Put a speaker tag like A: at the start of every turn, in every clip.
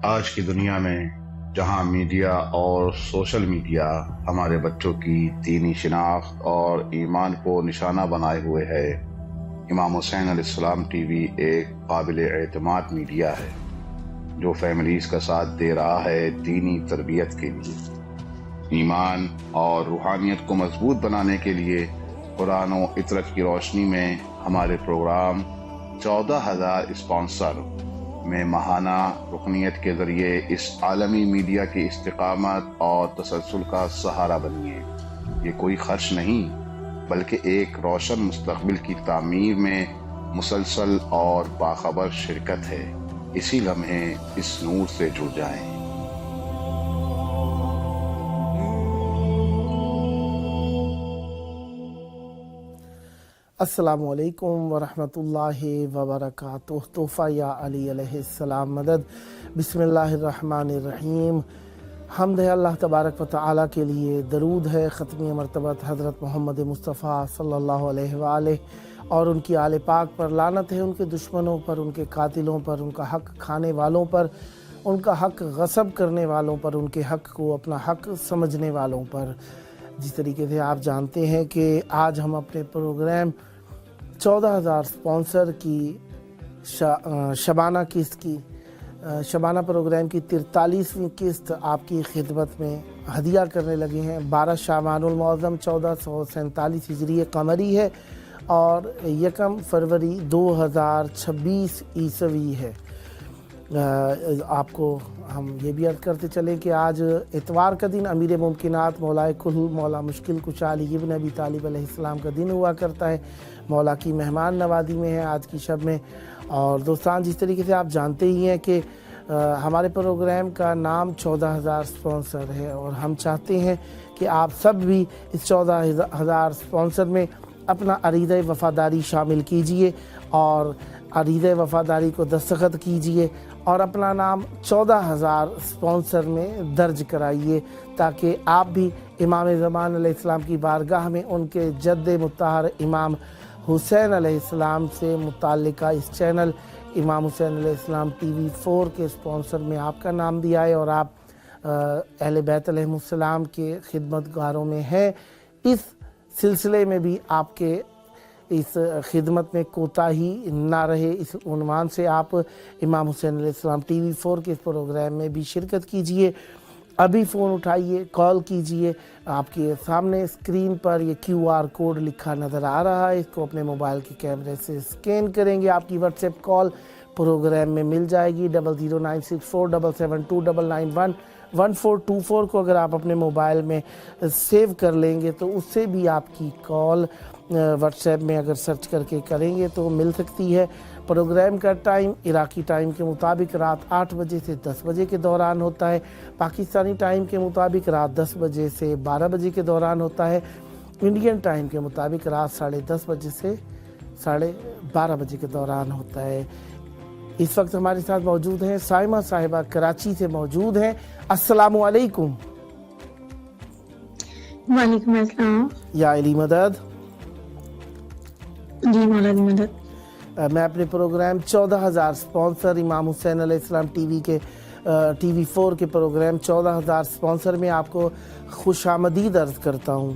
A: آج کی دنیا میں جہاں میڈیا اور سوشل میڈیا ہمارے بچوں کی دینی شناخت اور ایمان کو نشانہ بنائے ہوئے ہے، امام حسین علیہ السلام ٹی وی ایک قابل اعتماد میڈیا ہے جو فیملیز کا ساتھ دے رہا ہے دینی تربیت کے لیے، ایمان اور روحانیت کو مضبوط بنانے کے لیے۔ قرآن و عطرت کی روشنی میں ہمارے پروگرام 14,000 اسپانسر میں ماہانہ رکنیت کے ذریعے اس عالمی میڈیا کی استقامت اور تسلسل کا سہارا بنیے۔ یہ کوئی خرچ نہیں بلکہ ایک روشن مستقبل کی تعمیر میں مسلسل اور باخبر شرکت ہے۔ اسی لمحے اس نور سے جڑ جائیں۔
B: السلام علیکم ورحمۃ اللہ وبرکاتہ۔ تحفہ یا علی علیہ السلام مدد۔ بسم اللہ الرحمن الرحیم۔ حمد ہے اللہ تبارک و تعالیٰ کے لیے، درود ہے ختمی مرتبت حضرت محمد مصطفیٰ صلی اللہ علیہ وآلہ اور ان کی آل پاک پر، لعنت ہے ان کے دشمنوں پر، ان کے قاتلوں پر، ان کا حق کھانے والوں پر، ان کا حق غصب کرنے والوں پر، ان کے حق کو اپنا حق سمجھنے والوں پر۔ جس طریقے سے آپ جانتے ہیں کہ آج ہم اپنے پروگرام 14,000 اسپانسر کی شبانہ قسط کی شبانہ پروگرام کی 43ویں قسط آپ کی خدمت میں ہدیہ کرنے لگے ہیں۔ 12 شعبان المعظم 1447 ہجری قمری ہے اور 1 فروری 2026 عیسوی ہے۔ آپ کو ہم یہ بھی عرض کرتے چلیں کہ آج اتوار کا دن امیر ممکنات مولا کل مولا مشکل کشا علی ابن ابی طالب علیہ السلام کا دن ہوا کرتا ہے۔ مولا کی مہمان نوازی میں ہے آج کی شب میں۔ اور دوستان، جس طریقے سے آپ جانتے ہی ہیں کہ ہمارے پروگرام کا نام 14,000 اسپانسر ہے اور ہم چاہتے ہیں کہ آپ سب بھی اس 14,000 اسپانسر میں اپنا عریضۂ وفاداری شامل کیجئے اور عریضۂ وفاداری کو دستخط کیجئے اور اپنا نام 14,000 اسپانسر میں درج کرائیے تاکہ آپ بھی امام زمان علیہ السلام کی بارگاہ میں ان کے جد مطہر امام حسین علیہ السلام سے متعلقہ اس چینل امام حسین علیہ السلام ٹی وی 4 کے اسپانسر میں آپ کا نام دیا ہے اور آپ اہل بیت علیہ السلام کے خدمت گاروں میں ہیں۔ اس سلسلے میں بھی آپ کے اس خدمت میں کوتاہی نہ رہے، اس عنوان سے آپ امام حسین علیہ السلام ٹی وی 4 کے اس پروگرام میں بھی شرکت کیجئے۔ ابھی فون اٹھائیے، کال کیجئے۔ آپ کے سامنے اسکرین پر یہ QR کوڈ لکھا نظر آ رہا ہے، اس کو اپنے موبائل کے کیمرے سے اسکین کریں گے، آپ کی واٹس ایپ کال پروگرام میں مل جائے گی۔ 00964772991 1424 کو اگر آپ اپنے موبائل میں سیو کر لیں گے تو اس سے بھی آپ کی کال واٹس ایپ میں اگر سرچ کر کے کریں گے تو مل سکتی ہے۔ پروگرام کا ٹائم عراقی ٹائم کے مطابق رات 8 بجے سے 10 بجے کے دوران ہوتا ہے، پاکستانی ٹائم کے مطابق رات 10 بجے سے 12 بجے کے دوران ہوتا ہے، انڈین ٹائم کے مطابق رات 10:30 بجے سے 12:30 بجے کے دوران ہوتا ہے۔ اس وقت ہمارے ساتھ موجود ہیں سائمہ صاحبہ، کراچی سے موجود ہیں۔ السلام علیکم۔
C: وعلیکم السلام۔
B: یا علی مدد۔
C: جی مولا کی مدد۔
B: میں اپنے پروگرام 14,000 اسپانسر امام حسین علیہ السلام ٹی وی کے ٹی وی 4 کے پروگرام 14,000 اسپانسر میں آپ کو خوش آمدید عرض کرتا ہوں۔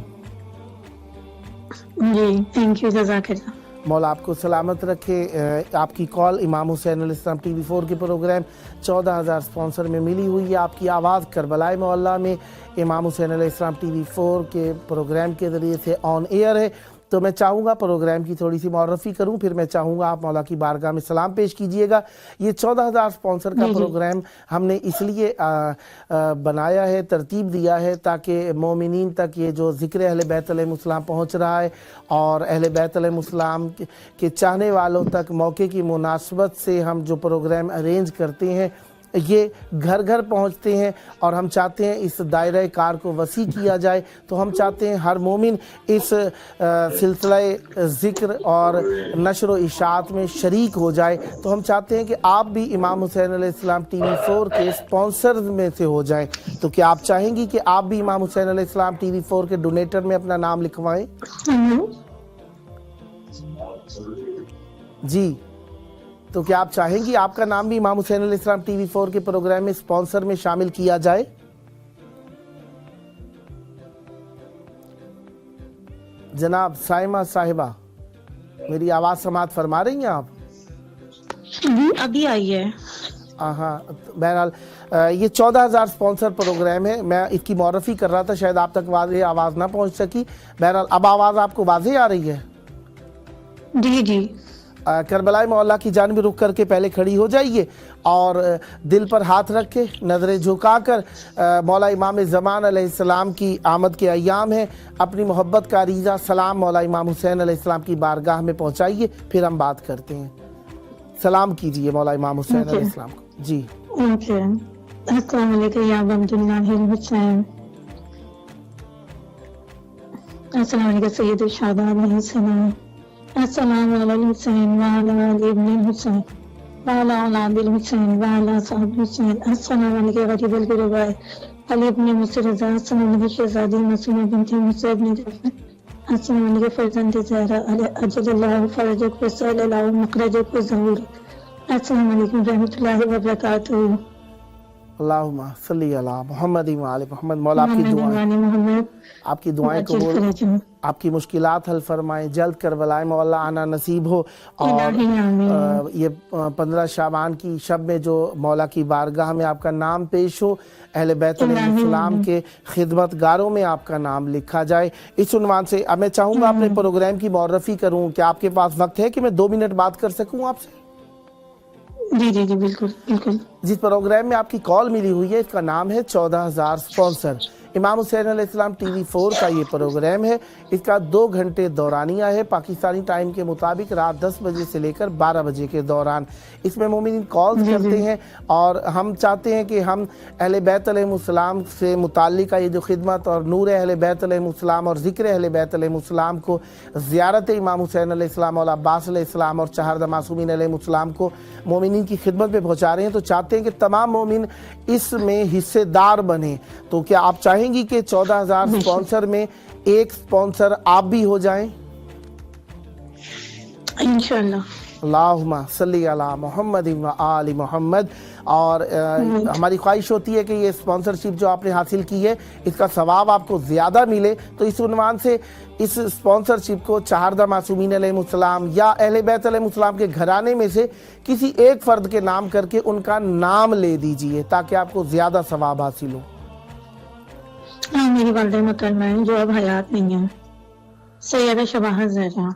C: جی تھینک یو، جزاک اللہ۔
B: مولا آپ کو سلامت رکھے۔ آپ کی کال امام حسین علیہ السلام ٹی وی 4 کے پروگرام 14,000 اسپانسر میں ملی ہوئی ہے۔ آپ کی آواز کربلائے معلیٰ میں امام حسین علیہ السلام ٹی وی 4 کے پروگرام کے ذریعے سے آن ایئر ہے۔ تو میں چاہوں گا پروگرام کی تھوڑی سی معرفی کروں، پھر میں چاہوں گا آپ مولا کی بارگاہ میں سلام پیش کیجئے گا۔ یہ 14,000 اسپانسر کا پروگرام ہم نے اس لیے بنایا ہے، ترتیب دیا ہے تاکہ مومنین تک یہ جو ذکر اہل بیت علیہ السلام پہنچ رہا ہے اور اہل بیت علیہ السلام کے چاہنے والوں تک موقع کی مناسبت سے ہم جو پروگرام ارینج کرتے ہیں یہ گھر گھر پہنچتے ہیں اور ہم چاہتے ہیں اس دائرہ کار کو وسیع کیا جائے۔ تو ہم چاہتے ہیں ہر مومن اس سلسلہ ذکر اور نشر و اشاعت میں شریک ہو جائے۔ تو ہم چاہتے ہیں کہ آپ بھی امام حسین علیہ السلام ٹی وی 4 کے اسپانسرز میں سے ہو جائیں۔ تو کیا آپ چاہیں گی کہ آپ بھی امام حسین علیہ السلام ٹی وی 4 کے ڈونیٹر میں اپنا نام لکھوائیں؟ جی تو کیا آپ چاہیں گی آپ کا نام بھی امام حسین علیہ السلام ٹی وی 4 کے پروگرام میں اسپانسر میں شامل کیا جائے؟ جناب سائمہ صاحبہ، میری آواز سماعت فرما رہی ہیں آپ؟
C: جی ابھی آئی ہے.
B: ہاں بہرحال یہ 14,000 اسپانسر پروگرام ہے. میں اس کی معرفی کر رہا تھا، شاید آپ تک واضح آواز نہ پہنچ سکی. بہرحال اب آواز آپ کو واضح آ رہی ہے؟
C: جی جی.
B: کربلائے مولا کی جانب رخ کر کے پہلے کھڑی ہو جائیے اور دل پر ہاتھ رکھ کے نظریں جھکا کر مولا امام زمان علیہ السلام کی آمد کے ایام ہیں، اپنی محبت کا عریضہ سلام مولا امام حسین علیہ السلام کی بارگاہ میں پہنچائیے، پھر ہم بات کرتے ہیں. سلام کیجئے مولا امام حسین علیہ السلام کو. جی
C: اوکے. السلام علیکم یا بنت اللہ الحسین. السلام علیکم سید الشہداء علیہ السلام. السلام علی الحسین وعلی آل ابن الحسین وعلی اولاد الحسین وعلی صحب الحسین. السلام علیکم غریب الغرباء علی ابن مصر رضا. السلام علیکم شہزادی معصومہ بنت موسیٰ ابن جعفر. السلام علیکم فرزند زہرا اجل اللہ فرجک وسائل اللہ مخرجک وظہور. السلام علیکم رحمۃ اللہ وبرکاتہ.
B: اللہم صلی علی محمد وعلی محمد. مولا آپ کی دعائیں قبول، آپ کی مشکلات حل فرمائیں، جلد کربلائے مولا آنا نصیب ہو، اور یہ 15 شعبان کی شب میں جو مولا کی بارگاہ میں آپ کا نام پیش ہو، اہل بیت علیہ السلام کے خدمت گاروں میں آپ کا نام لکھا جائے. اس عنوان سے اب میں چاہوں گا اپنے پروگرام کی معرفی کروں. کیا آپ کے پاس وقت ہے کہ میں 2 منٹ بات کر سکوں آپ سے؟
C: جی جی جی بالکل بالکل.
B: جس پروگرام میں آپ کی کال ملی ہوئی ہے اس کا نام ہے 14,000 اسپانسر. امام حسین علیہ السلام ٹی وی 4 کا یہ پروگرام ہے. اس کا 2 گھنٹے دورانیہ ہے پاکستانی ٹائم کے مطابق رات 10 بجے سے لے کر 12 بجے کے دوران. اس میں مومنین کالز کرتے ہیں اور ہم چاہتے ہیں کہ ہم اہل بیت علیہ السلام سے متعلقہ یہ جو خدمت اور نور اہل بیت علیہ السلام اور ذکر اہل بیت علیہ السلام کو، زیارت امام حسین علیہ السلام اور عباس علیہ السلام اور چہاردہ معصومین علیہ السلام کو مومنین کی خدمت میں پہنچا رہے ہیں، تو چاہتے ہیں کہ تمام مومن اس میں حصے دار بنیں. تو کیا آپ چاہیں گی کہ 14,000 اسپانسر میں ایک اسپانسر آپ بھی ہو جائیں؟
C: انشاءاللہ.
B: اللہم صلی علی محمد و آل محمد. اور ہماری خواہش ہوتی ہے کہ یہ اسپانسرشپ جو آپ نے حاصل کی ہے اس کا ثواب آپ کو زیادہ ملے. تو اس عنوان سے اس اسپانسرشپ کو چہاردہ معصومین علیہ السلام یا اہل بیت علیہ السلام کے گھرانے میں سے کسی ایک فرد کے نام کر کے ان کا نام لے دیجئے تاکہ آپ کو زیادہ ثواب حاصل ہو.
C: میری والدہ محترمہ ہیں جو اب حیات نہیں ہیں، سیدہ شباہت زہرا.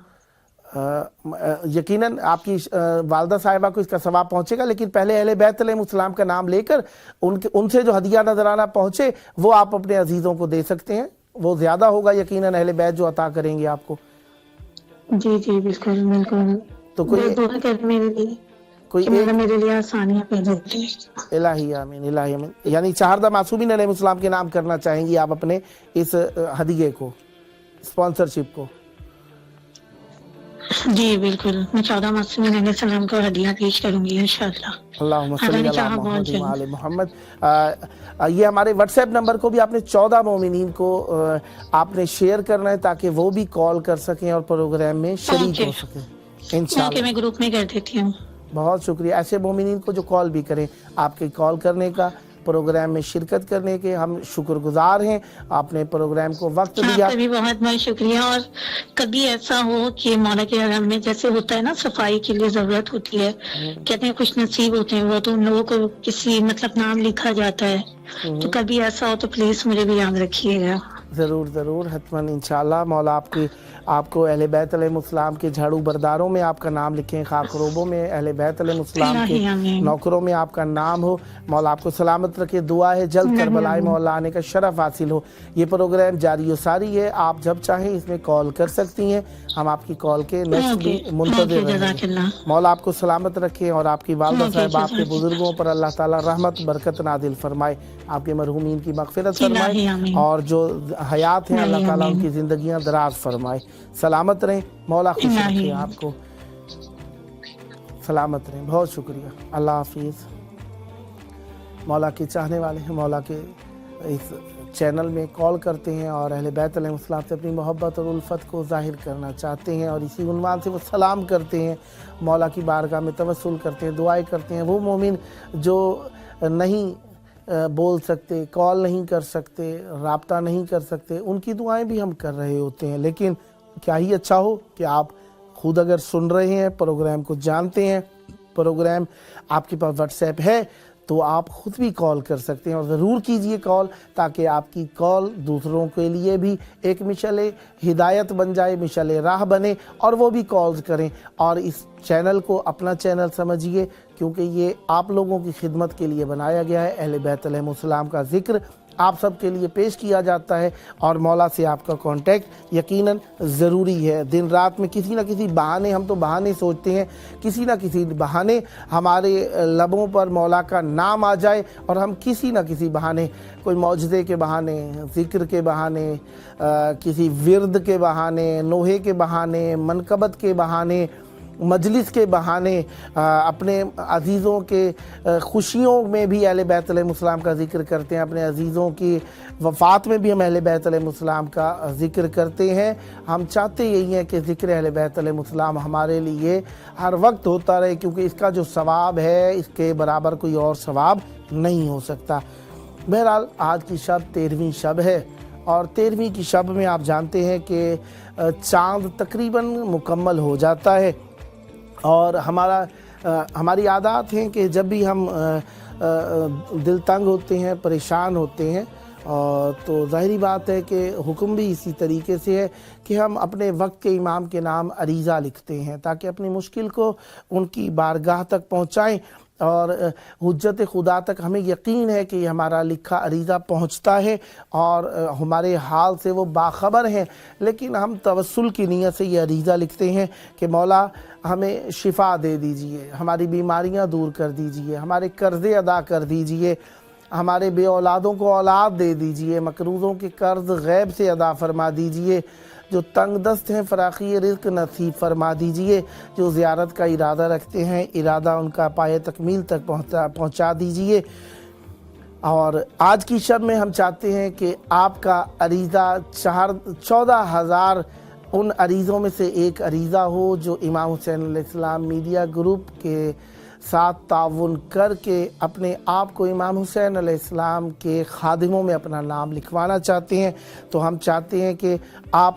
B: یقیناً آپ کی والدہ صاحبہ کو اس کا ثواب پہنچے گا، لیکن پہلے اہل بیت علیہ السلام کا نام لے کر ان سے جو ہدیہ نذرانہ پہنچے وہ آپ اپنے عزیزوں کو دے سکتے ہیں. وہ زیادہ ہوگا یقیناً اہل بیت جو عطا کریں گے آپ کو.
C: جی جی بالکل بالکل.
B: تو
C: دعا کر میرے لیے کہ میرے لیے آسانیاں پیدا کریں.
B: الہی آمین الہی آمین. یعنی چہاردہ معصومین علیہ السلام کے نام کرنا چاہیں گی آپ اپنے اس ہدیے کو، اسپانسرشپ کو؟
C: جی بالکل. میں 14 معصومین علیہ السلام کو ہدیہ پیش کروں گی انشاءاللہ.
B: اللہم صلی علی محمد و آل محمد. یہ ہمارے واٹس ایپ نمبر کو بھی آپ نے 14 مومنین کو آپ نے شیئر کرنا ہے تاکہ وہ بھی کال کر سکیں اور پروگرام میں شریک ہو سکیں انشاءاللہ.
C: میں گروپ میں کر دیتی ہوں.
B: بہت شکریہ. ایسے مومنین کو جو کال بھی کریں، آپ کے کال کرنے کا، پروگرام میں شرکت کرنے کے ہم شکر گزار ہیں. آپ نے پروگرام کو وقت دیا.
C: آپ کا بھی بہت بہت شکریہ. اور کبھی ایسا ہو کہ مولا کے حرم میں جیسے ہوتا ہے نا صفائی کے لیے ضرورت ہوتی ہے، کہتے ہیں خوش نصیب ہوتے ہیں وہ، تو ان لوگوں کو کسی نام لکھا جاتا ہے، تو کبھی ایسا ہو تو پلیز مجھے بھی یاد رکھیے گا.
B: ضرور ضرور حتماً انشاءاللہ. مولا آپ کو اہل بیت علیہ السلام کے جھاڑو برداروں میں آپ کا نام لکھیں، خاکروبوں میں اہل بیت علیہ السلام کے نوکروں میں آپ کا نام ہو. مولا آپ کو سلامت رکھے. دعا ہے جلد کربلائے مولا آنے کا شرف حاصل ہو. یہ پروگرام جاری و ساری ہے، آپ جب چاہیں اس میں کال کر سکتی ہیں. ہم آپ کی کال کے نیکسٹ بھی منتظر رہیں گے. مولا آپ کو سلامت رکھے اور آپ کی والدہ صاحب، آپ کے بزرگوں پر اللہ تعالیٰ رحمت برکت نازل فرمائے، آپ کے مرحومین کی مغفرت فرمائے، اور جو حیات ہیں اللہ تعالیٰ ان کی زندگیاں دراز فرمائے. سلامت رہیں. مولا خوش رکھے آپ کو. سلامت رہیں. بہت شکریہ. اللہ حافظ. مولا کے چاہنے والے ہیں، مولا کے اس چینل میں کال کرتے ہیں اور اہل بیت علیہ السلام سے اپنی محبت اور الفت کو ظاہر کرنا چاہتے ہیں اور اسی عنوان سے وہ سلام کرتے ہیں، مولا کی بارگاہ میں توسل کرتے ہیں، دعائیں کرتے ہیں، وہ مومن جو نہیں بول سکتے، کال نہیں کر سکتے، رابطہ نہیں کر سکتے، ان کی دعائیں بھی ہم کر رہے ہوتے ہیں۔ لیکن کیا ہی اچھا ہو کہ آپ خود اگر سن رہے ہیں، پروگرام کو جانتے ہیں، پروگرام آپ کے پاس واٹس ایپ ہے تو آپ خود بھی کال کر سکتے ہیں، اور ضرور کیجئے کال تاکہ آپ کی کال دوسروں کے لیے بھی ایک مشعل ہدایت بن جائے، مشعل راہ بنے، اور وہ بھی کالز کریں اور اس چینل کو اپنا چینل سمجھیے، کیونکہ یہ آپ لوگوں کی خدمت کے لیے بنایا گیا ہے۔ اہل بیت علیہ السلام کا ذکر آپ سب کے لیے پیش کیا جاتا ہے اور مولا سے آپ کا کانٹیکٹ یقیناً ضروری ہے۔ دن رات میں کسی نہ کسی بہانے، ہم تو بہانے سوچتے ہیں، کسی نہ کسی بہانے ہمارے لبوں پر مولا کا نام آ جائے اور ہم کسی نہ کسی بہانے، کوئی معجزے کے بہانے، ذکر کے بہانے، کسی ورد کے بہانے، نوحے کے بہانے، منقبت کے بہانے، مجلس کے بہانے، اپنے عزیزوں کے خوشیوں میں بھی اہل بیت علیہ السلام کا ذکر کرتے ہیں، اپنے عزیزوں کی وفات میں بھی ہم اہل بیت علیہ السلام کا ذکر کرتے ہیں۔ ہم چاہتے یہی ہیں کہ ذکر اہل بیت علیہ السلام ہمارے لیے ہر وقت ہوتا رہے، کیونکہ اس کا جو ثواب ہے اس کے برابر کوئی اور ثواب نہیں ہو سکتا۔ بہرحال آج کی شب 13ویں شب ہے، اور 13ویں کی شب میں آپ جانتے ہیں کہ چاند تقریباً مکمل ہو جاتا ہے، اور ہماری عادات ہیں کہ جب بھی ہم دل تنگ ہوتے ہیں، پریشان ہوتے ہیں، تو ظاہری بات ہے کہ حکم بھی اسی طریقے سے ہے کہ ہم اپنے وقت کے امام کے نام عریضہ لکھتے ہیں تاکہ اپنی مشکل کو ان کی بارگاہ تک پہنچائیں، اور حجت خدا تک ہمیں یقین ہے کہ یہ ہمارا لکھا عریضہ پہنچتا ہے اور ہمارے حال سے وہ باخبر ہیں، لیکن ہم توسل کی نیت سے یہ عریضہ لکھتے ہیں کہ مولا ہمیں شفا دے دیجئے، ہماری بیماریاں دور کر دیجئے، ہمارے قرضے ادا کر دیجئے، ہمارے بے اولادوں کو اولاد دے دیجئے، مقروضوں کے قرض غیب سے ادا فرما دیجئے، جو تنگ دست ہیں فراخی رزق نصیب فرما دیجئے، جو زیارت کا ارادہ رکھتے ہیں ارادہ ان کا پائے تکمیل تک پہنچا دیجئے۔ اور آج کی شب میں ہم چاہتے ہیں کہ آپ کا عریضہ 14,000 ان عریضوں میں سے ایک عریضہ ہو جو امام حسین علیہ السلام میڈیا گروپ کے ساتھ تعاون کر کے اپنے آپ کو امام حسین علیہ السلام کے خادموں میں اپنا نام لکھوانا چاہتے ہیں۔ تو ہم چاہتے ہیں کہ آپ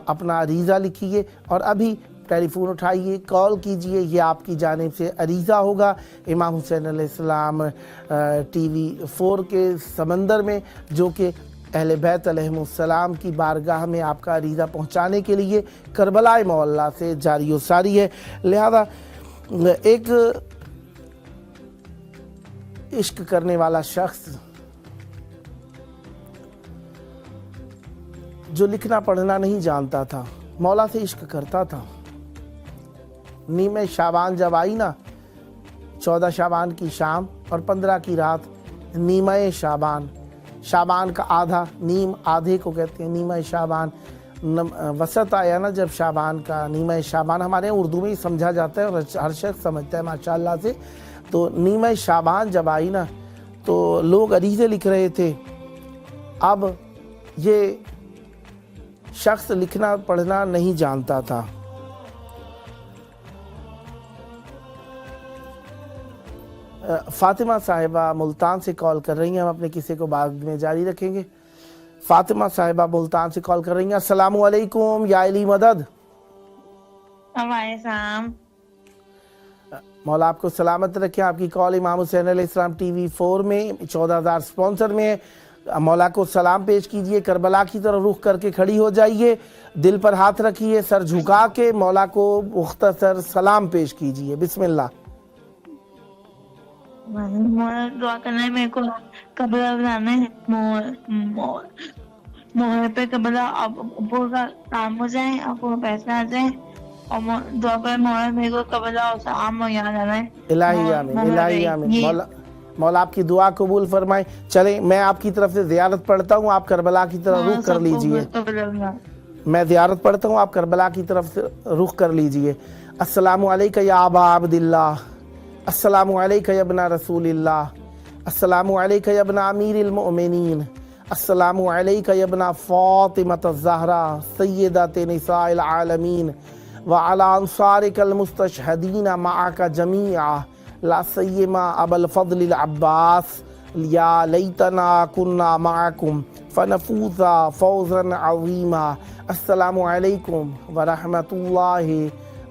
B: اپنا عریضہ لکھیے اور ابھی ٹیلی فون اٹھائیے، کال کیجئے، یہ آپ کی جانب سے عریضہ ہوگا امام حسین علیہ السلام ٹی وی 4 کے سمندر میں، جو کہ اہل بیت علیہ السلام کی بارگاہ میں آپ کا عریضہ پہنچانے کے لیے کربلا معلیٰ سے جاری و ساری ہے۔ لہذا ایک عشق کرنے والا شخص جو لکھنا پڑھنا نہیں جانتا تھا، مولا سے عشق کرتا تھا، نیمہ شعبان جب آئی نا، 14 شعبان کی شام اور 15 کی رات، نیمہ شعبان، شعبان کا آدھا، نیم آدھے کو کہتے ہیں نیمہ شعبان، وسط آیا نا جب شعبان کا، نیمہ شعبان ہمارے اردو میں ہی سمجھا جاتا ہے اور ہر شخص سمجھتا ہے ماشاءاللہ سے۔ تو نیمہ شعبان جب آئی نا تو لوگ عریضے لکھ رہے تھے۔ اب یہ شخص لکھنا پڑھنا نہیں جانتا تھا، فاطمہ صاحبہ ملتان سے کال کر رہی ہیں، ہم اپنے قصے کو بعد میں جاری رکھیں گے۔ فاطمہ صاحبہ ملتان سے کال کر رہی ہیں۔ السلام علیکم یا علی مدد۔
C: السلام۔
B: مولا آپ کو سلامت رکھیں۔ آپ کی کال امام حسین علیہ السلام ٹی وی 4 میں 14,000 سپانسر میں ہے۔ مولا کو سلام پیش کیجئے، کربلا کی طرف رخ کر کے کھڑی ہو جائیے، دل پر ہاتھ رکھیے، سر جھکا کے مولا کو مختصر سلام پیش کیجئے۔ بسم اللہ۔
C: دعا کرنا ہے میرے کو، قبلہ بنانا ہے، موہر پہ قبلہ ابو کا کام ہو جائے، ابو کا پیسہ آ جائے، اور دعا کریں موہر میرے کو قبلہ اور سلام اور یاد آنا ہے۔
B: الہی آمین، الہی آمین۔ مولا آپ کی دعا قبول فرمائے۔ چلیں میں آپ کی طرف سے زیارت پڑھتا ہوں، آپ کربلا کی طرف رخ کر لیجئے۔ میں زیارت پڑھتا ہوں، آپ کربلا کی طرف سے رخ کر لیجئے۔ السلام علیکہ یا ابا عبداللہ، السلام علیکہ یا ابن رسول اللہ، السلام علیکہ یا ابن امیر المؤمنین، अस्सलामु अलैका या इब्ना फ़ातिमत ज़हरा सय्यदत निसाइल आलमीन व अला अंसारिकल मुस्तशहदीन मअका जमीआ ला सय्यमा अबल फ़ज़लिल अब्बास या लैतना कुन्ना मअकुम फ़नफ़ूज़ा फ़ौज़न अज़ीमा। अस्सलामु अलैकुम व रहमतुल्लाहि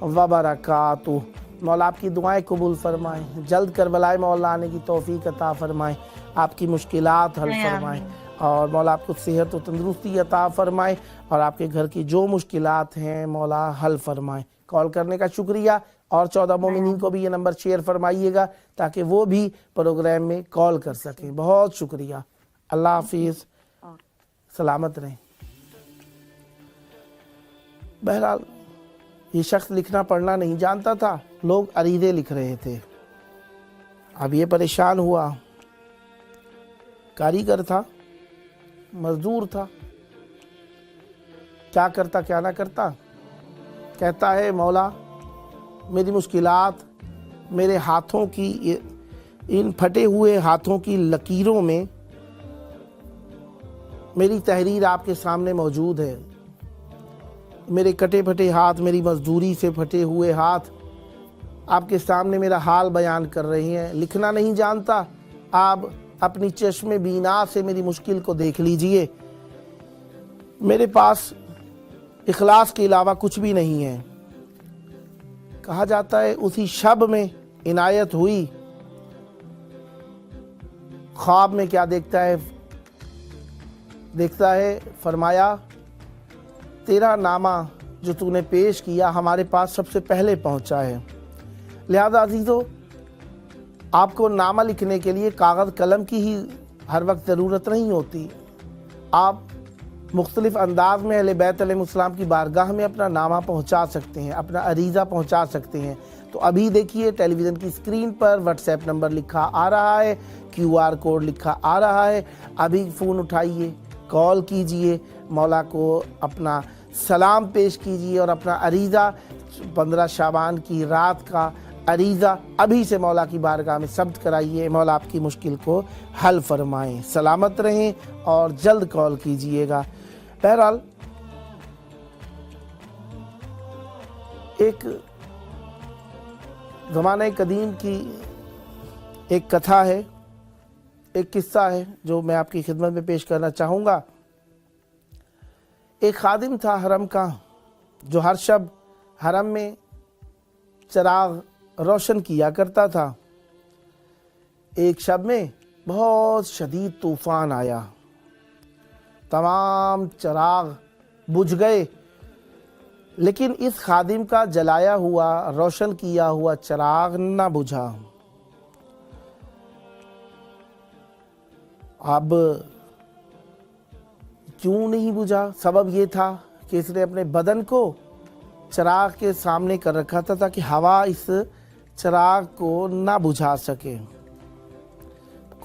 B: व बरकातुहू। मौला आपकी दुआएं कबूल फरमाएं, जल्द करबलाए मौला आने की तौफीक अता फरमाएं, आपकी मुश्किलात हल फरमाएं और मौला आपको सेहत और तंदुरुस्ती अता फरमाएं और आपके घर की जो मुश्किलात हैं मौला हल फरमाएं। कॉल करने का शुक्रिया और 14 मोमिनीन को भी ये नंबर शेयर फरमाइएगा ताकि वो भी प्रोग्राम में कॉल कर सकें। बहुत शुक्रिया, अल्लाह हाफिज़, सलामत रहें। बहरहाल ये शख्स लिखना पढ़ना नहीं जानता था, लोग अरीज़े लिख रहे थे। अब ये परेशान हुआ, कारीगर था, मजदूर था, क्या करता क्या ना करता। कहता है मौला मेरी मुश्किलात, मेरे हाथों की इन फटे हुए हाथों की लकीरों में मेरी तहरीर आपके सामने मौजूद है। मेरे कटे फटे हाथ, मेरी मजदूरी से फटे हुए हाथ आपके सामने मेरा हाल बयान कर रही हैं। लिखना नहीं जानता, आप अपनी चश्मे बीना से मेरी मुश्किल को देख लीजिए। मेरे पास इखलास के अलावा कुछ भी नहीं है। कहा जाता है उसी शब में इनायत हुई। ख्वाब में क्या देखता है, फरमाया तेरा नामा जो तूने पेश किया हमारे पास सबसे पहले पहुंचा है, लिहाजा अजीज़ों आपको नामा लिखने के लिए कागज़ कलम की ही हर वक्त ज़रूरत नहीं होती। आप मुख्तलिफ़ अंदाज में अहले बैत अलैहिस्सलाम की बारगाह में अपना नामा पहुंचा सकते हैं, अपना अरीज़ा पहुंचा सकते हैं। तो अभी देखिए टेलीविज़न की स्क्रीन पर व्हाट्सएप नंबर लिखा आ रहा है, QR कोड लिखा आ रहा है। अभी फ़ोन उठाइए, कॉल कीजिए, मौला को अपना सलाम पेश कीजिए और अपना अरीज़ा 15 शाबान की रात का अरीज़ा अभी से मौला की बारगाह में सब्त कराइए। मौला आपकी मुश्किल को हल फरमाएं। सलामत रहें और जल्द कॉल कीजिएगा। बहरहाल एक ज़माने कदीम की एक कथा है, एक किस्सा है जो मैं आपकी खिदमत में पेश करना चाहूँगा। एक खादिम था हरम का जो हर शब हरम में चिराग रोशन किया करता था। एक शब में बहुत शदीद तूफ़ान आया, तमाम चिराग बुझ गए, लेकिन इस खादिम का जलाया हुआ रोशन किया हुआ चिराग न बुझा। अब क्यों नहीं बुझा? सबब ये था कि इसने अपने बदन को चिराग के सामने कर रखा था ताकि हवा इस चिराग को ना बुझा सके।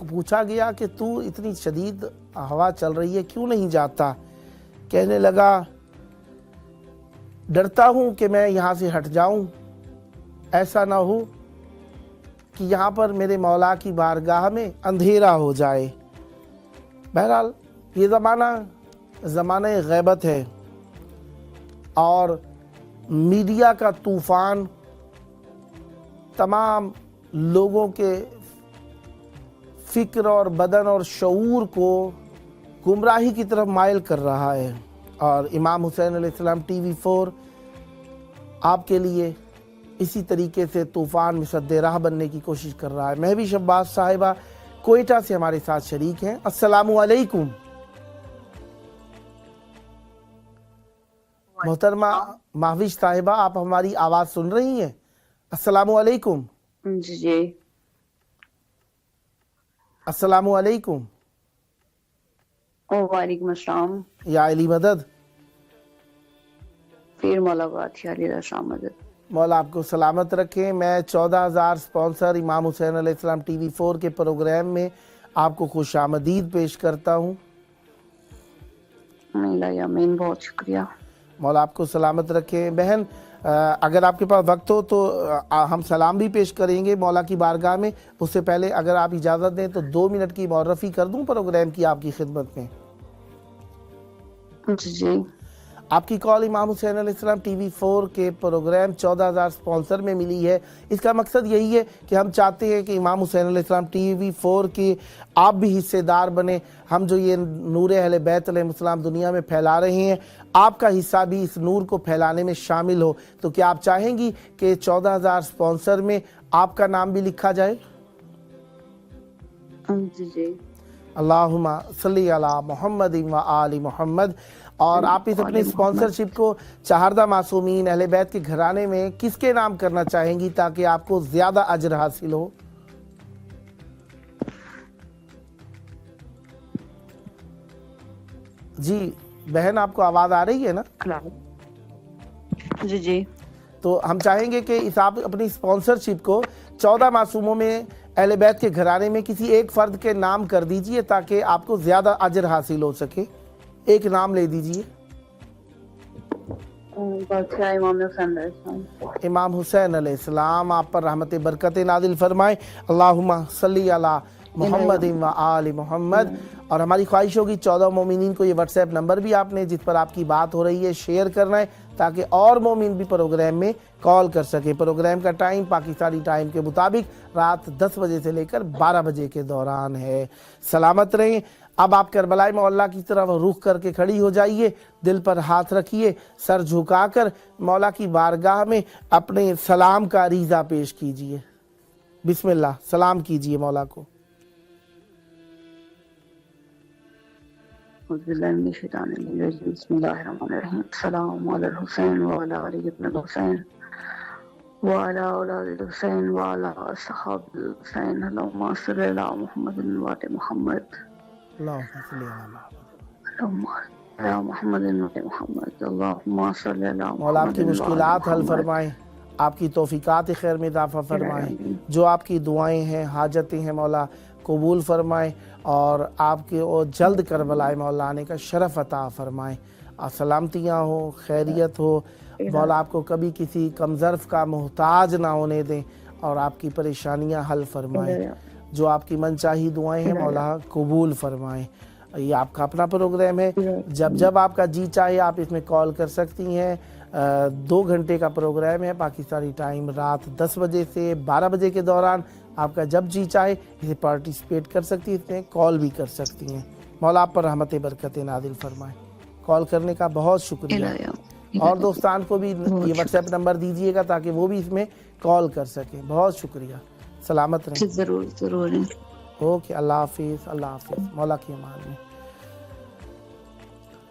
B: पूछा गया कि तू इतनी शदीद हवा चल रही है क्यों नहीं जाता? कहने लगा डरता हूँ कि मैं यहाँ से हट जाऊँ, ऐसा ना हो कि यहाँ पर मेरे मौला की बारगाह में अंधेरा हो जाए। बहरहाल ये ज़माने गैबत है और मीडिया का तूफ़ान तमाम लोगों के फ़िक्र और बदन और शऊर को गुमराही की तरफ माइल कर रहा है। और इमाम हुसैन अलैहिस्सलाम TV4 आपके लिए इसी तरीके से तूफ़ान में सद्दे राह बनने की कोशिश कर रहा है। महवी शब्बाज साहिबा कोयटा से हमारे साथ शरीक हैं। अस्सलामु अलैकुम। मोहतरमा महविश साहिबा, आप हमारी आवाज़ सुन रही हैं? अस्सलामु अलैकुम।
D: जी
B: अस्सलामु अलैकुम।
D: वालेकुम अस्सलाम।
B: या अली मदद।
D: फिर मुलाकात मदद।
B: मौला आपको सलामत रखें। मैं 14,000 स्पॉन्सर इमाम हुसैन अलैहिस्सलाम TV4 के प्रोग्राम में आपको खुश आमदीद पेश करता हूँ।
D: आमीन, बहुत शुक्रिया।
B: मौला आपको सलामत रखें। बहन अगर आपके पास वक्त हो तो हम सलाम भी पेश करेंगे मौला की बारगाह में। उससे पहले अगर आप इजाज़त दें तो 2 मिनट की मौरफ़ी कर दूं प्रोग्राम की आपकी खिदमत में।
D: जी
B: आपकी कॉल इमाम हुसैन अलैहिस्सलाम टीवी 4 के प्रोग्राम 14,000 स्पॉन्सर में मिली है। इसका मकसद यही है कि हम चाहते हैं कि इमाम हुसैन अलैहिस्सलाम टीवी 4 की आप भी हिस्सेदार बने। हम जो ये नूर अहले बैत अलैहिस्सलाम दुनिया में फैला रहे हैं, आपका हिस्सा भी इस नूर को फैलाने में शामिल हो। तो क्या आप चाहेंगी कि 14,000 स्पॉन्सर में आपका नाम भी लिखा जाए?
D: जी
B: अल्लाहुम्मा सल्ली अला मुहम्मद व आलि मुहम्मद। और आप इस अपनी स्पॉन्सरशिप को चहारदा मासूमीन अहले बैत के घराने में किसके नाम करना चाहेंगी ताकि आपको ज़्यादा अजर हासिल हो? जी बहन, आपको आवाज़ आ रही है ना?
D: जी
B: तो हम चाहेंगे कि इस आप अपनी स्पॉन्सरशिप को 14 मासूमों में अहले बैत के घराने में किसी एक फ़र्द के नाम कर दीजिए ताकि आपको ज़्यादा अजर हासिल हो सके। एक नाम ले दीजिए। इमाम हुसैन अलैहिस्सलाम आप पर रहमत बरकत नादिल फरमाए। अल्लाहुम्मा सल्ली अला मुहम्मद व आलि मुहम्मद। और हमारी ख्वाहिश होगी 14 मोमिनीन को ये व्हाट्सएप नंबर भी आपने जिस पर आपकी बात हो रही है शेयर करना है ताकि और मोमिन भी प्रोग्राम में कॉल कर सके। प्रोग्राम का टाइम पाकिस्तानी टाइम के मुताबिक रात 10 बजे से लेकर 12 बजे के दौरान है। सलामत रहें। अब आप करबलाई मौला की तरफ रुख करके खड़ी हो जाइए, दिल पर हाथ रखिए, सर झुकाकर मौला की बारगाह में अपने सलाम का अरीज़ा पेश कीजिए। बिस्मिल्लाह, सलाम कीजिए मौला को।
D: बिस्मिल्लाहिर्रहमानिर्रहीम। सलाम अलल हुसैन व अला अली इब्न हुसैन व अला औलादिल हुसैन व अला असहाबिल हुसैन। अल्लाहुम्मा सल्ली अला मुहम्मदिन व आलि मुहम्मद। अल्लाहुम्मा सल्ली अला मुहम्मदिन व आलि मुहम्मद। अल्लाहुम्मा सल्ली अला
B: मौला आपकी मुश्किलात हल फरमाएं, आपकी तौफीकात खैर में इजाफा फरमाएं। जो आपकी दुआएं हैं, हाजतें हैं, मौला कबूल फरमाएं और आपके और जल्द करबलाए मौला आने का शरफ अता फरमाएं। सलामतियाँ हो, खैरियत हो, मौला आपको कभी किसी कमज़र्फ का मोहताज ना होने दें और आपकी परेशानियां हल फरमाएं। जो आपकी मनचाही दुआएं हैं मौला कबूल फरमाएं। ये आपका अपना प्रोग्राम है, जब जब आपका जी चाहे आप इसमें कॉल कर सकती हैं। 2 घंटे का प्रोग्राम है पाकिस्तानी टाइम रात 10 बजे से 12 बजे के दौरान। आपका जब जी चाहे इसे पार्टिसिपेट कर सकती हैं, इसमें कॉल भी कर सकती हैं। मौला आप पर रहमत बरकत नादिल फरमाएं। कॉल करने का बहुत शुक्रिया। और दोस्तान को भी ये व्हाट्सएप नंबर दीजिएगा ताकि वो भी इसमें कॉल कर सकें। बहुत शुक्रिया। सलामत रहें।
D: जरूर जरूर।
B: ओके, अल्लाह हाफिज़, अल्लाह हाफिज़, मौला की अमान में।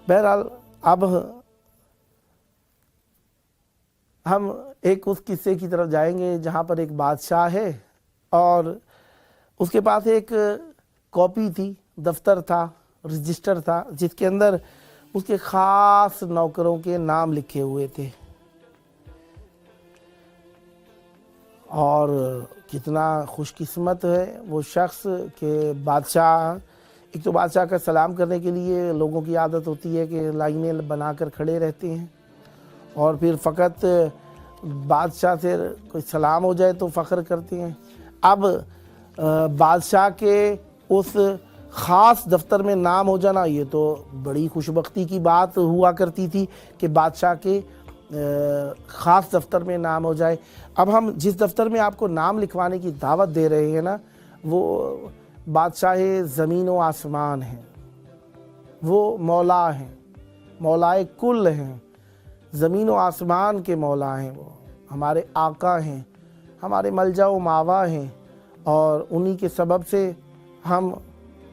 B: बहरहाल अब हम एक उस किस्से की तरफ जाएंगे जहाँ पर एक बादशाह है और उसके पास एक कॉपी थी, दफ्तर था, रजिस्टर था जिसके अंदर उसके ख़ास नौकरों के नाम लिखे हुए थे। और कितना खुशकिस्मत है वो शख्स के बादशाह, एक तो बादशाह का सलाम करने के लिए लोगों की आदत होती है कि लाइनें बनाकर खड़े रहते हैं और फिर फ़कत बादशाह से कोई सलाम हो जाए तो फ़ख्र करते हैं। अब बादशाह के उस ख़ास दफ्तर में नाम हो जाना ये तो बड़ी खुशबख्ती की बात हुआ करती थी कि बादशाह के ख़ास दफ्तर में नाम हो जाए। अब हम जिस दफ्तर में आपको नाम लिखवाने की दावत दे रहे हैं ना, वो बादशाह ज़मीन व आसमान हैं, वो मौला हैं, मौलाए कुल हैं, ज़मीन व आसमान के मौला हैं, वो हमारे आका हैं, हमारे मलजा व मावा हैं और उन्हीं के सबब से हम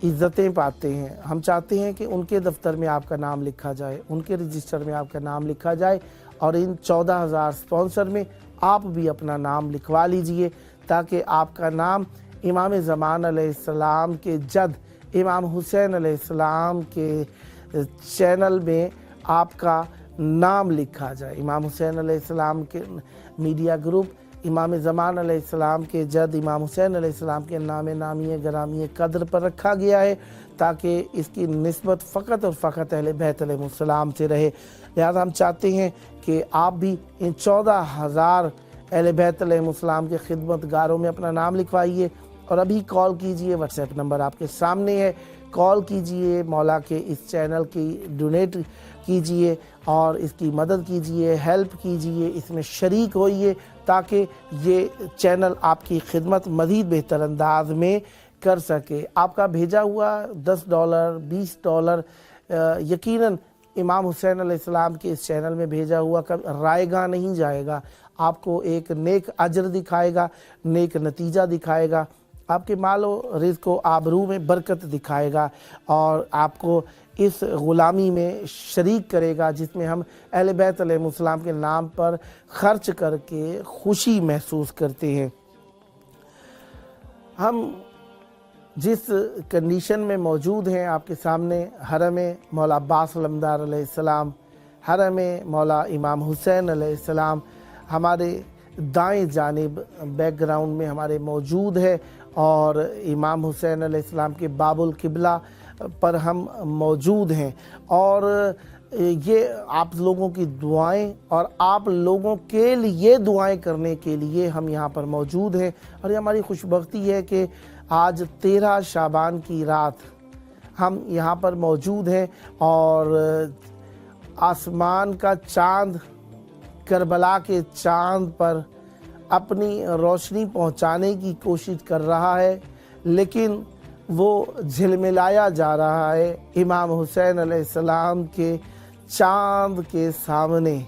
B: इज़्ज़तें पाते हैं। हम चाहते हैं कि उनके दफ्तर में आपका नाम लिखा जाए, उनके रजिस्टर में आपका नाम लिखा जाए और इन 14,000 स्पॉन्सर में आप भी अपना नाम लिखवा लीजिए ताकि आपका नाम इमाम ज़मान अलैहिस्सलाम के जद इमाम हुसैन अलैहिस्सलाम के चैनल में आपका नाम लिखा जाए। इमाम हुसैन अलैहिस्सलाम के मीडिया ग्रुप इमाम ज़मान अलैहिस्सलाम के जद इमाम हुसैन अलैहिस्सलाम के नाम नामी ग्रामी कदर पर रखा गया है ताकि इसकी निस्बत फ़कत और फ़कत अहले बैत अलैहिस्सलाम से रहे। लिहाजा हम चाहते हैं कि आप भी इन 14,000 अहले बैत अलैहिस्सलाम के खिदमतगारों में अपना नाम लिखवाइए और अभी कॉल कीजिए। व्हाट्सएप नंबर आपके सामने है, کال کیجئے، مولا کے اس چینل کی ڈونیٹ کیجئے اور اس کی مدد کیجئے، ہیلپ کیجئے، اس میں شریک ہوئیے تاکہ یہ چینل آپ کی خدمت مزید بہتر انداز میں کر سکے۔ آپ کا بھیجا ہوا $10 $20 یقیناً امام حسین علیہ السلام کے اس چینل میں بھیجا ہوا کبھی رائے گاہ نہیں جائے گا، آپ کو ایک نیک اجر دکھائے گا، نیک نتیجہ دکھائے گا، آپ کے مال و رزق و آبرو میں برکت دکھائے گا اور آپ کو اس غلامی میں شریک کرے گا جس میں ہم اہل بیت علیہ السلام کے نام پر خرچ کر کے خوشی محسوس کرتے ہیں۔ ہم جس کنڈیشن میں موجود ہیں آپ کے سامنے، حرم مولا عباس علمدار علیہ السلام، حرم مولا امام حسین علیہ السلام ہمارے دائیں جانب بیک گراؤنڈ میں ہمارے موجود ہے اور امام حسین علیہ السلام کے باب القبلہ پر ہم موجود ہیں، اور یہ آپ لوگوں کی دعائیں اور آپ لوگوں کے لیے دعائیں کرنے کے لیے ہم یہاں پر موجود ہیں۔ اور یہ ہماری خوش بختی ہے کہ آج 13 شعبان کی رات ہم یہاں پر موجود ہیں اور آسمان کا چاند کربلا کے چاند پر اپنی روشنی پہنچانے کی کوشش کر رہا ہے، لیکن وہ جھلملایا جا رہا ہے امام حسین علیہ السلام کے چاند کے سامنے،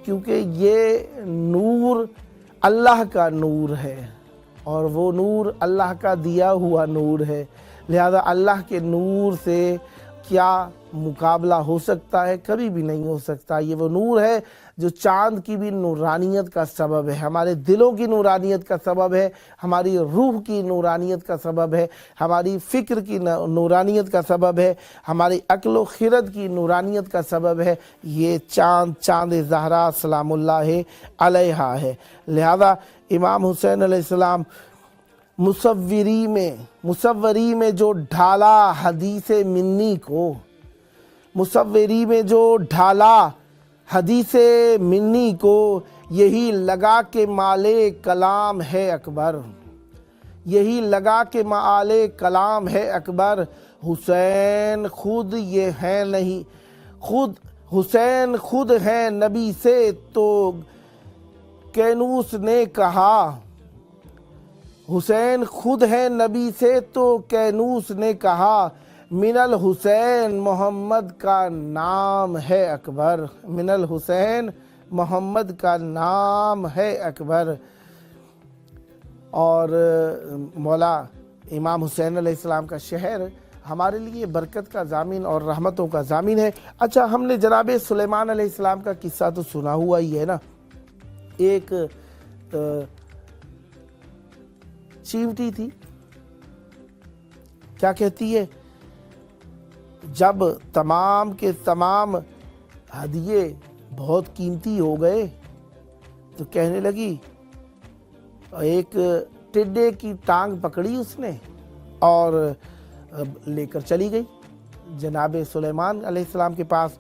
B: کیونکہ یہ نور اللہ کا نور ہے اور وہ نور اللہ کا دیا ہوا نور ہے، لہذا اللہ کے نور سے کیا مقابلہ ہو سکتا ہے؟ کبھی بھی نہیں ہو سکتا۔ یہ وہ نور ہے جو چاند کی بھی نورانیت کا سبب ہے، ہمارے دلوں کی نورانیت کا سبب ہے، ہماری روح کی نورانیت کا سبب ہے، ہماری فکر کی نورانیت کا سبب ہے، ہماری عقل و خرد کی نورانیت کا سبب ہے۔ یہ چاند زہرا سلام اللہ علیہا ہے۔ لہذا امام حسین علیہ السلام مصوری میں جو ڈھالا حدیث منی کو، مصوری میں جو ڈھالا حدیث منی کو، یہی لگا کہ مالے کلام ہے اکبر، یہی لگا کہ مالے کلام ہے اکبر، حسین خود یہ ہے نہیں، حسین خود ہے نبی سے تو کینوس نے کہا، حسین خود ہے نبی سے تو کینوس نے کہا، من الحسین محمد کا نام ہے اکبر، من الحسین محمد کا نام ہے اکبر۔ اور مولا امام حسین علیہ السلام کا شہر ہمارے لیے برکت کا ضامن اور رحمتوں کا ضامن ہے۔ اچھا، ہم نے جناب سلیمان علیہ السلام کا قصہ تو سنا ہوا ہی ہے نا۔ ایک چیونٹی تھی، کیا کہتی ہے، جب تمام کے تمام ہدیے بہت قیمتی ہو گئے تو کہنے لگی، ایک ٹڈے کی ٹانگ پکڑی اس نے اور لے کر چلی گئی جناب سلیمان علیہ السلام کے پاس۔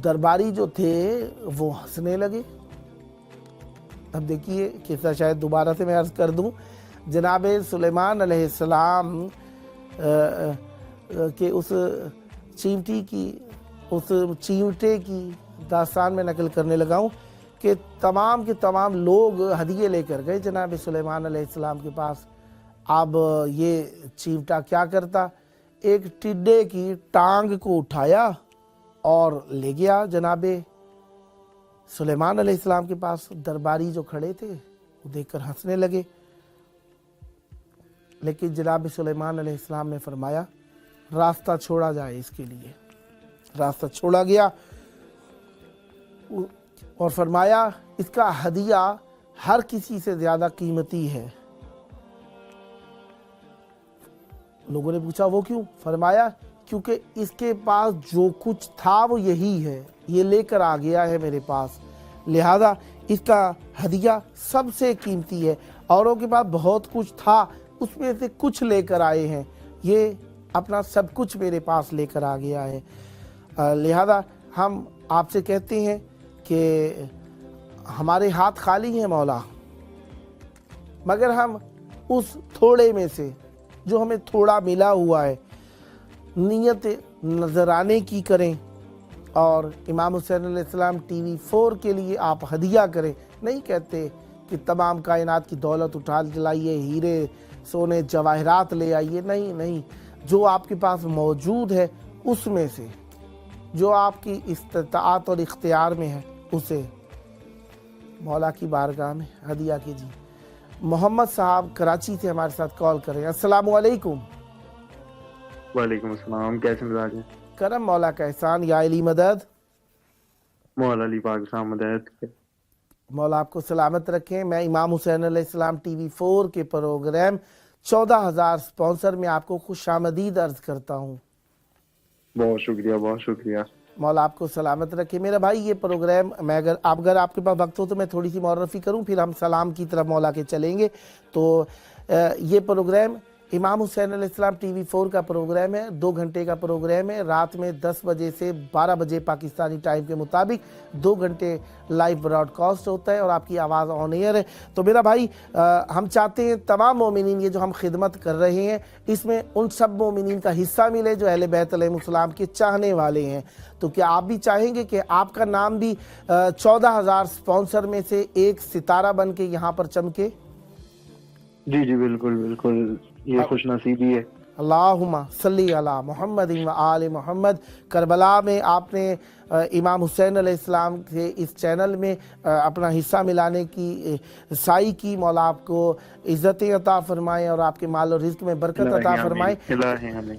B: درباری جو تھے وہ ہنسنے لگے۔ اب دیکھیے قصہ شاید دوبارہ سے میں عرض کر دوں، جناب سلیمان علیہ السلام کہ اس چیونٹے کی داستان میں نقل کرنے لگا ہوں کہ تمام کے تمام لوگ ہدیے لے کر گئے جناب سلیمان علیہ السلام کے پاس۔ اب یہ چیونٹا کیا کرتا، ایک ٹڈے کی ٹانگ کو اٹھایا اور لے گیا جناب سلیمان علیہ السلام کے پاس۔ درباری جو کھڑے تھے وہ دیکھ کر ہنسنے لگے، لیکن جناب سلیمان علیہ السلام نے فرمایا راستہ چھوڑا جائے، اس کے لیے راستہ چھوڑا گیا اور فرمایا اس کا ہدیہ ہر کسی سے زیادہ قیمتی ہے۔ لوگوں نے پوچھا وہ کیوں؟ فرمایا کیونکہ اس کے پاس جو کچھ تھا وہ یہی ہے، یہ لے کر آ گیا ہے میرے پاس، لہذا اس کا ہدیہ سب سے قیمتی ہے۔ اوروں کے پاس بہت کچھ تھا، اس میں سے کچھ لے کر آئے ہیں، یہ اپنا سب کچھ میرے پاس لے کر آ گیا ہے۔ لہذا ہم آپ سے کہتے ہیں کہ ہمارے ہاتھ خالی ہیں مولا، مگر ہم اس تھوڑے میں سے جو ہمیں تھوڑا ملا ہوا ہے نیت نذرانے کی کریں اور امام حسین علیہ السلام ٹی وی 4 کے لیے آپ ہدیہ کریں. نہیں کہتے کہ تمام کائنات کی دولت اٹھا لائیے, ہیرے سونے جواہرات لے آئیے, نہیں, جو آپ کے پاس موجود ہے اس میں سے, جو آپ کی استطاعت اور اختیار میں ہے اسے مولا کی بارگاہ میں ہدیہ کیجیے. محمد صاحب کراچی سے ہمارے ساتھ کال کریں. السلام علیکم.
E: وعلیکم السلام. کیسے مزاج ہیں؟
B: کرم مولا کا احسان. یا علی مدد.
E: مولا علی پاکستان مدد.
B: مولا آپ کو سلامت رکھیں. میں امام حسین علیہ السلام ٹی وی 4 کے پروگرام 14,000 اسپانسر میں آپ کو خوش آمدید عرض کرتا ہوں.
E: بہت شکریہ, بہت شکریہ.
B: مولا آپ کو سلامت رکھے. میرا بھائی یہ پروگرام میں اگر آپ کے پاس وقت ہو تو میں تھوڑی سی معرفی کروں, پھر ہم سلام کی طرف مولا کے چلیں گے. تو یہ پروگرام امام حسین علیہ السلام ٹی وی 4 کا پروگرام ہے. 2 گھنٹے کا پروگرام ہے. رات میں 10 بجے سے 12 بجے پاکستانی ٹائم کے مطابق 2 گھنٹے لائیو براڈ کاسٹ ہوتا ہے اور آپ کی آواز آن ایئر ہے. تو میرا بھائی ہم چاہتے ہیں تمام مومنین یہ جو ہم خدمت کر رہے ہیں اس میں ان سب مومنین کا حصہ ملے جو اہل بیت علیہ السلام کے چاہنے والے ہیں. تو کیا آپ بھی چاہیں گے کہ آپ کا نام بھی 14,000 اسپانسر میں سے ایک ستارہ بن کے یہاں پر چمکے؟
E: جی بالکل بالکل, یہ خوش نصیبی ہے.
B: اللہم صلی علی محمد و آل محمد. کربلا میں آپ نے امام حسین علیہ السلام کے اس چینل میں اپنا حصہ ملانے کی سعی کی. مولا آپ کو عزتیں عطا فرمائیں اور آپ کے مال و رزق میں برکت عطا فرمائیں.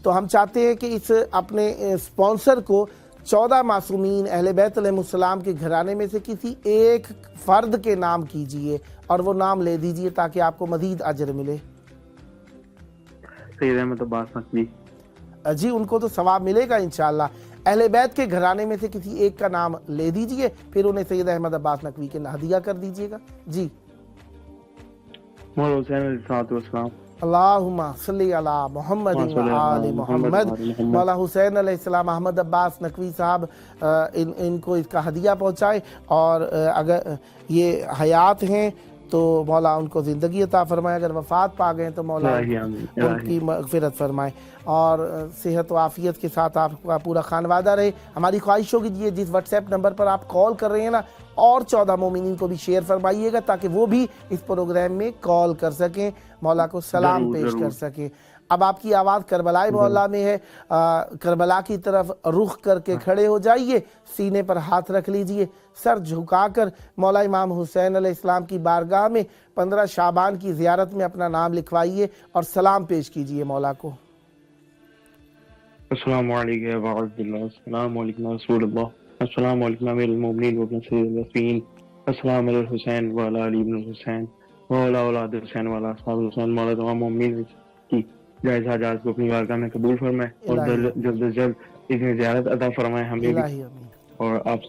B: تو ہم چاہتے ہیں کہ اس اپنے اسپانسر کو 14 معصومین اہل بیت علیہ السلام کے گھرانے میں سے کسی ایک فرد کے نام کیجئے اور وہ نام لے دیجئے تاکہ آپ کو مزید اجر ملے.
E: سید احمد عباس نقوی.
B: جی ان کو تو ثواب ملے گا انشاءاللہ. اہل بیت کے گھرانے میں سے کسی ایک کا نام لے دیجئے, پھر انہیں سید احمد عباس نقوی کے ہدیہ کر دیجئے گا. جی
E: مولا حسین علیہ السلام.
B: اللہم صلی علی محمد و آل محمد. مولا حسین علیہ السلام احمد عباس نقوی صاحب ان کو اس کا ہدیہ پہنچائے, اور اگر یہ حیات ہیں تو مولا ان کو زندگی عطا فرمائے, اگر وفات پا گئے تو مولا ان کی مغفرت فرمائے اور صحت و عافیت کے ساتھ آپ کا پورا خانوادہ رہے. ہماری خواہش ہوگی یہ جس واٹس ایپ نمبر پر آپ کال کر رہے ہیں نا, اور 14 مومنین کو بھی شیئر فرمائیے گا تاکہ وہ بھی اس پروگرام میں کال کر سکیں, مولا کو سلام پیش کر سکیں. اب آپ کی آواز کربلائے مولا میں ہے. کربلا کی طرف رخ کر کے کھڑے ہو جائیے, سینے پر ہاتھ رکھ لیجئے, سر جھکا کر مولا امام حسین علیہ السلام کی بارگاہ میں 15 شعبان کی زیارت میں اپنا نام لکھوائیے اور سلام پیش کیجئے مولا کو.
E: السلام علیکم ورحمۃ اللہ. السلام علیکم رسول اللہ. السلام علیکم امیر المومنین و ابن سید الوصیین. السلام علی الحسین و علی علی ابن الحسین و علی اولاد حسین و علی اصحاب الحسین. مولا تمام مومنین کی جائز حاجات کو اپنی بارگاہ میں قبول فرمائے اور جلد از جلد اتنی زیارت عطا فرمائے ہمیں بھی. اور آپ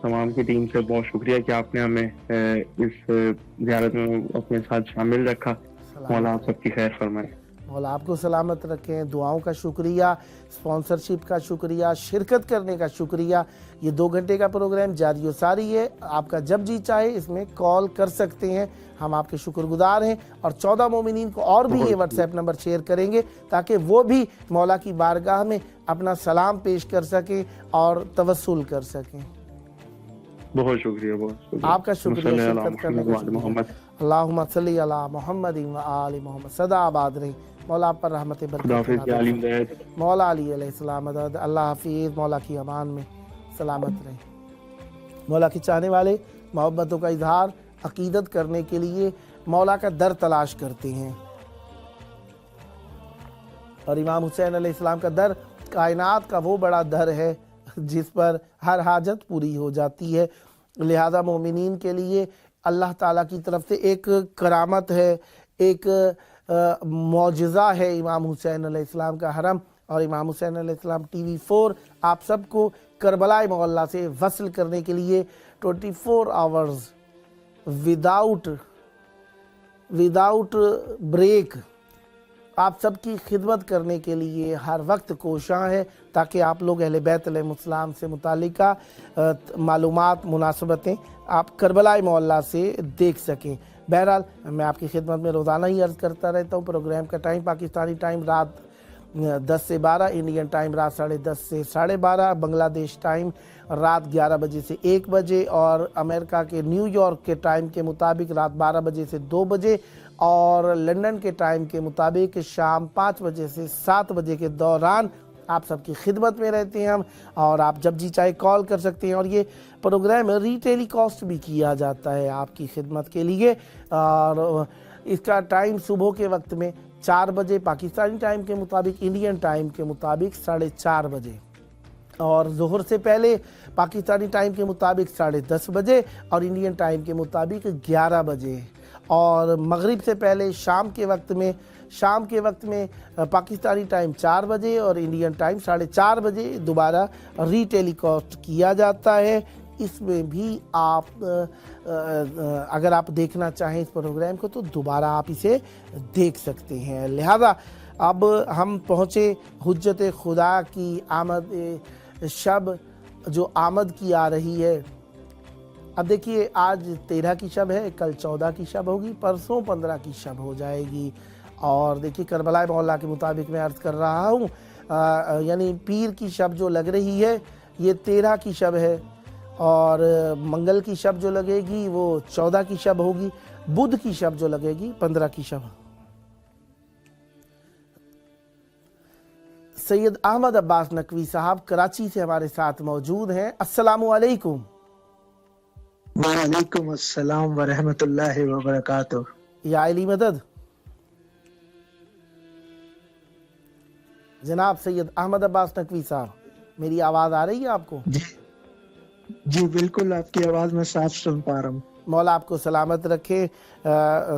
E: تمام کی ٹیم سے بہت شکریہ کہ آپ نے ہمیں اس زیارت میں اپنے ساتھ شامل رکھا. مولا آپ سب کی خیر فرمائے.
B: مولا آپ کو سلامت رکھیں. دعاؤں کا شکریہ, اسپانسرشپ کا شکریہ, شرکت کرنے کا شکریہ. یہ 2 گھنٹے کا پروگرام جاری و ساری ہے, آپ کا جب جی چاہے اس میں کال کر سکتے ہیں. ہم آپ کے شکر گزار ہیں, اور 14 مومنین کو اور بھی یہ واٹس ایپ نمبر شیئر کریں گے تاکہ وہ بھی مولا کی بارگاہ میں اپنا سلام پیش کر سکیں اور توسل کر سکیں.
E: بہت شکریہ, بہت شکریہ.
B: آپ کا شکریہ شرکت کرنے کا شکریہ. اللہم صلی علی محمد و آل محمد. صدا آباد رہی. مولا آپ پر رحمت برکت. مولا علی علیہ السلام مدد. اللہ حافظ. مولا کی امان میں سلامت رہے. مولا کے چاہنے والے محبتوں کا اظہار عقیدت کرنے کے لیے مولا کا در تلاش کرتے ہیں, اور امام حسین علیہ السلام کا در کائنات کا وہ بڑا در ہے جس پر ہر حاجت پوری ہو جاتی ہے. لہذا مومنین کے لیے اللہ تعالیٰ کی طرف سے ایک کرامت ہے, ایک معجزہ ہے امام حسین علیہ السلام کا حرم. اور امام حسین علیہ السلام ٹی وی 4 آپ سب کو کربلا معلیٰ سے وصل کرنے کے لیے 24 آورز وداؤٹ بریک آپ سب کی خدمت کرنے کے لیے ہر وقت کوشاں ہے, تاکہ آپ لوگ اہل بیت علیہ السلام سے متعلقہ معلومات, مناسبتیں آپ کربلا معلیٰ سے دیکھ سکیں. بہرحال میں آپ کی خدمت میں روزانہ ہی عرض کرتا رہتا ہوں. پروگرام کا ٹائم پاکستانی ٹائم رات 10 سے 12, انڈین ٹائم رات 10:30 سے 12:30, بنگلہ دیش ٹائم رات 11 بجے سے 1 بجے, اور امریکہ کے نیو یارک کے ٹائم کے مطابق رات 12 بجے سے 2 بجے, اور لندن کے ٹائم کے مطابق شام 5 بجے سے 7 بجے کے دوران آپ سب کی خدمت میں رہتے ہیں ہم, اور آپ جب جی چاہے کال کر سکتے ہیں. اور یہ پروگرام ری ٹیلی کاسٹ بھی کیا جاتا ہے آپ کی خدمت کے لیے, اور اس کا ٹائم صبح کے وقت میں 4 بجے پاکستانی ٹائم کے مطابق, انڈین ٹائم کے مطابق 4:30 بجے, اور ظہر سے پہلے پاکستانی ٹائم کے مطابق 10:30 بجے اور انڈین ٹائم کے مطابق 11 بجے, اور مغرب سے پہلے شام کے وقت میں پاکستانی ٹائم 4 بجے اور انڈین ٹائم 4:30 بجے دوبارہ ری ٹیلی کاسٹ کیا جاتا ہے. اس میں بھی آپ اگر آپ دیکھنا چاہیں اس پروگرام کو تو دوبارہ آپ اسے دیکھ سکتے ہیں. لہذا اب ہم پہنچے حجت خدا کی آمد شب جو آمد کی آ رہی ہے. اب دیکھیے آج 13 کی شب ہے, کل 14 کی شب ہوگی, پرسوں 15 کی شب ہو جائے گی. اور دیکھیے کربلا مولا کے مطابق میں عرض کر رہا ہوں, یعنی پیر کی شب جو لگ رہی ہے یہ 13 کی شب ہے, اور منگل کی شب جو لگے گی وہ 14 کی شب ہوگی, بدھ کی شب جو لگے گی 15 کی شب. سید احمد عباس نقوی صاحب کراچی سے ہمارے ساتھ موجود ہیں. السلام علیکم.
F: وعلیکم السلام ورحمۃ اللہ وبرکاتہ.
B: یا علی مدد. جناب سید احمد عباس نقوی صاحب, میری آواز آ رہی ہے آپ کو؟
F: جی بالکل, آپ کی آواز میں صاف سن پا رہا ہوں.
B: مولا آپ کو سلامت رکھے.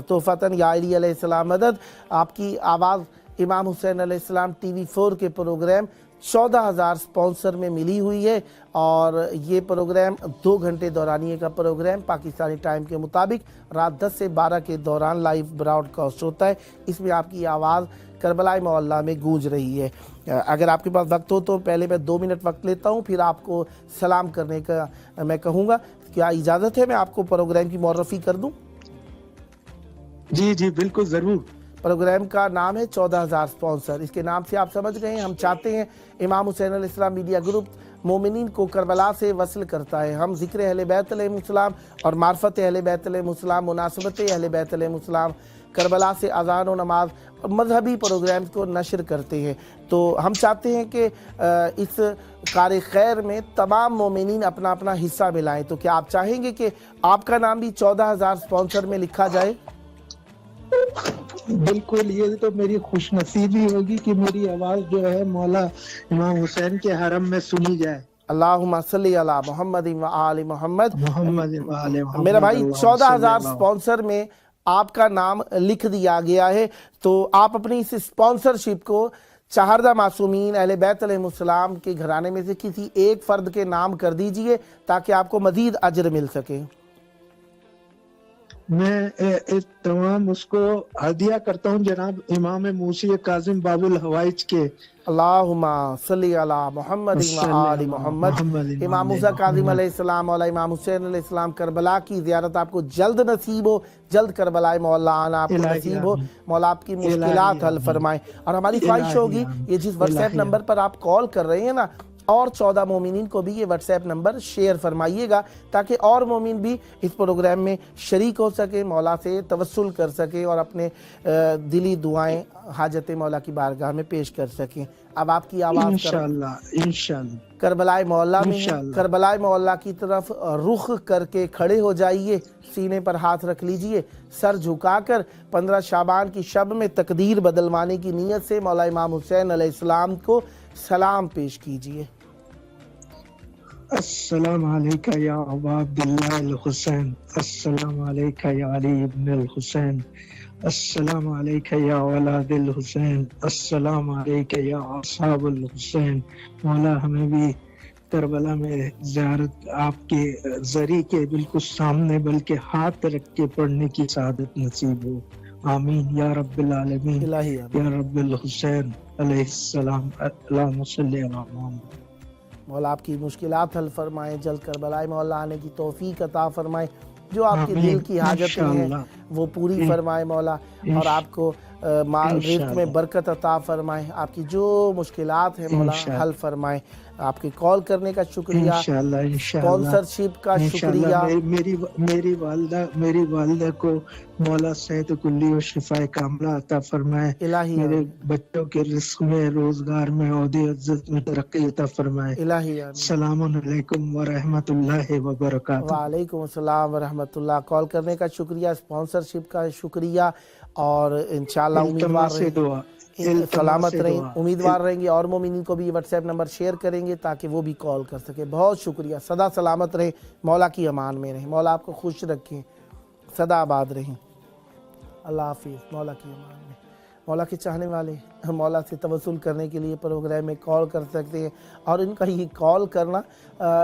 B: تحفتاً یا علی علیہ السلام مدد. آپ کی آواز امام حسین علیہ السلام TV 4 کے پروگرام 14,000 سپانسر میں ملی ہوئی ہے, اور یہ پروگرام 2 گھنٹے دورانیے کا پروگرام پاکستانی ٹائم کے مطابق رات 10 سے 12 کے دوران لائیو براڈ کاسٹ ہوتا ہے. اس میں آپ کی آواز کربلا معلیٰ میں گونج رہی ہے. اگر آپ کے پاس وقت ہو تو پہلے میں 2 منٹ وقت لیتا ہوں, پھر آپ کو سلام کرنے کا میں کہوں گا. کیا اجازت ہے میں آپ کو پروگرام کی معرفی کر دوں؟
F: جی جی بالکل ضرور.
B: پروگرام کا نام ہے 14,000 سپانسر. اس کے نام سے آپ سمجھ گئے ہیں, ہم چاہتے ہیں امام حسین علیہ السلام میڈیا گروپ مومنین کو کربلا سے وصل کرتا ہے. ہم ذکر اہل بیت علیہ السلام اور معرفت اہل بیت علیہ السلام, مناسبت اہل بیت علیہ السلام, کربلا سے اذان و نماز اور مذہبی پروگرامز کو نشر کرتے ہیں. تو ہم چاہتے ہیں کہ اس کار خیر میں تمام مومنین اپنا اپنا حصہ ملائیں. تو کیا آپ چاہیں گے کہ آپ کا نام بھی 14,000 سپانسر میں لکھا جائے؟
F: بالکل, یہ تو میری خوش نصیبی ہوگی کہ میری آواز جو ہے مولا امام حسین کے حرم میں سنی جائے.
B: اللہم صلی علی محمد و آل محمد.
F: محمد و آل محمد.
B: میرا بھائی 14,000 سپانسر میں آپ کا نام لکھ دیا گیا ہے, تو آپ اپنی اس سپانسرشپ کو چہاردہ معصومین اہل بیت علیہ السلام کے گھرانے میں سے کسی ایک فرد کے نام کر دیجئے تاکہ آپ کو مزید اجر مل سکے.
F: میں تمام اس کو ہدیہ کرتا ہوں جناب امام موسی کاظم باب الحوائج کے.
B: اللہم صلی علی محمد و آل محمد. امام موسیٰ کاظم علیہ السلام مولا امام حسین علیہ السلام کربلا کی زیارت آپ کو جلد نصیب ہو, جلد کربلا مولا آنا آپ کو نصیب ہو. مولا آپ کی مشکلات حل فرمائیں. اور ہماری خواہش ہوگی یہ جس واٹس ایپ نمبر پر آپ کال کر رہے ہیں نا, اور 14 مومنین کو بھی یہ واٹس ایپ نمبر شیئر فرمائیے گا تاکہ اور مومن بھی اس پروگرام میں شریک ہو سکے, مولا سے توسل کر سکے اور اپنے دلی دعائیں حاجت مولا کی بارگاہ میں پیش کر سکیں. اب آپ کی آواز
F: انشاءاللہ
B: کربلا معلیٰ میں, کربلا معلیٰ کی طرف رخ کر کے کھڑے ہو جائیے, سینے پر ہاتھ رکھ لیجئے, سر جھکا کر 15 شعبان کی شب میں تقدیر بدلوانے کی نیت سے مولا امام حسین علیہ السلام کو سلام پیش کیجئے.
F: السلام علیکہ یا ابا عبداللہ الحسین, السلام علیکہ یا علی ابن الحسین, السلام علیکہ یا اولاد الحسین, السلام علیکہ یا اصحاب الحسین. مولا ہمیں بھی کربلا میں زیارت آپ کے ذریعے کے بالکل سامنے بلکہ ہاتھ رکھ کے پڑھنے کی سعادت نصیب ہو. آمین یا رب العالمین یا رب الحسین علیہ السلام. اللہم صلی علی محمد.
B: مولا آپ کی مشکلات حل فرمائیں, جلد کربلا مولا آنے کی توفیق عطا فرمائیں. جو آپ کے دل کی حاجتیں ہیں वो पूरी फरमाए मौला, और आपको रिज़्क़ में बरकत अता फरमाए, आपकी जो मुश्किलात हैं मौला हल फरमाए। आपके कॉल करने का शुक्रिया, स्पॉन्सरशिप का शुक्रिया।
F: मेरी वालिदा को मौला सेहत कुल्ली और शिफाए कामला अता फरमाए,
B: इलाही
F: मेरे बच्चों के रिस्क में, रोजगार में, औहदे इज्जत में तरक्की अता फरमाए।
B: इलाही
F: अस्सलामु अलैकुम व रहमतुल्लाहि व बरकातुहू।
B: वालेकुम अस्सलाम व रहमतुल्लाह। कॉल करने का शुक्रिया, स्पॉन्सरशिप का शुक्रिया, और इंशाअल्लाह उम्मीदवार सलामत रहें, उम्मीदवार रहेंगे और मोमिनीन को भी व्हाट्सएप नंबर शेयर करेंगे ताकि वो भी कॉल कर सके। बहुत शुक्रिया, सदा सलामत रहें, मौला की अमान में रहें, मौला आपको खुश रखें, सदा आबाद रहें। अल्लाह हाफिज़, मौला की अमान में। मौला के चाहने वाले मौला से तवस्सुल करने के लिए प्रोग्राम में कॉल कर सकते हैं, और इनका ये कॉल करना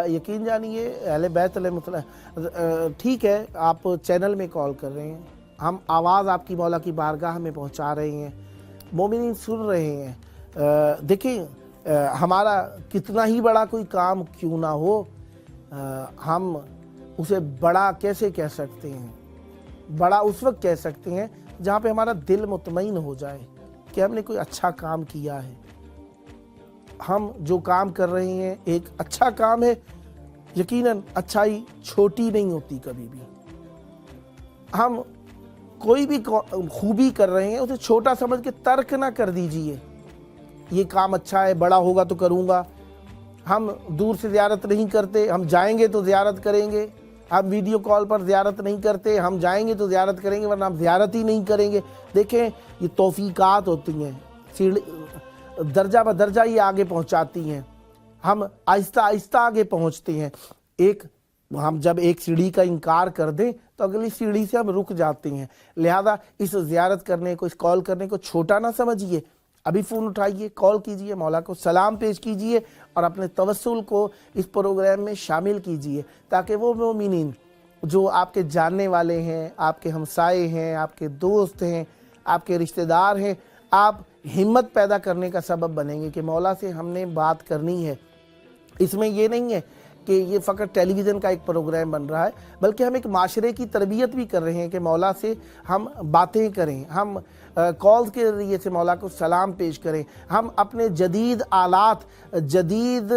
B: यकीन जानिए अहले बैत अलैहिस्सलाम, ठीक है आप चैनल में कॉल कर रहे हैं, हम आवाज़ आपकी मौला की बारगाह में पहुंचा रहे हैं, मोमिनीन सुन रहे हैं। देखिए हमारा कितना ही बड़ा कोई काम क्यों ना हो, हम उसे बड़ा कैसे कह सकते हैं? बड़ा उस वक्त कह सकते हैं जहाँ पे हमारा दिल मुतमईन हो जाए कि हमने कोई अच्छा काम किया है। हम जो काम कर रहे हैं एक अच्छा काम है, यकीनन अच्छाई छोटी नहीं होती कभी भी। हम कोई भी खूबी कर रहे हैं उसे छोटा समझ के तर्क ना कर दीजिए, ये काम अच्छा है, बड़ा होगा तो करूँगा। हम दूर से ज़ियारत नहीं करते, हम जाएंगे तो ज़ियारत करेंगे। हम वीडियो कॉल पर ज़ियारत नहीं करते, हम जाएंगे तो ज़ियारत करेंगे, वरना हम ज़ियारत ही नहीं करेंगे। देखें ये तौफीकात होती हैं, सीढ़ी दर्जा ब दर्जा ये आगे पहुंचाती हैं, हम आहिस्ता आहिस्ता आगे पहुंचते हैं। हम जब एक सीढ़ी का इनकार कर दें तो अगली सीढ़ी से हम रुक जाते हैं। लिहाजा इस ज़ियारत करने को, इस कॉल करने को छोटा ना समझिए। अभी फ़ोन उठाइए, कॉल कीजिए, मौला को सलाम पेश कीजिए और अपने तवस्सुल को इस प्रोग्राम में शामिल कीजिए, ताकि वो मोमिनीन जो आपके जानने वाले हैं, आपके हमसाए हैं, आपके दोस्त हैं, आपके रिश्तेदार हैं, आप हिम्मत पैदा करने का सबब बनेंगे कि मौला से हमने बात करनी है। इसमें ये नहीं है कि ये फ़कत टेलीविज़न का एक प्रोग्राम बन रहा है, बल्कि हम एक माशरे की तरबियत भी कर रहे हैं कि मौला से हम बातें करें, हम कॉल्स के ज़रिए से मौला को सलाम पेश करें, हम अपने जदीद आलात, जदीद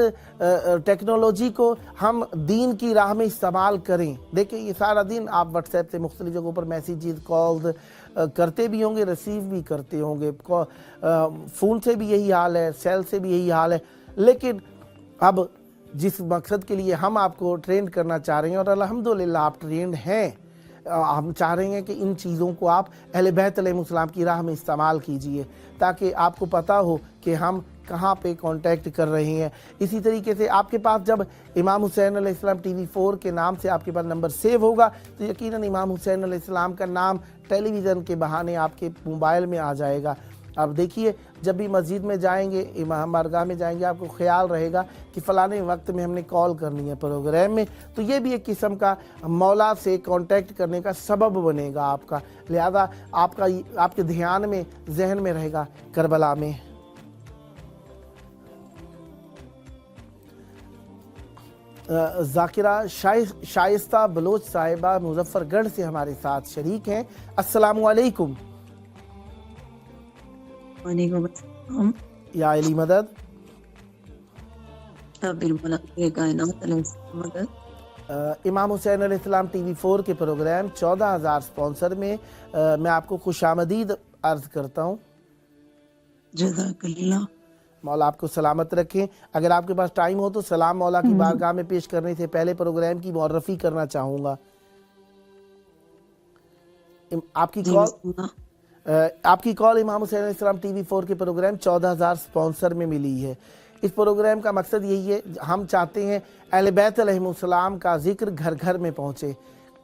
B: टेक्नोलॉजी को हम दीन की राह में इस्तेमाल करें। देखिए ये सारा दिन आप व्हाट्सएप से मुख्तलिफ़ जगहों पर मैसेजेस, कॉल्स करते भी होंगे, रिसीव भी करते होंगे, फ़ोन से भी यही हाल है, सेल से भी यही हाल है। लेकिन अब जिस मकसद के लिए हम आपको ट्रेन करना चाह रहे हैं, और अल्हम्दुलिल्लाह आप ट्रेंड हैं, हम चाह रहे हैं कि इन चीज़ों को आप अहले बैत अलैहिस्सलाम की राह में इस्तेमाल कीजिए, ताकि आपको पता हो कि हम कहाँ पे कांटेक्ट कर रहे हैं। इसी तरीके से आपके पास जब इमाम हुसैन अलैहिस्सलाम TV4 के नाम से आपके पास नंबर सेव होगा तो यकीनन इमाम हुसैन अलैहिस्सलाम का नाम टेलीविज़न के बहाने आपके मोबाइल में आ जाएगा। अब देखिए जब भी मस्जिद में जाएंगे, इमाम बारगाह में जाएंगे, आपको ख्याल रहेगा कि फ़लाने वक्त में हमने कॉल करनी है प्रोग्राम में, तो ये भी एक किस्म का मौला से कांटेक्ट करने का सबब बनेगा आपका। लिहाजा आपके ध्यान में, जहन में रहेगा करबला में। ज़ाकिरा शाइस्ता बलोच साहिबा मुजफ्फरगढ़ से हमारे साथ शरीक हैं। अस्सलामु अलैकुम। या अली मदद। इमाम हुसैन अलैहिस्सलाम TV4 के प्रोग्राम 14,000 स्पॉन्सर में मैं आपको खुशामदीद अर्ज करता हूँ।
G: जज़ाकल्लाह।
B: मौला आपको सलामत रखें। अगर आपके पास टाइम हो तो सलाम मौला की बारगाह में पेश करने से पहले प्रोग्राम की मुअर्रफी करना चाहूँगा। आपकी कॉल इमाम हुसैन अलैहिस्सलाम TV4 के प्रोग्राम 14,000 स्पॉन्सर में मिली है। इस प्रोग्राम का मकसद यही है, हम चाहते हैं अहले बैत अलैहिस्सलाम का जिक्र घर घर में पहुँचे,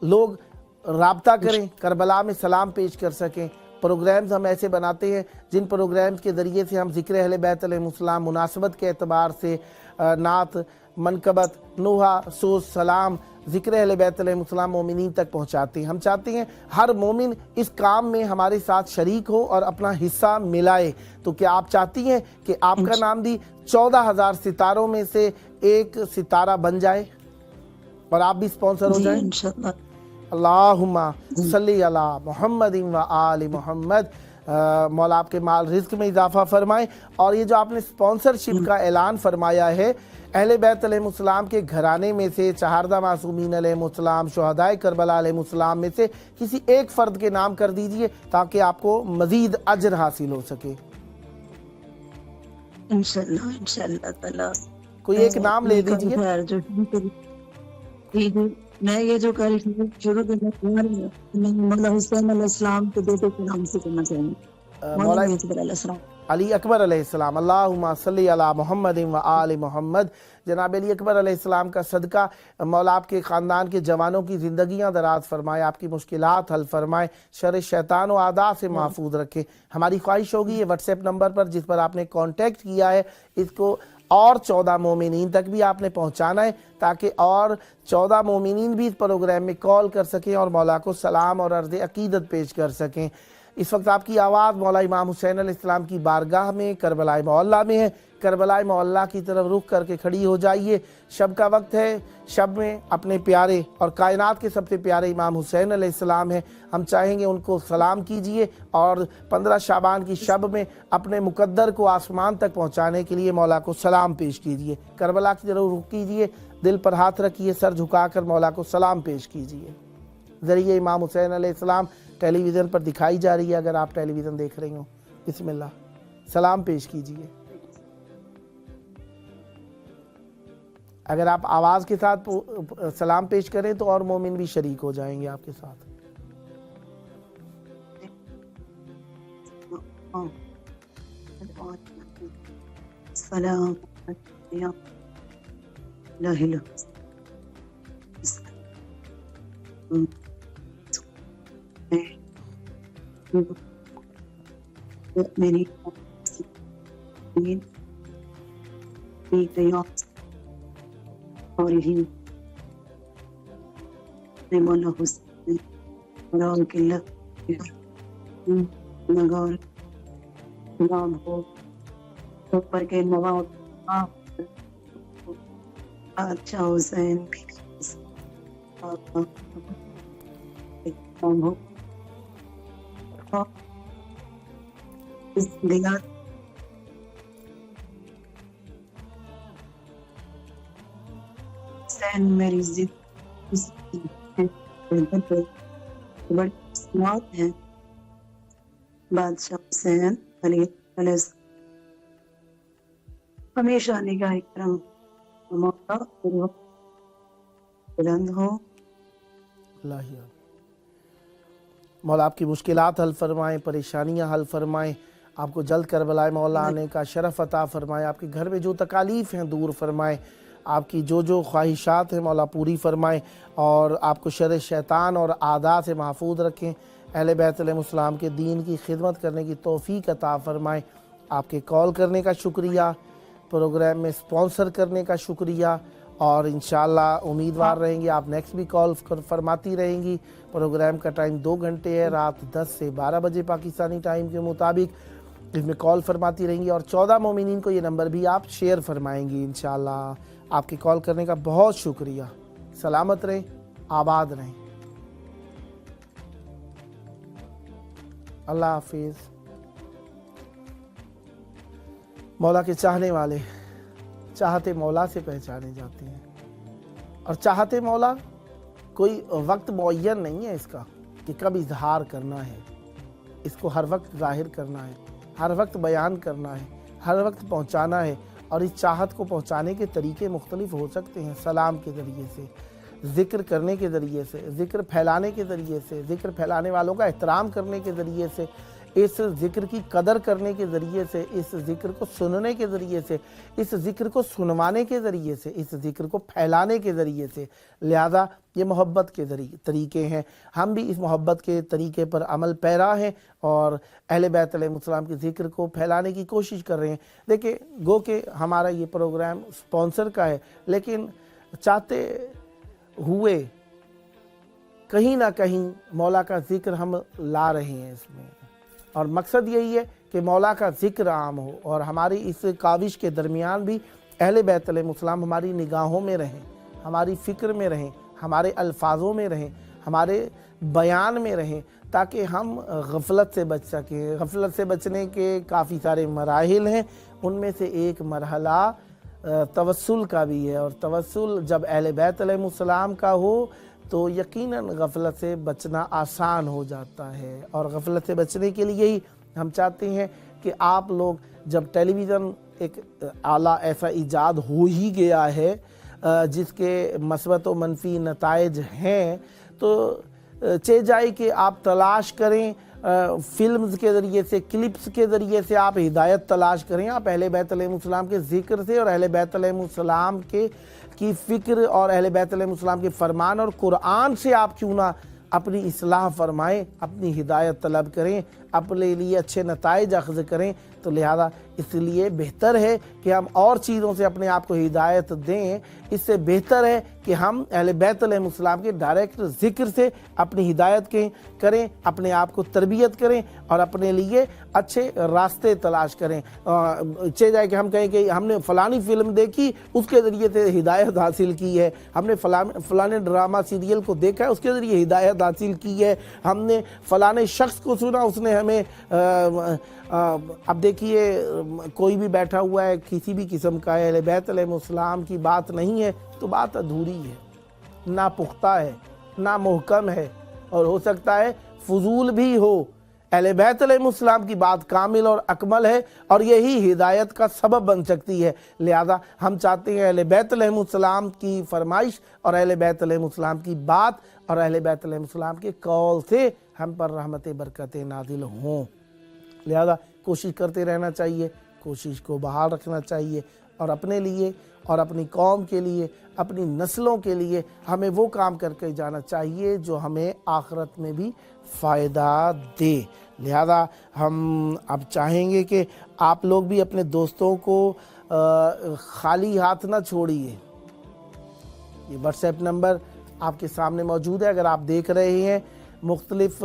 B: लोग राब्ता करें, करबला में सलाम पेश कर सकें। प्रोग्राम्स हम ऐसे बनाते हैं जिन प्रोग्राम्स के ज़रिए से हम ज़िक्र अहले बैत अलैहिस्सलाम मुनासबत के एतबार से नात, मनकबत, नुहा, सोज, सलाम, ज़िक्र अहले बैत अलैहिस्सलाम मोमिनीन तक पहुँचाते हैं। हम चाहते हैं हर मोमिन इस काम में हमारे साथ शरीक हो और अपना हिस्सा मिलाए। तो क्या आप चाहती हैं कि आपका नाम भी 14,000 सितारों में से एक सितारा बन जाए और आप भी स्पॉन्सर हो जाएं? अल्लाहुम्मा सल्ली अला मुहम्मदिन व आलि मुहम्मद। मौला आपके माल रिज़्क़ में इजाफ़ा फरमाएं। और ये जो आपने स्पॉन्सरशिप का ऐलान फरमाया है, अहले बैत अलैहिस्सलाम के घराने में से, चहारदा मासूमीन अलैहिस्सलाम, शुहदाए करबला अलैहिस्सलाम में से किसी एक फ़र्द के नाम कर दीजिए ताकि आपको मज़ीद अजर हासिल हो सके।
G: इंशाअल्लाह ताला
B: कोई एक नाम ले दीजिए।
G: मैं ये जो कल शुरू करना चाह रही हूँ, मौला हुसैन अलैहिस्सलाम के बेटे के नाम से करना चाहूँगी।
B: मौला
G: अलैहिस्सलाम,
B: अली अकबर अलैहिस्सलाम, अल्लाहुम्मा सल्ली अला मुहम्मदिन व आलि मुहम्मद। जनाब अली अकबर अलैहिस्सलाम का सदका मौला आपके ख़ानदान के जवानों की ज़िंदगियाँ दराज फरमाए, आपकी मुश्किलात हल फरमाए, शर शैतान व आदा से महफूज रखे। हमारी ख्वाहिश होगी ये व्हाट्सएप नंबर पर जिस पर आपने कॉन्टेक्ट किया है, इसको और 14 मोमिनीन तक भी आपने पहुँचाना है ताकि और 14 मोमिनीन भी इस प्रोग्राम में कॉल कर सकें और मौला को सलाम और अर्ज़ अक़ीदत पेश कर सकें। इस वक्त आपकी आवाज़ मौला इमाम हुसैन अलैहिस्सलाम की बारगाह में करबला मोहल्ला में है। करबला मोहल्ला की तरफ रुख करके खड़ी हो जाइए। शब का वक्त है, शब में अपने प्यारे और कायनात के सबसे प्यारे इमाम हुसैन अलैहिस्सलाम हैं, हम चाहेंगे उनको सलाम कीजिए और 15 शाबान की शब में अपने मुकद्दर को आसमान तक पहुँचाने के लिए मौला को सलाम पेश कीजिए। करबला की तरफ रुख कीजिए, दिल पर हाथ रखिए, सर झुकाकर मौला को सलाम पेश कीजिए। ज़रिए इमाम हुसैन अलैहिस्सलाम टेलीविज़न पर दिखाई जा रही है, अगर आप टेलीविज़न देख रही हो, बिस्मिल्लाह सलाम पेश कीजिए। अगर आप आवाज़ के साथ सलाम पेश करें तो और मोमिन भी शरीक हो जाएंगे आपके साथ।
G: सलाम मेरी और यही मौला हुसैन और किल्ला नगार नाम हो ऊपर के नवाब अच्छा हुसैन हो दिया हुसैन मेरी जिद बड़ी स्मार्ट है बादशाह हुसैन अली हमेशा निगाह इकराम मौका बुलंद हो।
B: मौला आपकी मुश्किलात हल फरमाएं, परेशानियां हल फरमाएं, आपको जल्द करबलाए मौला आने का शरफ अता फरमाएं, आपके घर में जो तकालीफ हैं दूर फरमाएं, आपकी जो जो ख्वाहिशात हैं मौला पूरी फरमाएं और आपको शर शैतान और आदा से महफूज रखें। अहले बैत अलैहिस्सलाम के दीन की खिदमत करने की तौफीक अता फरमाएं। आपके कॉल करने का शुक्रिया, प्रोग्राम में स्पॉन्सर करने का शुक्रिया और इंशाअल्लाह उम्मीदवार रहेंगे आप नेक्स्ट भी कॉल फरमाती रहेंगी। प्रोग्राम का टाइम 2 घंटे है, रात 10 से 12 बजे पाकिस्तानी टाइम के मुताबिक इसमें कॉल फरमाती रहेंगी और 14 मोमिनीन को ये नंबर भी आप शेयर फरमाएंगी इंशाअल्लाह। आपके कॉल करने का बहुत शुक्रिया। सलामत रहें, आबाद रहें, अल्लाह हाफिज़। मौला के चाहने वाले चाहते मौला से पहचाने जाते हैं और चाहते मौला कोई वक्त मुअय्यन नहीं है इसका कि कब इजहार करना है, इसको हर वक्त जाहिर करना है, हर वक्त बयान करना है, हर वक्त पहुंचाना है। और इस चाहत को पहुंचाने के तरीके मुख्तलिफ हो सकते हैं, सलाम के ज़रिए से, ज़िक्र करने के ज़रिए से, ज़िक्र फैलाने के ज़रिए से, ज़िक्र फैलाने वालों का एहतराम करने के ज़रिए से, इस ज़िक्र की कदर करने के ज़रिए से, इस ज़िक्र को सुनने के ज़रिए से, इस ज़िक्र को सुनवाने के ज़रिए से, इस ज़िक्र को फैलाने के ज़रिए से। लिहाजा ये मोहब्बत के तरीके हैं, हम भी इस मोहब्बत के तरीके पर अमल पैरा हैं और अहले बैत अलैहिस्सलाम के ज़िक्र को फैलाने की कोशिश कर रहे हैं। देखिए गो के हमारा ये प्रोग्राम स्पॉन्सर का है, लेकिन चाहते हुए कहीं ना कहीं मौला का ज़िक्र हम ला रहे हैं इसमें और मकसद यही है कि मौला का ज़िक्र आम हो और हमारी इस काविश के दरमियान भी अहले बैत अलैहिस्सलाम हमारी निगाहों में रहें, हमारी फ़िक्र में रहें, हमारे अल्फाजों में रहें, ہمارے بیان میں رہیں تاکہ ہم غفلت سے بچ سکیں۔ غفلت سے بچنے کے کافی سارے مراحل ہیں، ان میں سے ایک مرحلہ توسل کا بھی ہے، اور توسل جب اہل بیت علیہ السلام کا ہو تو یقیناً غفلت سے بچنا آسان ہو جاتا ہے۔ اور غفلت سے بچنے کے لیے ہی ہم چاہتے ہیں کہ آپ لوگ جب ٹیلی ویژن ایک آلہ ایسا ایجاد ہو ہی گیا ہے جس کے مثبت و منفی نتائج ہیں، تو چاہے جائے کہ آپ تلاش کریں، فلمز کے ذریعے سے، کلپس کے ذریعے سے آپ ہدایت تلاش کریں۔ آپ اہل بیت علیہ السلام کے ذکر سے اور اہل بیت علیہ السلام کی فکر اور اہل بیت علیہ السلام کے فرمان اور قرآن سے آپ کیوں نہ اپنی اصلاح فرمائیں، اپنی ہدایت طلب کریں، اپنے لیے اچھے نتائج اخذ کریں۔ تو لہذا اس لیے بہتر ہے کہ ہم اور چیزوں سے اپنے آپ کو ہدایت دیں، اس سے بہتر ہے کہ ہم اہل بیت علیہ السلام کے ڈائریکٹ ذکر سے اپنی ہدایت کریں، اپنے آپ کو تربیت کریں اور اپنے لیے اچھے راستے تلاش کریں۔ چاہے جائے کہ ہم کہیں کہ ہم نے فلانی فلم دیکھی، اس کے ذریعے سے ہدایت حاصل کی ہے، ہم نے فلانے ڈرامہ سیریل کو دیکھا ہے، اس کے ذریعے ہدایت حاصل کی ہے، ہم نے فلانے شخص کو سنا، اس نے ہمیں اب دیکھیے کوئی بھی بیٹھا ہوا ہے کسی بھی قسم کا اہل بیت علیہ السلام کی بات نہیں ہے تو بات ادھوری ہے، نہ پختہ ہے، نہ محکم ہے، اور ہو سکتا ہے فضول بھی ہو۔ اہل بیت علیہ السلام کی بات کامل اور اکمل ہے اور یہی ہدایت کا سبب بن سکتی ہے۔ لہذا ہم چاہتے ہیں اہل بیت علیہ السلام کی فرمائش اور اہل بیت علیہ السلام کی بات اور اہل بیت علیہ السلام کے قول سے ہم پر رحمت برکتیں نازل ہوں۔ لہذا کوشش کرتے رہنا چاہیے، کوشش کو بحال رکھنا چاہیے، اور اپنے لیے اور اپنی قوم کے لیے، اپنی نسلوں کے لیے ہمیں وہ کام کر کے جانا چاہیے جو ہمیں آخرت میں بھی فائدہ دے۔ لہذا ہم اب چاہیں گے کہ آپ لوگ بھی اپنے دوستوں کو خالی ہاتھ نہ چھوڑیے۔ یہ واٹس ایپ نمبر آپ کے سامنے موجود ہے، اگر آپ دیکھ رہے ہیں مختلف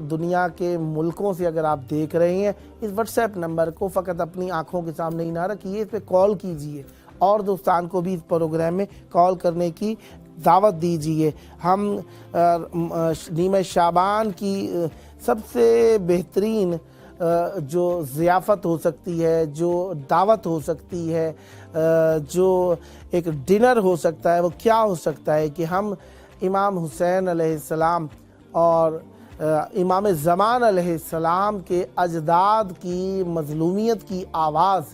B: دنیا کے ملکوں سے اگر آپ دیکھ رہے ہیں، اس واٹس ایپ نمبر کو فقط اپنی آنکھوں کے سامنے ہی نہ رکھیے، اس پہ کال کیجئے اور دوستان کو بھی اس پروگرام میں کال کرنے کی دعوت دیجئے۔ ہم نیمہ شعبان کی سب سے بہترین جو ضیافت ہو سکتی ہے، جو دعوت ہو سکتی ہے، جو ایک ڈنر ہو سکتا ہے، وہ کیا ہو سکتا ہے کہ ہم امام حسین علیہ السلام اور امام زمان علیہ السلام کے اجداد کی مظلومیت کی آواز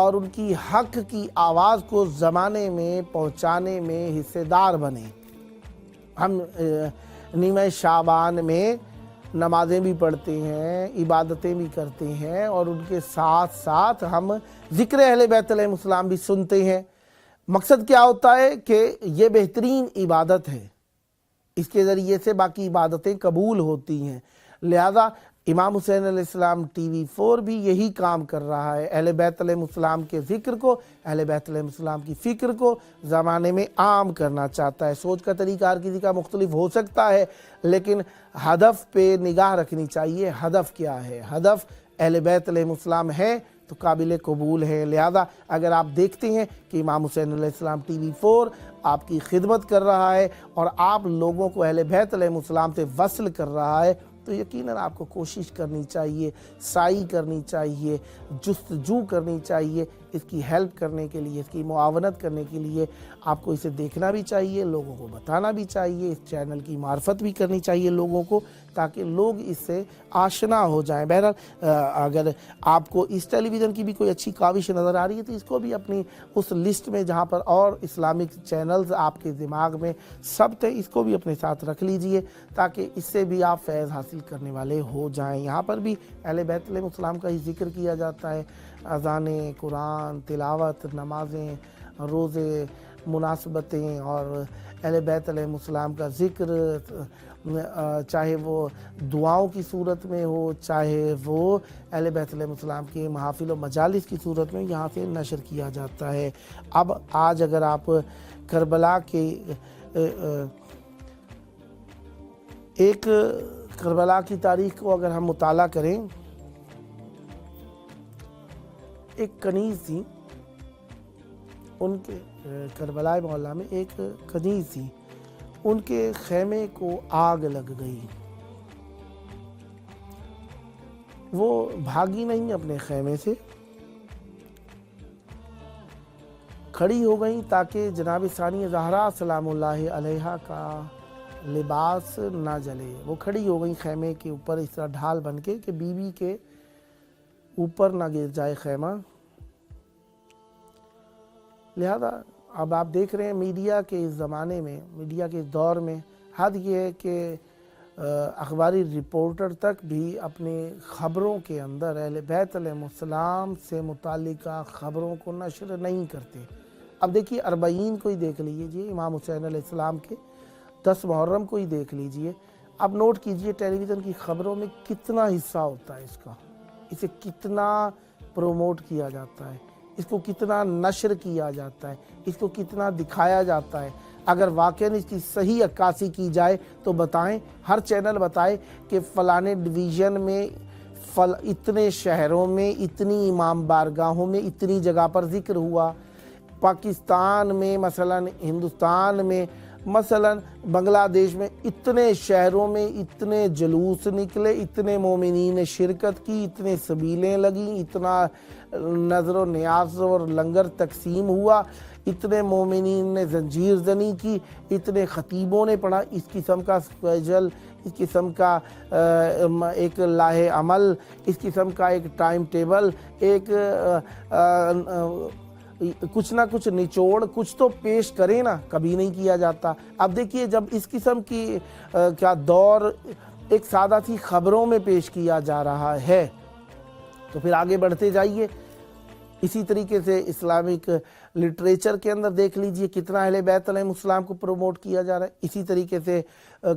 B: اور ان کی حق کی آواز کو زمانے میں پہنچانے میں حصے دار بنے۔ ہم نیمہ شعبان میں نمازیں بھی پڑھتے ہیں، عبادتیں بھی کرتے ہیں، اور ان کے ساتھ ساتھ ہم ذکر اہل بیت علیہ السلام بھی سنتے ہیں۔ مقصد کیا ہوتا ہے کہ یہ بہترین عبادت ہے، اس کے ذریعے سے باقی عبادتیں قبول ہوتی ہیں۔ لہذا امام حسین علیہ السلام ٹی وی 4 بھی یہی کام کر رہا ہے، اہل بیت علیہ السلام کے ذکر کو، اہل بیت علیہ السلام کی فکر کو زمانے میں عام کرنا چاہتا ہے۔ سوچ کا طریقہ ہر کسی کا مختلف ہو سکتا ہے، لیکن ہدف پہ نگاہ رکھنی چاہیے۔ ہدف کیا ہے؟ ہدف اہل بیت علیہ السلام ہے تو قابل قبول ہے۔ لہذا اگر آپ دیکھتے ہیں کہ امام حسین علیہ السلام ٹی وی 4 آپ کی خدمت کر رہا ہے اور آپ لوگوں کو اہل بیت علیہ السلام سے وصل کر رہا ہے، تو یقیناً آپ کو کوشش کرنی چاہیے، سعی کرنی چاہیے، جستجو کرنی چاہیے، اس کی ہیلپ کرنے کے لیے، اس کی معاونت کرنے کے لیے آپ کو اسے دیکھنا بھی چاہیے، لوگوں کو بتانا بھی چاہیے، اس چینل کی معرفت بھی کرنی چاہیے لوگوں کو، تاکہ لوگ اس سے آشنا ہو جائیں۔ بہرحال اگر آپ کو اس ٹیلی ویژن کی بھی کوئی اچھی کاوش نظر آ رہی ہے تو اس کو بھی اپنی اس لسٹ میں جہاں پر اور اسلامک چینلز آپ کے دماغ میں ثبت ہے، اس کو بھی اپنے ساتھ رکھ لیجئے تاکہ اس سے بھی آپ فیض حاصل کرنے والے ہو جائیں۔ یہاں پر بھی اہل بیت علیہ السلام کا ہی ذکر کیا جاتا ہے، اذانیں، قرآن، تلاوت، نمازیں، روزے، مناسبتیں اور اہل بیت علیہ السلام کا ذکر، چاہے وہ دعاؤں کی صورت میں ہو، چاہے وہ اہل بیت علیہ السلام کے محافل و مجالس کی صورت میں، یہاں سے نشر کیا جاتا ہے۔ اب آج اگر آپ کربلا کے ایک کربلا کی تاریخ کو اگر ہم مطالعہ کریں، ایک کنیز تھی، ان کے کربلا معلیٰ میں ایک کنیز تھی، ان کے خیمے کو آگ لگ گئی. وہ بھاگی نہیں اپنے خیمے سے، کھڑی ہو گئیں تاکہ جناب ثانیہ زہرا سلام اللہ علیہا کا لباس نہ جلے. وہ کھڑی ہو گئیں خیمے کے اوپر اس طرح ڈھال بن کے کہ بیوی کے اوپر نہ گر جائے خیمہ. لہذا اب آپ دیکھ رہے ہیں میڈیا کے اس زمانے میں، میڈیا کے اس دور میں حد یہ ہے کہ اخباری رپورٹر تک بھی اپنے خبروں کے اندر اہل بیت علیہ السلام سے متعلقہ خبروں کو نشر نہیں کرتے. اب دیکھیے 40 کو ہی دیکھ لیجئے، امام حسین علیہ السلام کے 10 محرم کو ہی دیکھ لیجئے. اب نوٹ کیجئے ٹیلی ویژن کی خبروں میں کتنا حصہ ہوتا ہے اس کا، اسے کتنا پروموٹ کیا جاتا ہے، اس کو کتنا نشر کیا جاتا ہے، اس کو کتنا دکھایا جاتا ہے. اگر واقعاً اس کی صحیح عکاسی کی جائے تو بتائیں، ہر چینل بتائے کہ فلانے ڈویژن میں اتنے شہروں میں اتنی امام بارگاہوں میں اتنی جگہ پر ذکر ہوا، پاکستان میں مثلا ہندوستان میں مثلا بنگلہ دیش میں اتنے شہروں میں اتنے جلوس نکلے، اتنے مومنین نے شرکت کی، اتنے سبیلیں لگیں، اتنا نظر و نیاز اور لنگر تقسیم ہوا، اتنے مومنین نے زنجیر زنی کی، اتنے خطیبوں نے پڑھا. اس قسم کا اسکیجول، اس قسم کا ایک لاہے عمل، اس قسم کا ایک ٹائم ٹیبل، ایک کچھ نہ کچھ نچوڑ کچھ تو پیش کرے نا، کبھی نہیں کیا جاتا. اب دیکھیے جب اس قسم کی کیا دور ایک سادہ سی خبروں میں پیش کیا جا رہا ہے تو پھر آگے بڑھتے جائیے. اسی طریقے سے اسلامک لٹریچر کے اندر دیکھ لیجئے کتنا اہل بیت علیہ السلام کو پروموٹ کیا جا رہا ہے. اسی طریقے سے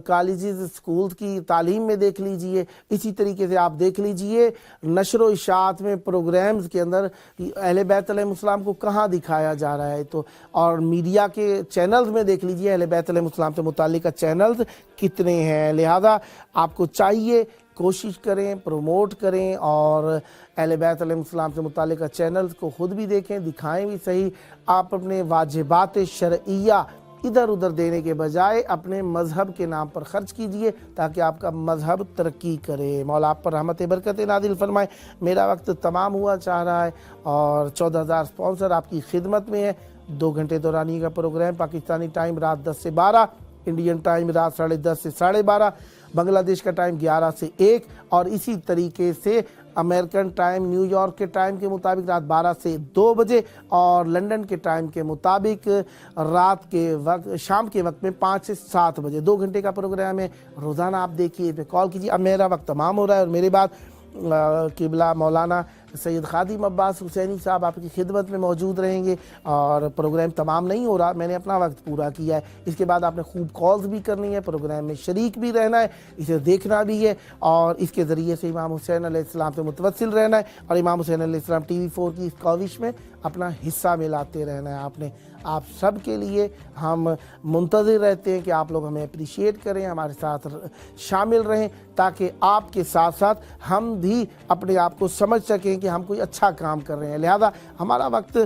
B: کالجز اسکولز کی تعلیم میں دیکھ لیجئے. اسی طریقے سے آپ دیکھ لیجئے نشر و اشاعت میں پروگرامز کے اندر اہل بیت علیہ السلام کو کہاں دکھایا جا رہا ہے. تو اور میڈیا کے چینلز میں دیکھ لیجئے اہل بیت علیہ السلام سے متعلقہ چینلز کتنے ہیں. لہذا آپ کو چاہیے کوشش کریں، پروموٹ کریں اور اہل بیت علیہ السلام سے متعلقہ چینلز کو خود بھی دیکھیں، دکھائیں بھی صحیح. آپ اپنے واجبات شرعیہ ادھر ادھر دینے کے بجائے اپنے مذہب کے نام پر خرچ کیجئے تاکہ آپ کا مذہب ترقی کرے. مولا آپ پر رحمت برکت نازل فرمائے. میرا وقت تمام ہوا چاہ رہا ہے اور 14,000 سپانسر آپ کی خدمت میں ہے. 2 گھنٹے دورانی کا پروگرام، پاکستانی ٹائم رات 10 سے 12، انڈین ٹائم رات 10:30 سے 12:30، بنگلہ دیش کا ٹائم 11 سے 1، اور اسی طریقے سے امریکن ٹائم نیو یارک کے ٹائم کے مطابق رات 12 سے 2 بجے، اور لنڈن کے ٹائم کے مطابق رات کے وقت شام کے وقت میں 5 سے 7 بجے. 2 گھنٹے کا پروگرام ہے. روزانہ آپ دیکھیے، اس پہ کال کیجیے. اب میرا وقت تمام ہو رہا ہے اور میرے بعد قبلہ مولانا سید خادم عباس حسینی صاحب آپ کی خدمت میں موجود رہیں گے. اور پروگرام تمام نہیں ہو رہا، میں نے اپنا وقت پورا کیا ہے. اس کے بعد آپ نے خوب کالز بھی کرنی ہے، پروگرام میں شریک بھی رہنا ہے، اسے دیکھنا بھی ہے، اور اس کے ذریعے سے امام حسین علیہ السلام سے متوسل رہنا ہے اور امام حسین علیہ السلام ٹی وی 4 کی اس کاوش میں اپنا حصہ ملاتے رہنا ہے. آپ سب کے لیے ہم منتظر رہتے ہیں کہ آپ لوگ ہمیں اپریشیٹ کریں، ہمارے ساتھ شامل رہیں تاکہ آپ کے ساتھ ساتھ ہم بھی اپنے آپ کو سمجھ سکیں کہ ہم کوئی اچھا کام کر رہے ہیں. لہذا ہمارا وقت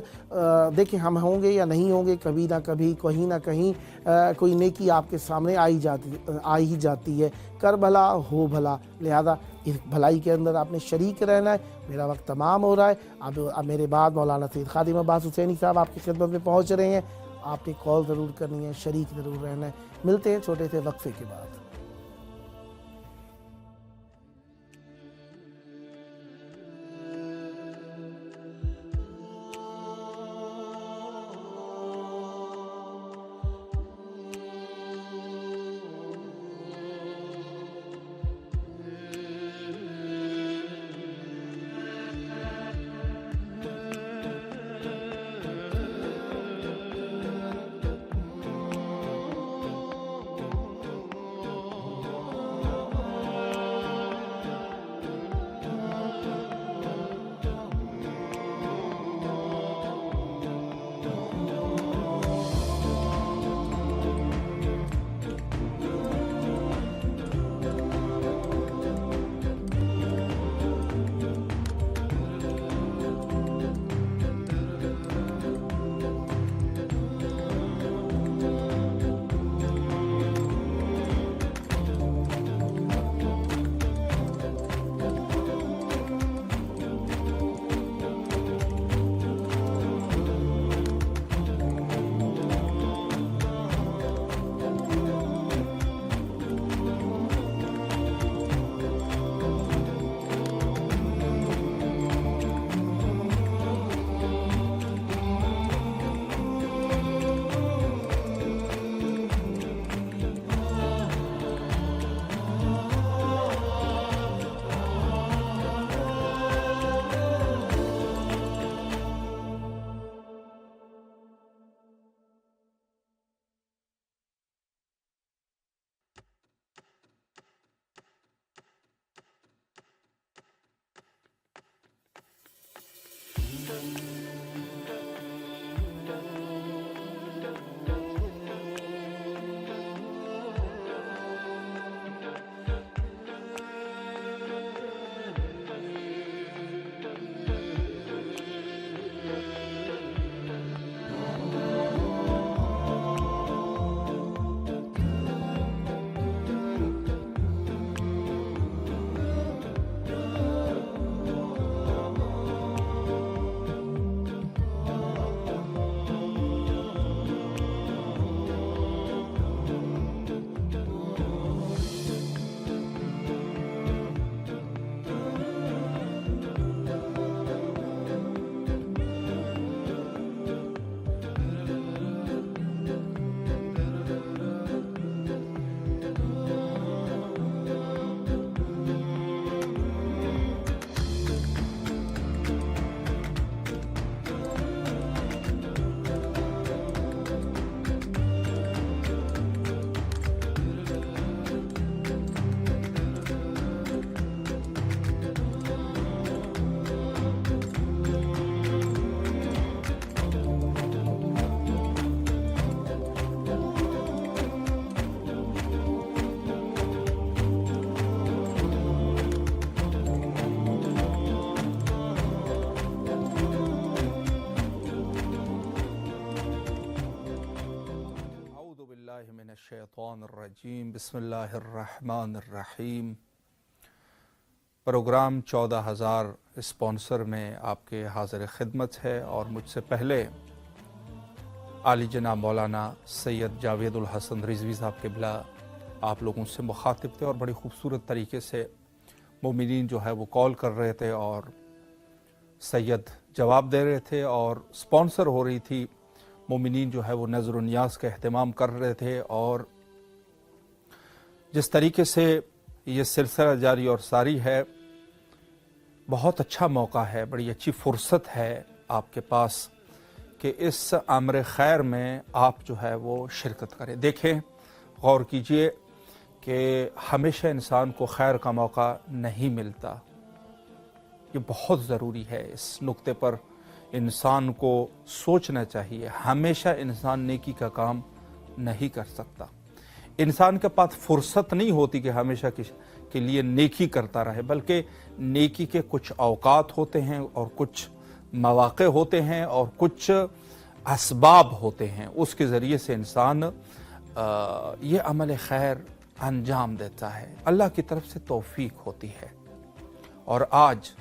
B: دیکھیں، ہم ہوں گے یا نہیں ہوں گے، کبھی نہ کبھی کہیں نہ کہیں کوئی نیکی آپ کے سامنے آ ہی جاتی ہے. کر بھلا ہو بھلا، لہذا اس بھلائی کے اندر آپ نے شریک رہنا ہے. میرا وقت تمام ہو رہا ہے. اب میرے بعد مولانا سید خادم عباس حسینی صاحب آپ کی خدمت میں پہنچ رہے ہیں. آپ نے کال ضرور کرنی ہے، شریک ضرور رہنا ہے. ملتے ہیں چھوٹے سے وقفے کے بعد.
H: मिनश्शैतानिर्रजीम बिस्मिल्लाहिर्रहमानिर्रहीम। प्रोग्राम 14,000 स्पॉन्सर में आपके हाजिर खिदमत है और मुझसे पहले आली जनाब मौलाना सैयद जावेदुल हसन रिजवी साहब क़िबला आप लोगों से मुखातिब थे और बड़ी खूबसूरत तरीके से मोमिनीन जो है वो कॉल कर रहे थे और सैयद जवाब दे रहे थे और स्पॉन्सर हो रही थी। मोमिनीन जो है वो नज़र नियाज का अहतमाम कर रहे थे और जिस तरीके से ये सिलसिला जारी और सारी है, बहुत अच्छा मौका है, बड़ी अच्छी फुर्सत है आपके पास कि इस अमर खैर में आप जो है वो शिरकत करें। देखें, गौर कीजिए कि हमेशा इंसान को खैर का मौका नहीं मिलता। ये बहुत ज़रूरी है, इस नुक्ते पर इंसान को सोचना चाहिए। हमेशा इंसान नेकी का काम नहीं कर सकता। इंसान के पास फुर्सत नहीं होती कि हमेशा के लिए नेकी करता रहे, बल्कि नेकी के कुछ औकात होते हैं और कुछ मौक़े होते हैं और कुछ असबाब होते हैं। उसके ज़रिए से इंसान ये अमल खैर अंजाम देता है। अल्लाह की तरफ से तौफीक होती है। और आज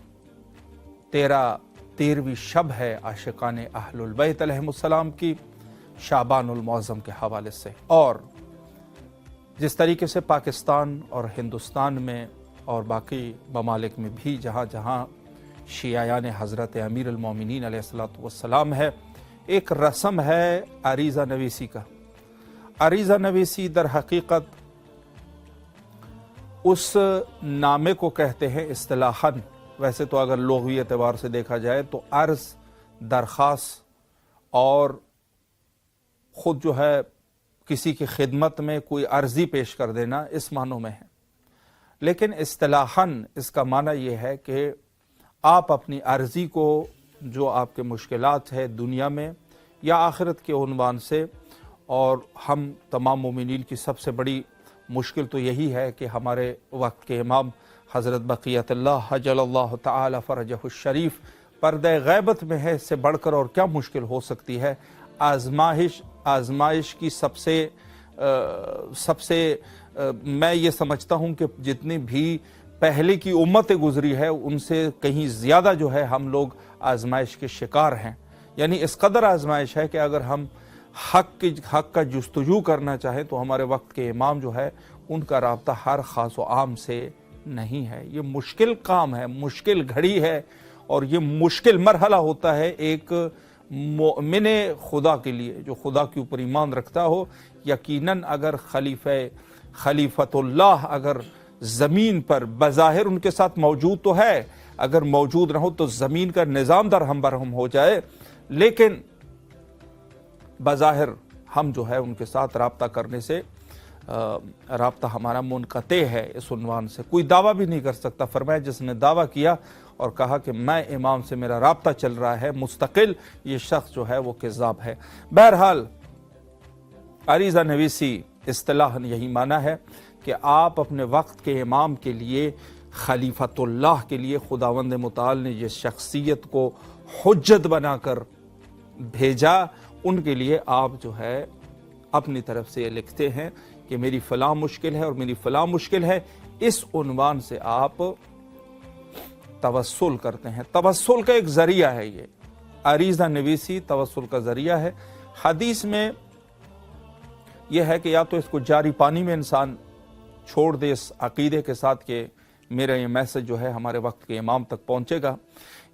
H: 13वीं शब है आशिकाने अहलुल बैत अलैहिमुस्सलाम की, शाबानुल मुअज़्ज़म के हवाले से। और जिस तरीके से पाकिस्तान और हिंदुस्तान में और बाकी ममालिक में भी जहाँ जहाँ शियायान हज़रत अमीर अल-मोमिनीन अलैहिस्सलातु वस्सलाम है, एक रस्म है अरीज़ा नवीसी का। अरीज़ा नवीसी दर हकीकत उस नामे को कहते हैं इस्तिलाहन। वैसे तो अगर लुग़वी एतबार से देखा जाए तो अर्ज़, दरख्वास्त और ख़ुद जो है किसी की खिदमत में कोई अर्ज़ी पेश कर देना, इस मानों में है। लेकिन इस्तिलाहन इसका माना यह है कि आप अपनी अर्ज़ी को, जो आपके मुश्किलात है दुनिया में या आखिरत के उन्वान से, और हम तमाम मोमिनीन की सबसे बड़ी मुश्किल तो यही है कि हमारे वक्त के इमाम हज़रत बक़ियतुल्लाह अजलल्लाहु तआला फ़रजहु शरीफ पर्दे ग़ैबत में है। इससे बढ़कर और क्या मुश्किल हो सकती है। आज़माइश की सबसे मैं ये समझता हूँ कि जितनी भी पहले की उम्मतें गुजरी है उनसे कहीं ज़्यादा जो है हम लोग आज़माइश के शिकार हैं। यानी इस कदर आज़माइश है कि अगर हम हक़ का जुस्तजू करना चाहें तो हमारे वक्त के इमाम जो है उनका राब्ता हर ख़ास व आम से नहीं है। ये मुश्किल काम है, मुश्किल घड़ी है और ये मुश्किल मरहला होता है एक मोमिने खुदा के लिए, जो खुदा के ऊपर ईमान रखता हो। यकीनन अगर खलीफतुल्लाह अगर ज़मीन पर बज़ाहिर उनके साथ मौजूद तो है, अगर मौजूद न हो तो ज़मीन का निज़ाम दरहम बरहम हो जाए, लेकिन बज़ाहिर हम जो है उनके साथ राब्ता करने से राब्ता हमारा मुनक़ते है। इस उन्वान से कोई दावा भी नहीं कर सकता। फरमाया जिसने दावा किया और कहा कि मैं इमाम से मेरा राब्ता चल रहा है मुस्तकिल, ये शख्स जो है वो किज़्ज़ाब है। बहरहाल अरीज़ा नवीसी इस्तिलाहन यही माना है कि आप अपने वक्त के इमाम के लिए, खलीफतुल्लाह के लिए खुदावंद मुताल ने जिस शख्सियत को हुज्जत बनाकर भेजा, उनके लिए आप जो है अपनी तरफ से ये लिखते हैं कि मेरी फ़लाँ मुश्किल है और मेरी फ़लाँ मुश्किल है। इस उन्वान से आप तवस्सुल करते हैं। तवस्सुल का एक ज़रिया है ये। अरीज़ा नवीसी तवस्सुल का ज़रिया है। हदीस में यह है कि या तो इसको जारी पानी में इंसान छोड़ दे इस अक़ीदे के साथ कि मेरा ये मैसेज जो है हमारे वक्त के इमाम तक पहुँचेगा,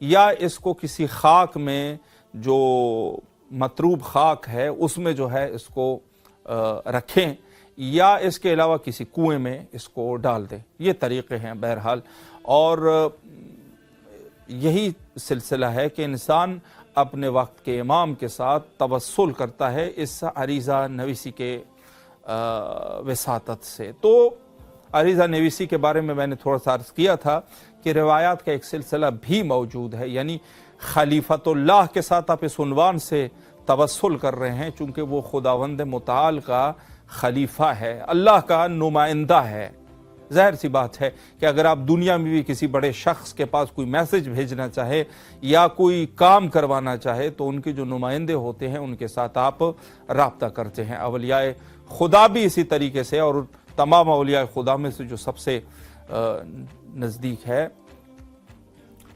H: या इसको किसी खाक में, जो मतरूब खाक है उसमें जो है इसको रखें, या इसके अलावा किसी कुएं में इसको डाल दें। ये तरीक़े हैं बहरहाल। और यही सिलसिला है कि इंसान अपने वक्त के इमाम के साथ तवस्सुल करता है इस अरीज़ा नवीसी के वसातत से। तो अरीज़ा नवीसी के बारे में मैंने थोड़ा सा अर्ज़ किया था कि रिवायात का एक सिलसिला भी मौजूद है। यानी खलीफतुल्लाह के साथ आप इस उन्वान से तवस्सुल कर रहे हैं चूँकि वो खुदावंद मुताल का खलीफा है, अल्लाह का नुमाइंदा है। ज़ाहिर सी बात है कि अगर आप दुनिया में भी किसी बड़े शख्स के पास कोई मैसेज भेजना चाहे या कोई काम करवाना चाहे तो उनके जो नुमाइंदे होते हैं उनके साथ आप राब्ता करते हैं। अवलियाए खुदा भी इसी तरीके से, और तमाम औलिया खुदा में से जो सबसे नज़दीक है।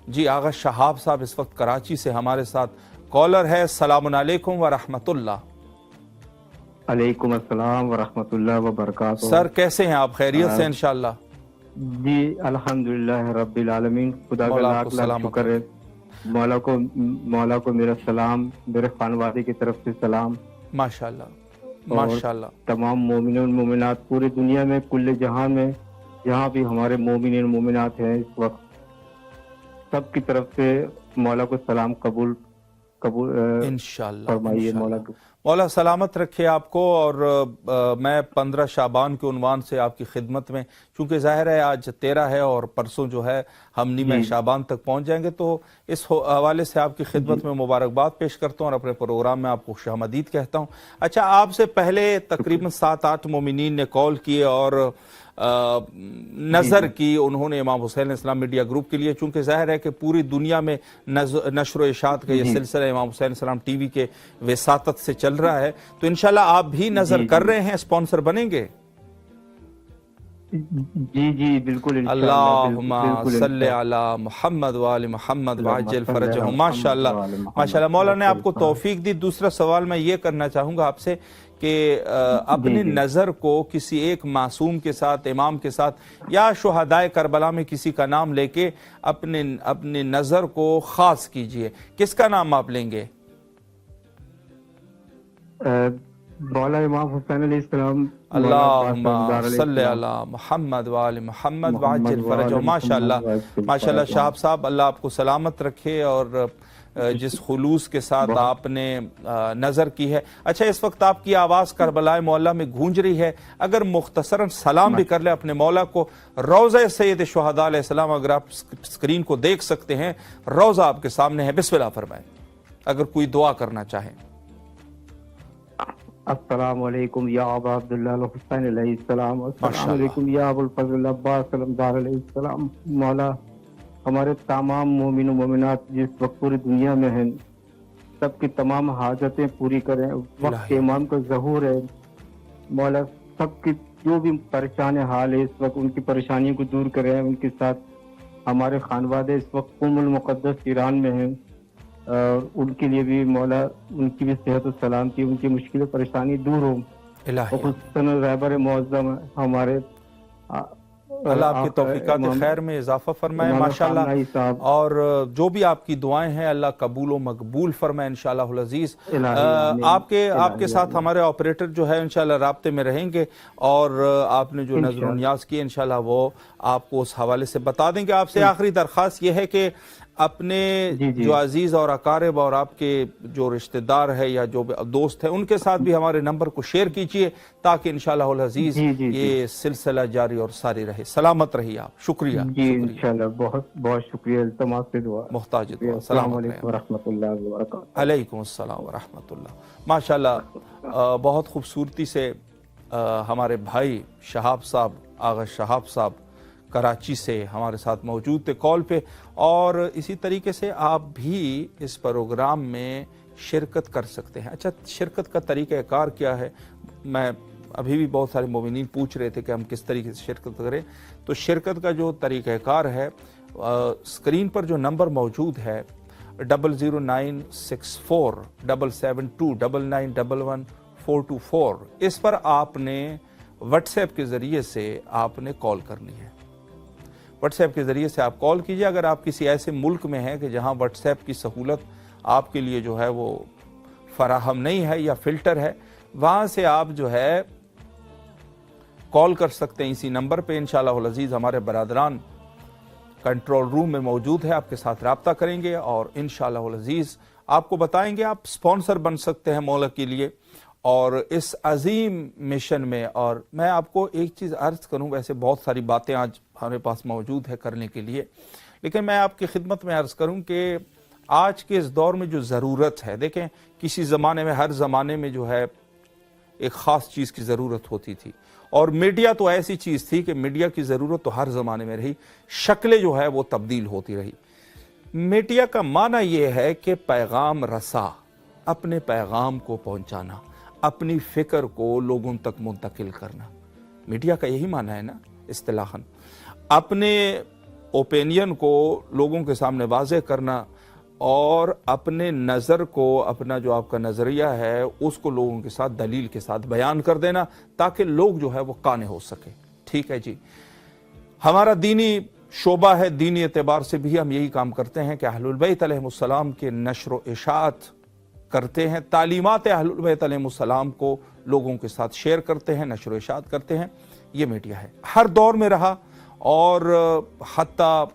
H: जी आगा शहाब साहब इस वक्त कराची से हमारे साथ कॉलर है। अस्सलामुन अलैकुम व रहमतुल्लाह।
E: अलैकुम अस्सलाम व रहमतुल्लाह व बरकातुहू।
H: सर कैसे हैं आप? खैरियत से इंशाअल्लाह?
E: जी अल्हम्दुलिल्लाह रब्बिल आलमीन, खुदा का लाख लाख शुक्र है। मौला को मेरा सलाम, मेरे खानवादे की तरफ से सलाम।
H: माशाअल्लाह माशाअल्लाह।
E: तमाम मोमिन और मोमिनात पूरी दुनिया में, कुल्ले जहां में जहाँ भी हमारे मोमिन और मोमिनात हैं इस वक्त, सबकी तरफ से मौला को सलाम कबूल
H: इंशाअल्लाह
E: फरमाइए।
H: मौला सलामत रखे आपको। और मैं 15 शाबान के उन्वान से आपकी खिदमत में, चूंकि ज़ाहिर है आज 13 है और परसों जो है हम नीमे शाबान तक पहुंच जाएंगे, तो इस हवाले से आपकी खिदमत में मुबारकबाद पेश करता हूं और अपने प्रोग्राम में आपको खुशामदीद कहता हूं। अच्छा, आपसे पहले तकरीबन 7-8 मोमिनीन ने कॉल किए और नज़र की उन्होंने इमाम हुसैन इस्लाम मीडिया ग्रुप के लिए, चूंकि जाहिर है कि पूरी दुनिया में नशर व इशात का ये सिलसिला इमाम हुसैन इस्लाम टीवी के वसातत से चल रहा है, तो इंशाल्लाह आप भी नजर कर रहे हैं, स्पॉन्सर बनेंगे?
E: जी जी बिल्कुल।
H: अल्लाहुम्मा सल्ले अला मुहम्मद व आले मुहम्मद वाजिल फरजहुम। माशाअल्लाह माशाअल्लाह। मौला ने आपको तौफीक दी। दूसरा सवाल मैं ये करना चाहूँगा आपसे कि अपनी नज़र को किसी एक मासूम के साथ, इमाम के साथ या शुहदाए करबला में किसी का नाम लेके अपनी नज़र को खास कीजिए। किसका नाम आप लेंगे?
E: मौला इमाम हुसैन अलैहिस्सलाम।
H: अल्लाहुम्मा सल्ले अला मुहम्मद व आले मुहम्मद वाजिल फरजहुम। माशाअल्लाह माशाअल्लाह। शहाब साहब अल्लाह आपको सलामत रखे और जिस खुलूस के साथ आपने नज़र की है। अच्छा, इस वक्त आपकी आवाज़ करबलाए मौला में गूंज रही है, अगर मुख्तसरन सलाम भी कर ले अपने मौला को। रोज़ा सैयद शुहदा अलैहिस्सलाम, अगर आप स्क्रीन को देख सकते हैं, रोज़ा आपके सामने है, बिस्मिल्लाह फरमाएं अगर कोई दुआ करना चाहे।
E: अस्सलामु अलैकुम या अबा अब्दुल्लाह हुसैन अलैहिस्सलाम, अस्सलामु अलैकुम या अबुल फज़ल अब्बास सलामदार अलैहिस्सलाम। मौला हमारे तमाम मोमिन और मोमिनात जिस वक्त पूरी दुनिया में हैं, सबकी तमाम हाजतें पूरी करें। वक्त के इमाम का ज़हूर है मौला, सबकी जो भी परेशान हाल है इस वक्त, उनकी परेशानियों को दूर करें। उनके साथ हमारे खानवादे इस वक्त कुमुल मुक़द्दस ईरान में हैं, उनके लिए भी मौला उनकी भी सेहत और सलामती, उनकी मुश्किल परेशानी दूर हो। हुस्न रहबर मुअज़्ज़म हमारे
H: अल्लाह आपकी तौफीकात खैर में इजाफा फरमाए माशाअल्लाह। और जो भी आपकी दुआएं हैं अल्लाह कबूल व मकबूल फरमाए इंशाअल्लाह अज़ीज़। आपके साथ हमारे ऑपरेटर जो है इंशाअल्लाह राब्ते में रहेंगे और आपने जो नज़र नियाज़ की इंशाअल्लाह वो आपको उस हवाले से बता देंगे। आपसे आखिरी दरख्वास्त ये है कि अपने जो अजीज और अकारिब और आपके जो रिश्तेदार है या जो दोस्त है उनके साथ भी हमारे नंबर को शेयर कीजिए ताकि इंशाअल्लाह अज़ीज ये सिलसिला जारी और सारी रहे। सलामत रहिए आप। शुक्रिया
E: जी इंशाअल्लाह। बहुत बहुत शुक्रिया। इल्तिमास से दुआ
H: मुहताज दुआ। अस्सलाम वालेकुम अस्सलाम व रहमतुल्लाह। माशाअल्लाह बहुत खूबसूरती से हमारे भाई शहाब साहब, आगा शहाब साहब कराची से हमारे साथ मौजूद थे कॉल पे। और इसी तरीके से आप भी इस प्रोग्राम में शिरकत कर सकते हैं। अच्छा, शिरकत का तरीक़ाकार क्या है? मैं अभी भी बहुत सारे मोमिनीन पूछ रहे थे कि हम किस तरीके से शिरकत करें। तो शिरकत का जो तरीक़ाकार है, स्क्रीन पर जो नंबर मौजूद है 00964 772 9911 424, इस पर आपने व्हाट्सएप के ज़रिए से आपने कॉल करनी है। व्हाट्सएप के ज़रिए से आप कॉल कीजिए। अगर आप किसी ऐसे मुल्क में हैं कि जहां व्हाट्सएप की सहूलत आपके लिए जो है वो फराहम नहीं है या फ़िल्टर है, वहां से आप जो है कॉल कर सकते हैं इसी नंबर पे। इंशाअल्लाह अज़ीज़ हमारे बरादरान कंट्रोल रूम में मौजूद है, आपके साथ रब्ता करेंगे और इंशाअल्लाह अज़ीज़ आपको बताएंगे आप स्पॉन्सर बन सकते हैं मौला के लिए और इस अजीम मिशन में। और मैं आपको एक चीज़ अर्ज़ करूँ, वैसे बहुत सारी बातें आज हमारे पास मौजूद है करने के लिए, लेकिन मैं आपकी खिदमत में अर्ज़ करूँ कि आज के इस दौर में जो ज़रूरत है, देखें किसी ज़माने में, हर ज़माने में जो है एक ख़ास चीज़ की ज़रूरत होती थी और मीडिया तो ऐसी चीज़ थी कि मीडिया की ज़रूरत तो हर ज़माने में रही, शक्लें जो है वो तब्दील होती रही। मीडिया का माना ये है कि पैगाम रसा, अपने पैगाम को पहुँचाना, अपनी फ़िक्र को लोगों तक मुंतकिल करना। मीडिया का यही माना है ना इस्तिलाहन, अपने ओपिनियन को लोगों के सामने वाज़ेह करना और अपने नज़र को, अपना जो आपका नज़रिया है उसको लोगों के साथ दलील के साथ बयान कर देना ताकि लोग जो है वो काने हो सके। ठीक है जी, हमारा दीनी शोबा है, दीनी एतबार से भी हम यही काम करते हैं कि अहलुल बैत अलैहिमुस्सलाम के नशर व इशाअत करते हैं, तालीमात अहलुल बैत अलैहिमुस्सलाम को लोगों के साथ शेयर करते हैं, नशर व इशाअत करते हैं। ये मीडिया है, हर दौर में रहा। और हत्ता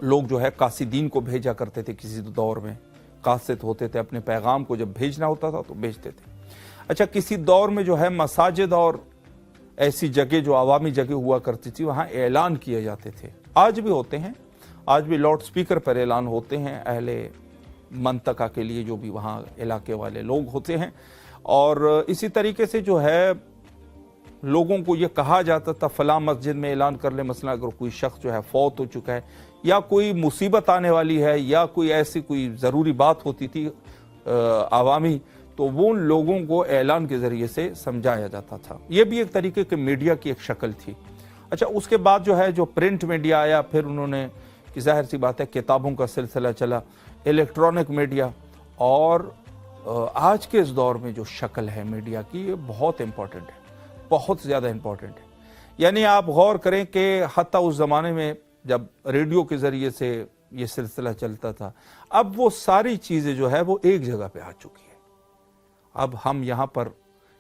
H: लोग जो है कासिदीन को भेजा करते थे, किसी दौर में कासिद होते थे, अपने पैगाम को जब भेजना होता था तो भेजते थे। अच्छा, किसी दौर में जो है मसाजिद और ऐसी जगह जो अवामी जगह हुआ करती थी वहाँ ऐलान किए जाते थे, आज भी होते हैं, आज भी लाउड स्पीकर पर ऐलान होते हैं अहले मंतका के लिए, जो भी वहाँ इलाके वाले लोग होते हैं। और इसी तरीके से जो है लोगों को ये कहा जाता था फलां मस्जिद में ऐलान कर ले, मसला अगर कोई शख्स जो है फौत हो चुका है या कोई मुसीबत आने वाली है या कोई ऐसी कोई ज़रूरी बात होती थी आवामी, तो वो उन लोगों को ऐलान के ज़रिए से समझाया जाता था। ये भी एक तरीके के मीडिया की एक शक्ल थी। अच्छा, उसके बाद जो है जो प्रिंट मीडिया आया, फिर उन्होंने कि जाहिर सी बात है किताबों का सिलसिला चला, इलेक्ट्रॉनिक मीडिया, और आज के इस दौर में जो शक्ल है मीडिया की, ये बहुत इम्पॉर्टेंट है, बहुत ज़्यादा इम्पॉर्टेंट है। यानी आप गौर करें कि हत्ता उस ज़माने में जब रेडियो के ज़रिए से ये सिलसिला चलता था, अब वो सारी चीज़ें जो है वो एक जगह पे आ चुकी है। अब हम यहाँ पर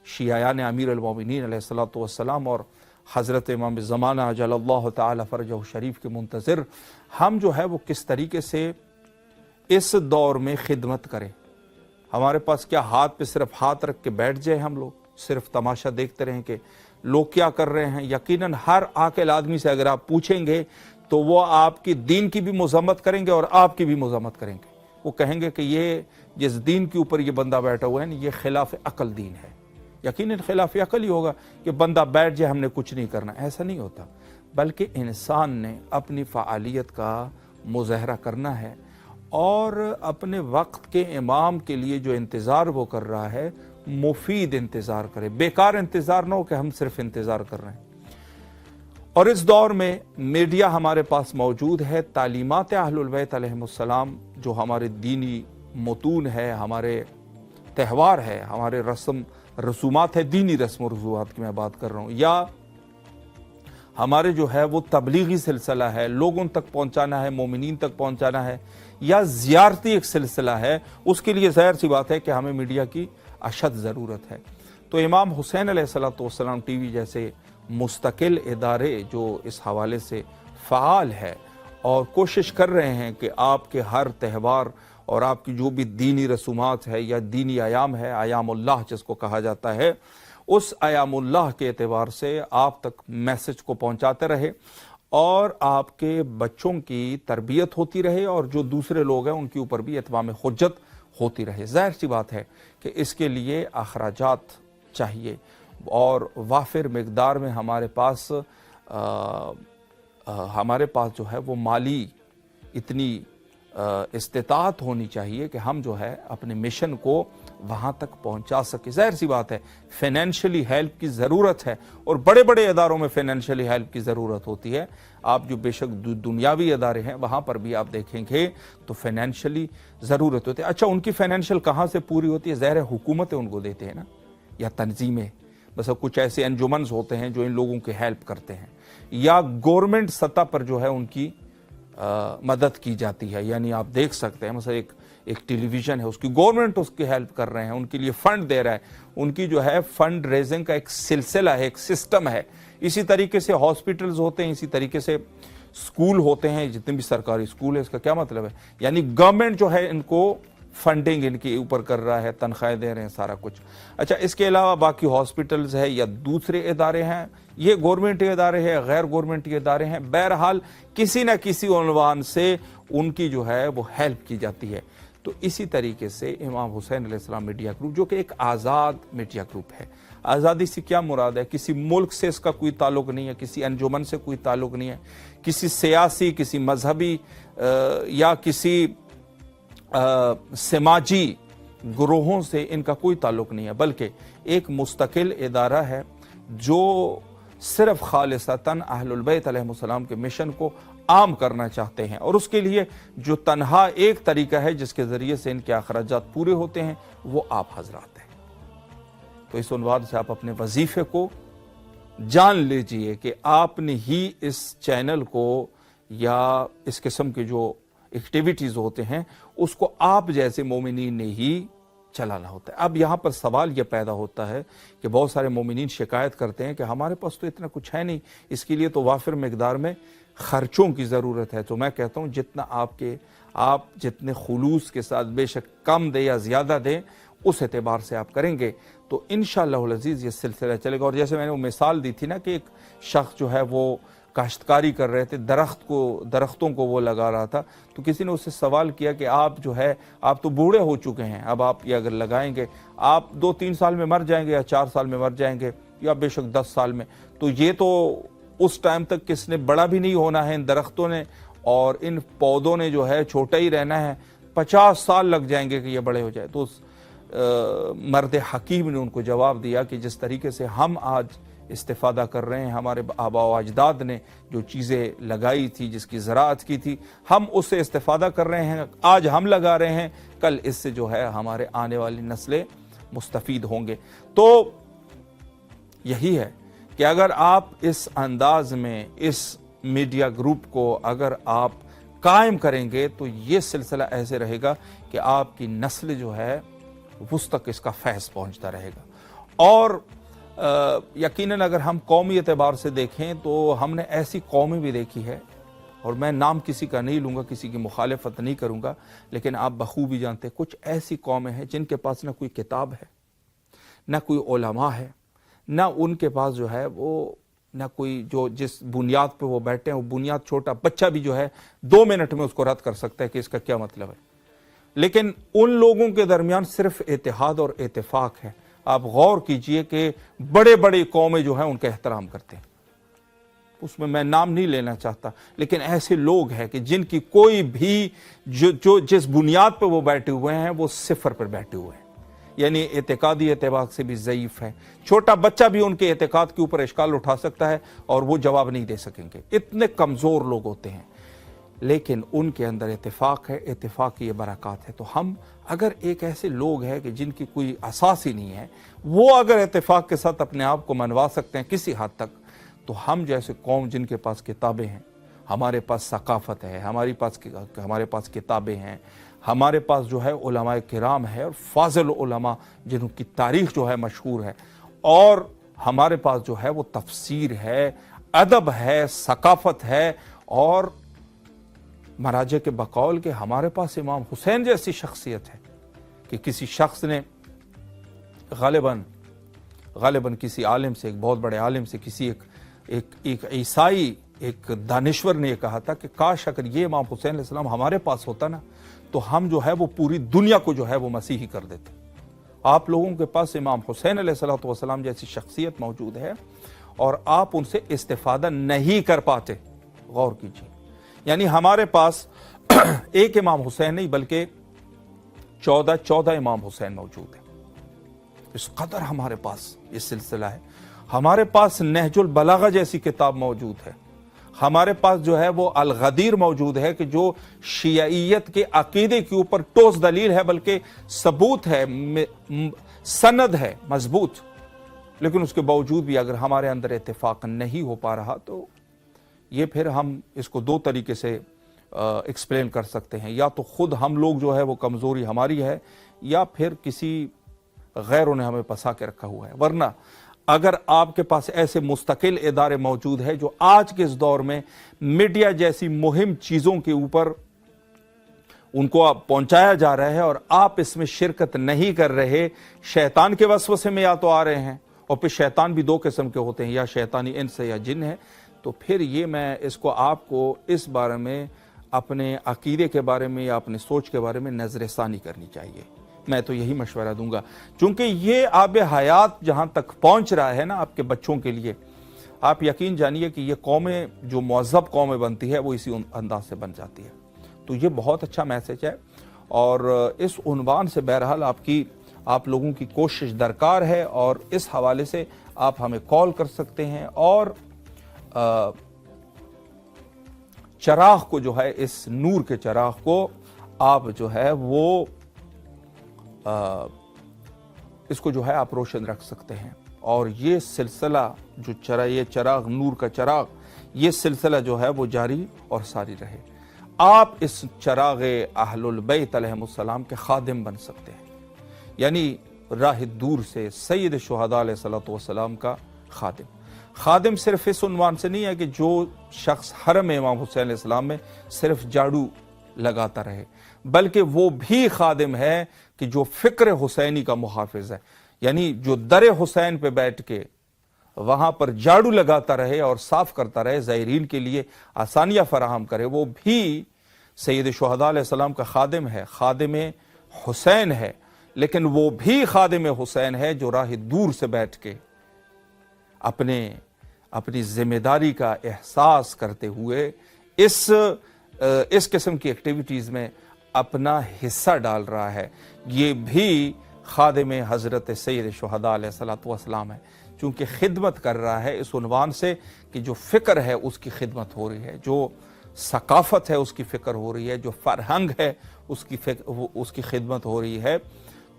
H: शियायान अमीर अल-मोमिनीन अलैहिस्सलातु वस्सलाम और हज़रत इमाम ज़माना अजलल्लाहु ताला फ़रजहु शरीफ के मुंतज़िर हम जो है वो किस तरीके से इस दौर में खिदमत करें। हमारे पास क्या हाथ पे सिर्फ हाथ रख के बैठ जाए हम लोग, सिर्फ तमाशा देखते रहें कि लोग क्या कर रहे हैं? यकीनन हर आकिल आदमी से अगर आप पूछेंगे तो वो आपकी दीन की भी मज़म्मत करेंगे और आपकी भी मज़म्मत करेंगे। वो कहेंगे कि ये जिस दीन के ऊपर ये बंदा बैठा हुआ है ना, ये खिलाफ अकल दीन है। यकीनन खिलाफ अकल ही होगा कि बंदा बैठ जाए, हमने कुछ नहीं करना, ऐसा नहीं होता। बल्कि इंसान ने अपनी फ़आलियत का मुज़ाहरा करना है और अपने वक्त के इमाम के लिए जो इंतज़ार वो कर रहा है, मुफीद इंतज़ार करे, बेकार इंतज़ार ना हो कि हम सिर्फ इंतज़ार कर रहे हैं। और इस दौर में मीडिया हमारे पास मौजूद है। तालीमात अहलुल बैत अलैहिमुस्सलाम जो हमारे दीनी मतून है, हमारे त्यौहार है, हमारे रस्म रसूमात है, दीनी रस्म रसूमात की मैं बात कर रहा हूँ, या हमारे जो है वो तबलीगी सिलसिला है, लोगों तक पहुँचाना है, मोमिनीन तक पहुँचाना है, या ज़ियारती एक सिलसिला है, उसके लिए ज़ाहिर सी बात है कि हमें मीडिया की अशद ज़रूरत है। तो इमाम हुसैन अलैहिस्सलातु वस्सलाम टीवी जैसे मुस्तकिल इदारे जो इस हवाले से फ़ाल है और कोशिश कर रहे हैं कि आपके हर त्यौहार और आपकी जो भी दीनी रसूमात है या दीनी आयाम है, आयामुल्लाह जिसको कहा जाता है, उस आयामुल्लाह के एतबार से आप तक मैसेज को पहुंचाते रहे और आपके बच्चों की तरबियत होती रहे और जो दूसरे लोग हैं उनके ऊपर भी इत्माम हुज्जत होती रहे। ज़ाहिर सी बात है कि इसके लिए अखराजात चाहिए और वाफिर मिकदार में हमारे पास जो है वो माली इतनी इस्तिताअत होनी चाहिए कि हम जो है अपने मिशन को वहाँ तक पहुँचा सके। ज़ाहिर सी बात है फाइनेंशियली हेल्प की ज़रूरत है और बड़े बड़े इदारों में फाइनेंशियली हेल्प की ज़रूरत होती है। आप जो बेशक दुनियावी इदारे हैं वहाँ पर भी आप देखेंगे तो फाइनेंशियली ज़रूरत होती है। अच्छा, उनकी फाइनेंशियल कहाँ से पूरी होती है? ज़ाहिर है हुकूमतें उनको देते हैं ना, या तंजीमें, बस कुछ ऐसे अंजुमन होते हैं जो इन लोगों की हेल्प करते हैं, या गवर्नमेंट सतह पर जो है उनकी मदद की जाती है। यानी आप देख सकते हैं मतलब एक टेलीविज़न है, उसकी गवर्नमेंट उसकी हेल्प कर रहे हैं, उनके लिए फ़ंड दे रहा है, उनकी जो है फ़ंड रेजिंग का एक सिलसिला है, एक सिस्टम है। इसी तरीके से हॉस्पिटल्स होते हैं, इसी तरीके से स्कूल होते हैं, जितने भी सरकारी स्कूल है। इसका क्या मतलब है? यानी गवर्नमेंट जो है इनको फंडिंग इनके ऊपर कर रहा है, तनख्वाहें दे रहे हैं, सारा कुछ। अच्छा, इसके अलावा बाकी हॉस्पिटल्स है या दूसरे इदारे हैं, ये गवर्नमेंट इदारे हैं, गैर गवर्नमेंट इदारे हैं, बहरहाल किसी न किसी उन्वान से उनकी जो है वो हेल्प की जाती है। तो इसी तरीके से इमाम हुसैन अलैहिस्सलाम मीडिया ग्रुप जो कि एक आज़ाद मीडिया ग्रुप है। आज़ादी से क्या मुराद है? किसी मुल्क से इसका कोई ताल्लुक़ नहीं है, किसी अंजुमन से कोई ताल्लुक़ नहीं है, किसी सियासी, किसी मजहबी या किसी समाजी ग्रोहों से इनका कोई ताल्लुक नहीं है, बल्कि एक मुस्तकिल इदारा है जो सिर्फ खालिसतन अहलुल बैत अलैहिस्सलाम के मिशन को आम करना चाहते हैं, और उसके लिए जो तन्हा एक तरीका है जिसके ज़रिए से इनके अखराजात पूरे होते हैं वो आप हजरात हैं। तो इस उन्वान से आप अपने वजीफे को जान लीजिए कि आपने ही इस चैनल को या इस किस्म के जो एक्टिविटीज़ होते हैं उसको आप जैसे मोमिनीन ने ही चलाना होता है। अब यहाँ पर सवाल यह पैदा होता है कि बहुत सारे मोमिनीन शिकायत करते हैं कि हमारे पास तो इतना कुछ है नहीं, इसके लिए तो वाफिर मकदार में ख़र्चों की ज़रूरत है। तो मैं कहता हूँ जितना आप जितने खुलूस के साथ बेशक कम दें या ज़्यादा दें, उस एतबार से आप करेंगे तो इंशाअल्लाह अज़ीज़ ये सिलसिला चलेगा। और जैसे मैंने वो मिसाल दी थी ना कि एक शख्स जो है वो काश्तकारी कर रहे थे, दरख्तों को वो लगा रहा था, तो किसी ने उससे सवाल किया कि आप जो है आप तो बूढ़े हो चुके हैं, अब आप ये अगर लगाएंगे आप 2-3 साल में मर जाएंगे या 4 साल में मर जाएंगे या बेशक 10 साल में, तो ये तो उस टाइम तक किसने बड़ा भी नहीं होना है इन दरख्तों ने, और इन पौधों ने जो है छोटा ही रहना है, 50 साल लग जाएंगे कि ये बड़े हो जाए। तो उस मर्द हकीम ने उनको जवाब दिया कि जिस तरीके से हम आज इस्तिफादा कर रहे हैं, हमारे आबा व अजदाद ने जो चीज़ें लगाई थी, जिसकी ज़राअत की थी, हम उससे इस्तिफादा कर रहे हैं, आज हम लगा रहे हैं, कल इससे जो है हमारे आने वाली नस्लें मुस्तफ़ीद होंगे। तो यही है कि अगर आप इस अंदाज में इस मीडिया ग्रुप को अगर आप कायम करेंगे तो ये सिलसिला ऐसे रहेगा कि आपकी नस्ल जो है उस तक इसका फैज़ पहुँचता रहेगा। और यकीनन अगर हम कौमी एतबार से देखें तो हमने ऐसी कौमें भी देखी है, और मैं नाम किसी का नहीं लूँगा, किसी की मुखालफत नहीं करूँगा, लेकिन आप बखूबी जानते हैं कुछ ऐसी कौमें हैं जिनके पास ना कोई किताब है, ना कोई उलमा है, ना उनके पास जो है वो ना कोई जो जिस बुनियाद पे वो बैठे हैं वो बुनियाद छोटा बच्चा भी जो है 2 मिनट में उसको रद्द कर सकता है कि इसका क्या मतलब है। लेकिन उन लोगों के दरमियान सिर्फ इत्तेहाद और इत्तेफाक है। आप गौर कीजिए कि बड़े बड़े कौमें जो हैं उनका एहतराम करते हैं, उसमें मैं नाम नहीं लेना चाहता, लेकिन ऐसे लोग हैं कि जिनकी कोई भी जो जिस बुनियाद पर वो बैठे हुए हैं वो सिफर पर बैठे हुए हैं, यानी एतकादी एतबाक से भी ज़ईफ़ है। छोटा बच्चा भी उनके एतकाद के ऊपर इश्काल उठा सकता है और वो जवाब नहीं दे सकेंगे, इतने कमज़ोर लोग होते हैं, लेकिन उनके अंदर इत्तेफाक है, इत्तेफाक की ये बरक़ात है। तो हम अगर एक ऐसे लोग हैं कि जिनकी कोई असास ही नहीं है, वो अगर इत्तेफाक के साथ अपने आप को मनवा सकते हैं किसी हद तक, तो हम जैसे कौम जिनके पास किताबें हैं, हमारे पास सकाफ़त है, हमारे पास किताबें हैं, हमारे पास जो है उलमाए किराम है और फाज़िल उलमा जिनकी तारीख़ जो है मशहूर है, और हमारे पास जो है वो तफसीर है, अदब है, सकाफ़त है, और महाराजे के बकौल के हमारे पास इमाम हुसैन जैसी शख्सियत है कि किसी शख्स ने गालिबन किसी आलिम से, एक बहुत बड़े आलिम से, किसी एक ईसाई एक दानिश्वर ने कहा था कि काश अगर ये इमाम हुसैन अलैहिस्सलाम हमारे पास होता ना तो हम जो है वो पूरी दुनिया को जो है वो मसीही कर देते। आप लोगों के पास इमाम हुसैन अलैहिस्सलाम जैसी शख्सियत मौजूद है और आप उनसे इस्तिफादा नहीं कर पाते। गौर कीजिए, यानी हमारे पास एक इमाम हुसैन नहीं बल्कि 14 इमाम हुसैन मौजूद है। इस कदर हमारे पास ये सिलसिला है। हमारे पास नहजुल बलागा जैसी किताब मौजूद है। हमारे पास जो है वो अल गदीर मौजूद है कि जो शियाइयत के अकीदे के ऊपर ठोस दलील है, बल्कि सबूत है, सनद है मजबूत, लेकिन उसके बावजूद भी अगर हमारे अंदर इत्तेफाक नहीं हो पा रहा तो ये फिर हम इसको 2 तरीके से एक्सप्लेन कर सकते हैं। या तो खुद हम लोग जो है वो कमज़ोरी हमारी है, या फिर किसी गैरों ने हमें फंसा के रखा हुआ है। वरना अगर आपके पास ऐसे मुस्तकिल इदारे मौजूद है जो आज के इस दौर में मीडिया जैसी मुहिम चीज़ों के ऊपर उनको पहुंचाया जा रहा है और आप इसमें शिरकत नहीं कर रहे, शैतान के वसवसे में या तो आ रहे हैं, और फिर शैतान भी 2 किस्म के होते हैं, या शैतानी इंस या जिन है, तो फिर ये मैं इसको आपको इस बारे में अपने अकीदे के बारे में या अपनी सोच के बारे में नज़रसानी करनी चाहिए। मैं तो यही मशवरा दूंगा, क्योंकि ये आब हयात जहाँ तक पहुँच रहा है ना आपके बच्चों के लिए, आप यकीन जानिए कि ये कौमें जो मुअज़्ज़ब कौमें बनती है वो इसी अंदाज से बन जाती है। तो ये बहुत अच्छा मैसेज है और इस उन्वान से बहरहाल आप लोगों की कोशिश दरकार है और इस हवाले से आप हमें कॉल कर सकते हैं और चराग को जो है, इस नूर के चराग को आप जो है वो इसको जो है आप रोशन रख सकते हैं। और ये सिलसिला जो ये चराग, नूर का चराग, ये सिलसिला जो है वो जारी और सारी रहे। आप इस चराग अहलुल बैत अलैहिमुस्सलाम के खादिम बन सकते हैं, यानी राह दूर से सैयद शुहदा अलैहिस्सलातु वस्सलाम का खादिम। खादिम सिर्फ इस उन्वान से नहीं है कि जो शख्स हरम इमाम हुसैन अलैहिस्सलाम में सिर्फ झाड़ू लगाता रहे, बल्कि वो भी खादिम है कि जो फिक्र हुसैनी का मुहाफिज है, यानी जो दर हुसैन पे बैठ के वहां पर झाड़ू लगाता रहे और साफ करता रहे, ज़ायरीन के लिए आसानियां फराहम करे, वो भी सैयद शुहदा अलैहिस्सलाम का खादिम है, खादिम हुसैन है। लेकिन वो भी खादिम हुसैन है जो राह दूर से बैठ के अपनी जिम्मेदारी का एहसास करते हुए इस किस्म की एक्टिविटीज़ में अपना हिस्सा डाल रहा है। ये भी खादिम हज़रत सैयद शुहदा अलैहिस्सलातु वस्सलाम है, चूँकि खिदमत कर रहा है इस उन्वान से कि जो फ़िक्र है उसकी खिदमत हो रही है, जो सकाफ़त है उसकी फ़िक्र हो रही है, जो फ़रहंग है उसकी खिदमत हो रही है।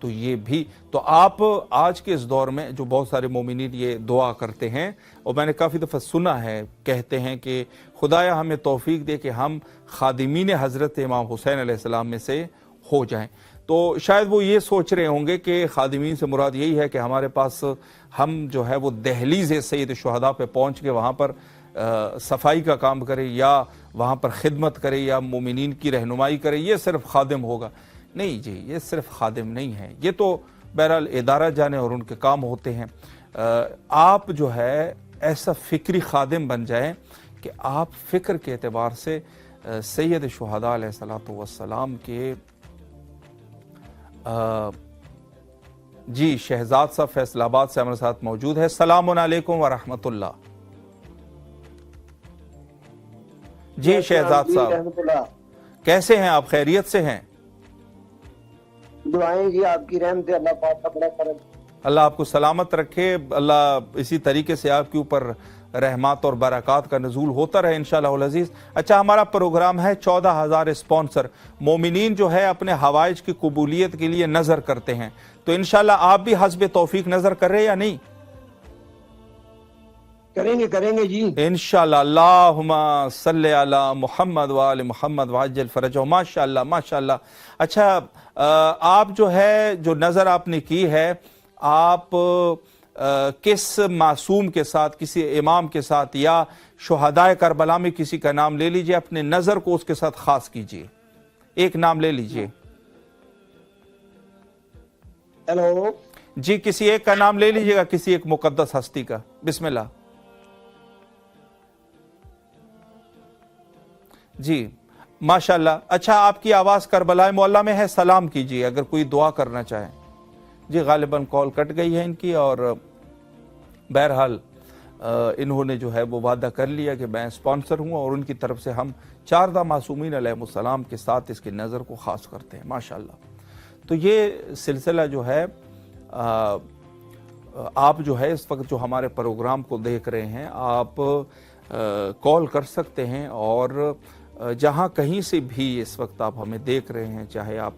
H: तो ये भी तो आप आज के इस दौर में जो बहुत सारे मोमिनीन ये दुआ करते हैं, और मैंने काफ़ी दफ़ा सुना है, कहते हैं कि खुदाया हमें तौफीक दे कि हम खादिमीन हज़रत इमाम हुसैन अलैहिस्सलाम में से हो जाएं। तो शायद वो ये सोच रहे होंगे कि खादिमीन से मुराद यही है कि हमारे पास हम जो है वो दहलीज़ सैयद शुहदा पे पहुँच के वहाँ पर सफाई का काम करें या वहाँ पर खिदमत करें या मोमिनीन की रहनुमाई करें, ये सिर्फ खादिम होगा। नहीं जी, ये सिर्फ खादिम नहीं है, ये तो बहरहाल इदारा जाने और उनके काम होते हैं। आप जो है ऐसा फ़िक्री खादिम बन जाएं कि आप फ़िक्र के एतबार से सैयद शुहदा अलैहिस्सलातु वस्सलाम के जी शहजाद साहब फैसलाबाद से हमारे साथ मौजूद है। अस्सलामु अलैकुम व रहमतुल्लाह। जी शहजाद साहब, कैसे हैं आप? खैरियत से हैं?
I: दुआएं जी आपकी रहमत, अल्लाह पाक का बड़ा करम।
H: अल्लाह आपको सलामत रखे, अल्लाह इसी तरीके से आपके ऊपर रहमत और बरक़ात का नज़ूल होता रहे इंशाअल्लाह अज़ीज़। अच्छा, हमारा प्रोग्राम है 14,000 स्पॉन्सर। मोमिनीन जो है अपने हवाइज की कबूलियत के लिए नज़र करते हैं, तो इंशाअल्लाह आप भी हस्ब तौफीक नज़र कर रहे हैं या नहीं?
I: करेंगे जी
H: इंशाअल्लाह। अल्लाहुम्मा सल्ले अला मुहम्मद व आले मुहम्मद वअज्जल फरजहु। माशाअल्लाह माशाअल्लाह। अच्छा, आप जो है जो नज़र आपने की है, आप किस मासूम के साथ, किसी इमाम के साथ या शुहदाए करबला में किसी का नाम ले लीजिए, अपने नज़र को उसके साथ खास कीजिए, एक नाम ले लीजिए।
I: हेलो
H: जी, किसी एक का नाम ले लीजिएगा, किसी एक मुकद्दस हस्ती का। बिस्मिल्लाह जी, माशाअल्लाह। अच्छा, आपकी आवाज़ करबला मौला में है, सलाम कीजिए अगर कोई दुआ करना चाहे। जी, गालिबन कॉल कट गई है इनकी, और बहरहाल इन्होंने जो है वो वादा कर लिया कि मैं स्पॉन्सर हूँ और उनकी तरफ से हम 14 मासूमीन अलैहिमुस्सलाम के साथ इसकी नज़र को ख़ास करते हैं। माशाअल्लाह। तो ये सिलसिला जो है आप जो है इस वक्त जो हमारे प्रोग्राम को देख रहे हैं, आप कॉल कर सकते हैं, और जहाँ कहीं से भी इस वक्त आप हमें देख रहे हैं, चाहे आप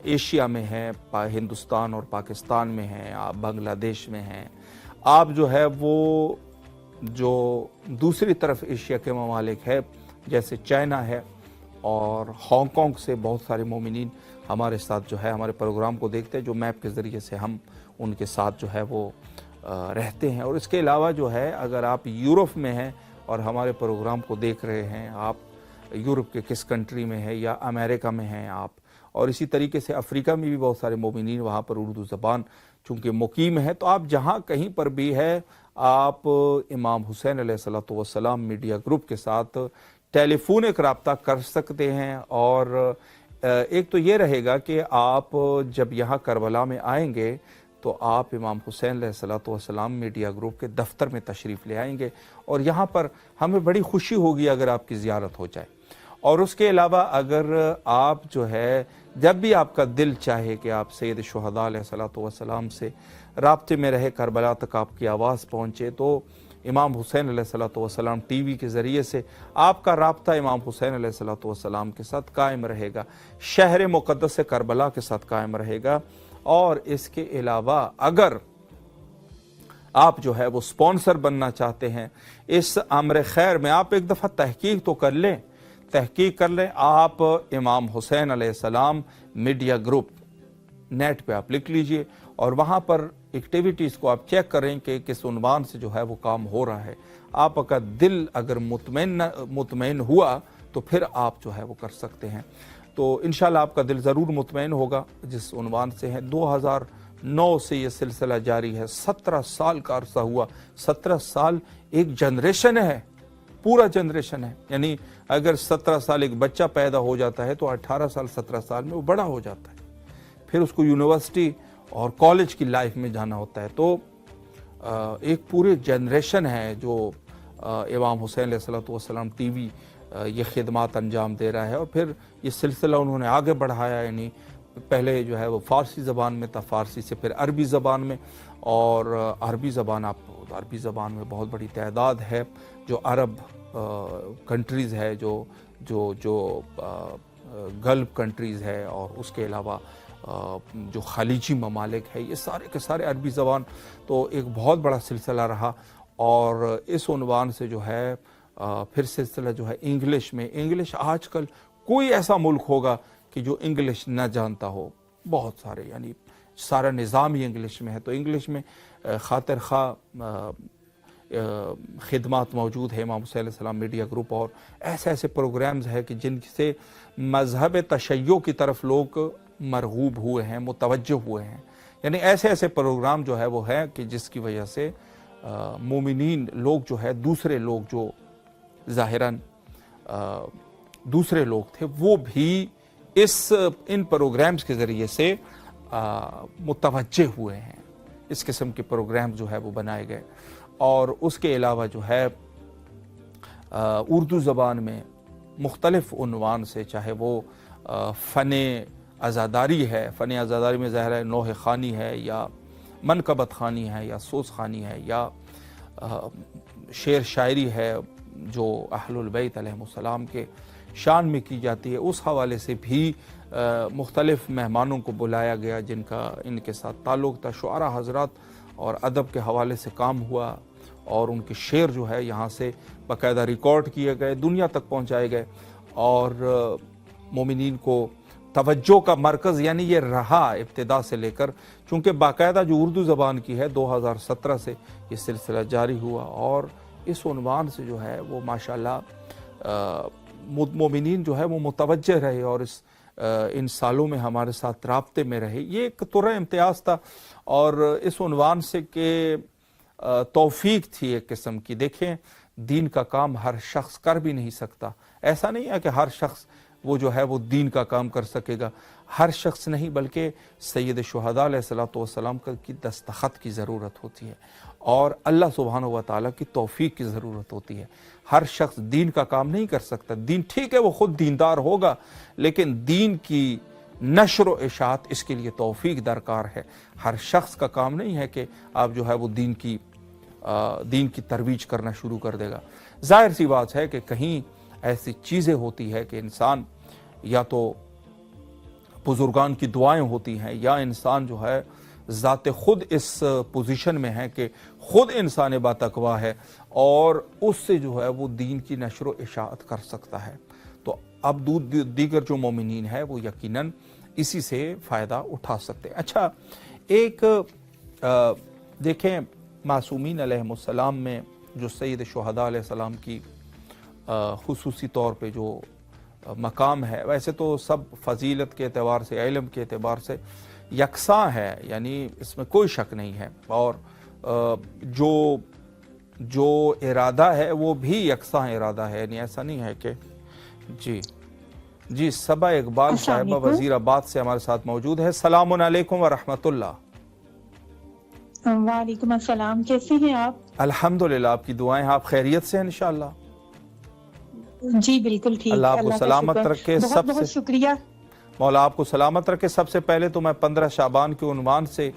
H: एशिया में हैं, हिंदुस्तान और पाकिस्तान में हैं, आप बांग्लादेश में हैं, आप जो है वो जो दूसरी तरफ एशिया के ममालिक है जैसे चाइना है और हांगकांग से बहुत सारे मोमिनीन हमारे साथ जो है हमारे प्रोग्राम को देखते हैं, जो मैप के ज़रिए से हम उनके साथ जो है वो रहते हैं। और इसके अलावा जो है अगर आप यूरोप में हैं और हमारे प्रोग्राम को देख रहे हैं, आप यूरोप के किस कंट्री में है या अमेरिका में हैं आप, और इसी तरीके से अफ्रीका में भी बहुत सारे मोमिनीन वहाँ पर उर्दू ज़बान चूँकि मुकीम है, तो आप जहाँ कहीं पर भी है, आप इमाम हुसैन अलैहिस्सलातु वस्सलाम मीडिया ग्रुप के साथ टेलीफोनिक रब्ता कर सकते हैं। और एक तो ये रहेगा कि आप जब यहाँ करबला में आएंगे तो आप इमाम हुसैन अलैहिस्सलातु वस्सलाम मीडिया ग्रुप के दफ्तर में तशरीफ़ ले आएंगे, और यहाँ पर हमें बड़ी खुशी होगी अगर आपकी ज़ियारत हो जाए। اور اس کے علاوہ اگر آپ جو ہے جب بھی آپ کا دل چاہے کہ آپ سید شہداء علیہ الصلوۃ والسلام سے رابطے میں رہے، کربلا تک آپ کی آواز پہنچے، تو امام حسین علیہ الصلوۃ والسلام ٹی وی کے ذریعے سے آپ کا رابطہ امام حسین علیہ الصلوۃ والسلام کے ساتھ قائم رہے گا، شہر مقدس کربلا کے ساتھ قائم رہے گا۔ اور اس کے علاوہ اگر آپ جو ہے وہ سپانسر بننا چاہتے ہیں اس امر خیر میں، آپ ایک دفعہ تحقیق تو کر لیں، آپ امام حسین علیہ السلام میڈیا گروپ نیٹ پہ آپ لکھ لیجئے، اور وہاں پر ایکٹیویٹیز کو آپ چیک کریں کہ کس عنوان سے جو ہے وہ کام ہو رہا ہے۔ آپ کا دل اگر مطمئن ہوا تو پھر آپ جو ہے وہ کر سکتے ہیں۔ تو انشاءاللہ آپ کا دل ضرور مطمئن ہوگا جس عنوان سے ہے۔ 2009 سے یہ سلسلہ جاری ہے، 17 سال کا عرصہ ہوا۔ 17 سال ایک جنریشن ہے، پورا جنریشن ہے، یعنی اگر 17 سال ایک بچہ پیدا ہو جاتا ہے تو 18 سال 17 سال میں وہ بڑا ہو جاتا ہے، پھر اس کو یونیورسٹی اور کالج کی لائف میں جانا ہوتا ہے۔ تو ایک پورے جنریشن ہے جو امام حسین علیہ الصلوۃ والسلام ٹی وی یہ خدمات انجام دے رہا ہے، اور پھر یہ سلسلہ انہوں نے آگے بڑھایا، یعنی پہلے جو ہے وہ فارسی زبان میں تھا، فارسی سے پھر عربی زبان میں، اور عربی زبان میں بہت بڑی تعداد ہے جو عرب کنٹریز ہے، جو گلف کنٹریز ہے، اور اس کے علاوہ جو خلیجی ممالک ہے، یہ سارے کے سارے عربی زبان۔ تو ایک بہت بڑا سلسلہ رہا، اور اس عنوان سے جو ہے پھر سلسلہ جو ہے انگلش آج کل کوئی ایسا ملک ہوگا کہ جو انگلش نہ جانتا ہو، بہت سارے، یعنی سارا نظام ہی انگلش میں ہے۔ تو انگلش میں خاطر خواہ خدمات موجود ہے امام حسین علیہ السلام میڈیا گروپ، اور ایسے پروگرامز ہیں کہ جن سے مذہب تشیع کی طرف لوگ مرغوب ہوئے ہیں، متوجہ ہوئے ہیں، یعنی ایسے پروگرام جو ہے وہ ہے کہ جس کی وجہ سے مومنین لوگ جو ہے، دوسرے لوگ جو ظاہراً دوسرے لوگ تھے، وہ بھی ان پروگرامز کے ذریعے سے متوجہ ہوئے ہیں۔ اس قسم کے پروگرام جو ہے وہ بنائے گئے، اور اس کے علاوہ جو ہے اردو زبان میں مختلف عنوان سے، چاہے وہ فن عزاداری ہے، فن عزاداری میں ظاہر ہے نوح خوانی ہے، یا منقبت خوانی ہے، یا سوز خوانی ہے، یا شعر شاعری ہے جو اہل البیت علیہ السلام کے شان میں کی جاتی ہے، اس حوالے سے بھی مختلف مہمانوں کو بلایا گیا جن کا ان کے ساتھ تعلق تھا، شعراء حضرات، اور ادب کے حوالے سے کام ہوا، اور ان کے شعر جو ہے یہاں سے باقاعدہ ریکارڈ کیے گئے، دنیا تک پہنچائے گئے، اور مومنین کو توجہ کا مرکز یعنی یہ رہا ابتدا سے لے کر، چونکہ باقاعدہ جو اردو زبان کی ہے 2017 سے یہ سلسلہ جاری ہوا، اور اس عنوان سے جو ہے وہ ماشاءاللہ مومنین جو ہے وہ متوجہ رہے، اور ان سالوں میں ہمارے ساتھ رابطے میں رہے۔ یہ ایک طرح امتیاز تھا، اور اس عنوان سے کہ توفیق تھی ایک قسم کی۔ دیکھیں، دین کا کام ہر شخص کر بھی نہیں سکتا، ایسا نہیں ہے کہ ہر شخص وہ جو ہے وہ دین کا کام کر سکے گا، ہر شخص نہیں، بلکہ سید شہداء علیہ الصلوۃ والسلام کی دستخط کی ضرورت ہوتی ہے، اور اللہ سبحانہ و تعالیٰ کی توفیق کی ضرورت ہوتی ہے۔ ہر شخص دین کا کام نہیں کر سکتا، دین ٹھیک ہے وہ خود دیندار ہوگا، لیکن دین کی نشر و اشاعت اس کے لیے توفیق درکار ہے۔ ہر شخص کا کام نہیں ہے کہ آپ جو ہے وہ دین کی ترویج کرنا شروع کر دے گا۔ ظاہر سی بات ہے کہ کہیں ایسی چیزیں ہوتی ہے کہ انسان یا تو بزرگان کی دعائیں ہوتی ہیں، یا انسان جو ہے ذات خود اس پوزیشن میں ہے کہ خود انسان با تقویٰ ہے، اور اس سے جو ہے وہ دین کی نشر و اشاعت کر سکتا ہے۔ تو اب دیگر جو مومنین ہے وہ یقیناً اسی سے فائدہ اٹھا سکتے ہیں۔ اچھا، ایک دیکھیں معصومین علیہ السلام میں جو سید شہداء علیہ السلام کی خصوصی طور پہ جو مقام ہے، ویسے تو سب فضیلت کے اعتبار سے، علم کے اعتبار سے یکساں ہے، یعنی اس میں کوئی شک نہیں ہے، اور جو ارادہ ہے وہ بھی یکساں ارادہ ہے، یعنی ایسا نہیں ہے کہ جی صبا اقبال صاحبہ وزیر آباد سے ہمارے ساتھ موجود ہے۔ السلام علیکم ورحمۃ اللہ۔
C: وعلیکم السلام، کیسے ہیں آپ؟
H: الحمدللہ، آپ کی دعائیں، آپ خیریت سے ہیں انشاءاللہ؟
C: जी बिल्कुल ठीक।
H: अल्लाह आपको
C: अल्लाह का
H: सलामत
C: शुक्र।
H: रखे।
C: बहुत बहुत
H: सबसे
C: शुक्रिया।
H: मौला आपको सलामत रखे। सबसे पहले तो मैं 15 शाबान के उन्वान से,